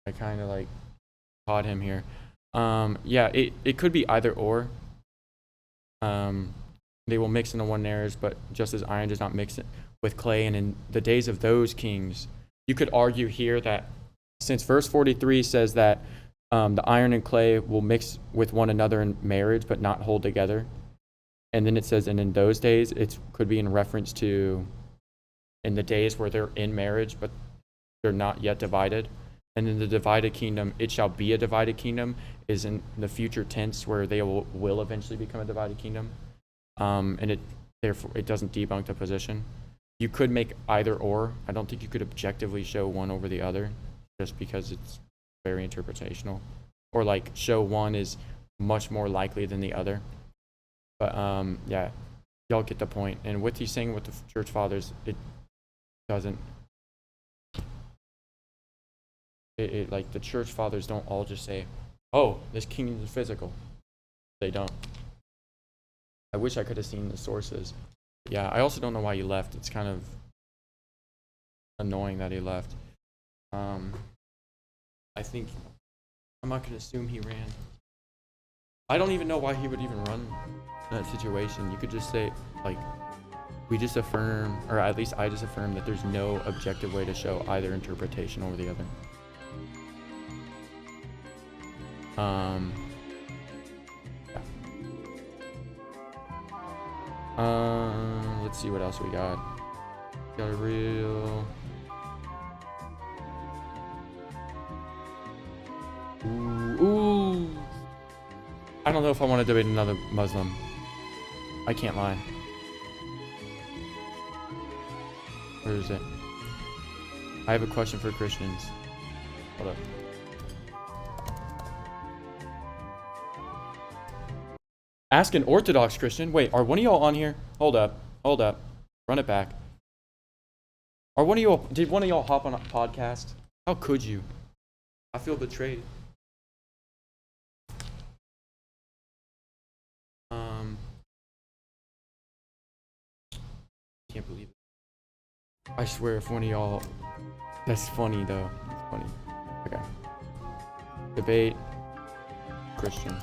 I kind of caught him here. Yeah, it could be either or. They will mix into one marriage, but just as iron does not mix it with clay. And in the days of those kings, you could argue here that since verse 43 says that the iron and clay will mix with one another in marriage, but not hold together. And then it says, and in those days, it could be in reference to in the days where they're in marriage, but they're not yet divided. And in the divided kingdom, it shall be a divided kingdom is in the future tense where they will eventually become a divided kingdom. And therefore it doesn't debunk the position. You could make either or. I don't think you could objectively show one over the other just because it's very interpretational. Or show one is much more likely than the other. But yeah, y'all get the point. And what he's saying with the church fathers, it doesn't like the church fathers don't all just say, "Oh, this kingdom is physical." They don't. I wish I could have seen the sources. Yeah, I also don't know why he left. It's kind of annoying that he left. I think I'm not gonna assume he ran. I don't even know why he would even run in that situation. You could just say, like, we just affirm, or at least I just affirm, that there's no objective way to show either interpretation over the other. Yeah. Let's see what else we got. Got a real. Ooh. I don't know if I want to debate another Muslim. I can't lie. Where is it? I have a question for Christians. Hold up. Ask an Orthodox Christian. Wait, are one of y'all on here? Hold up. Hold up. Run it back. Are one of y'all, did one of y'all hop on a podcast? How could you? I feel betrayed. Can't believe it. I swear if one of y'all, that's funny though. It's funny. Okay. Debate. Christian.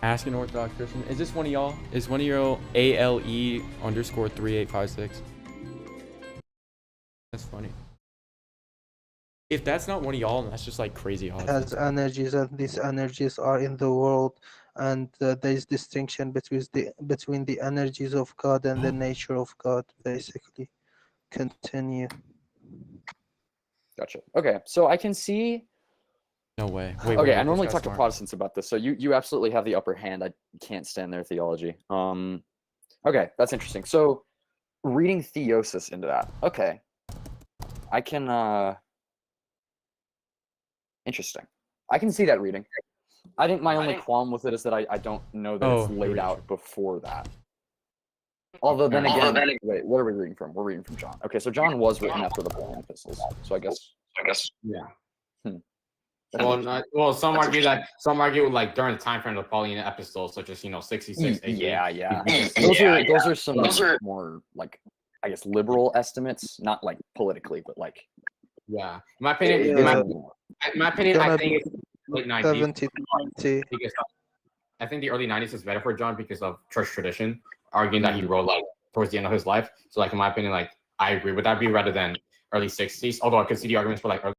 Ask an Orthodox Christian. Is this one of y'all? Is one of y'all ALE_3856? That's funny. If that's not one of y'all, then that's just like crazy odds. Has energies, and these energies are in the world, and there is distinction between the energies of God and the nature of God, basically. Continue. Gotcha. Okay, so I can see. No way. Wait, okay, wait, I normally this talk guy's to smart. Protestants about this, so you absolutely have the upper hand. I can't stand their theology. Okay, that's interesting. So, reading theosis into that. Okay, I can. Interesting. I can see that reading. I think my only qualm with it is that I don't know that it's laid out before that. Although then again, wait, what are we reading from? We're reading from John. Okay, so John was written after the Pauline epistles. So I guess. Yeah. Well, Well, some argue like during the time frame of the Pauline epistles, such as 66 AD. Yeah. Those are some more like I guess liberal estimates, not like politically, but like. Yeah, in my opinion, I think it's late 90s. Because I think the early 90s is better for John because of church tradition, arguing that he wrote like towards the end of his life. So like in my opinion, like I agree with that view rather than early 60s. Although I could see the arguments for like early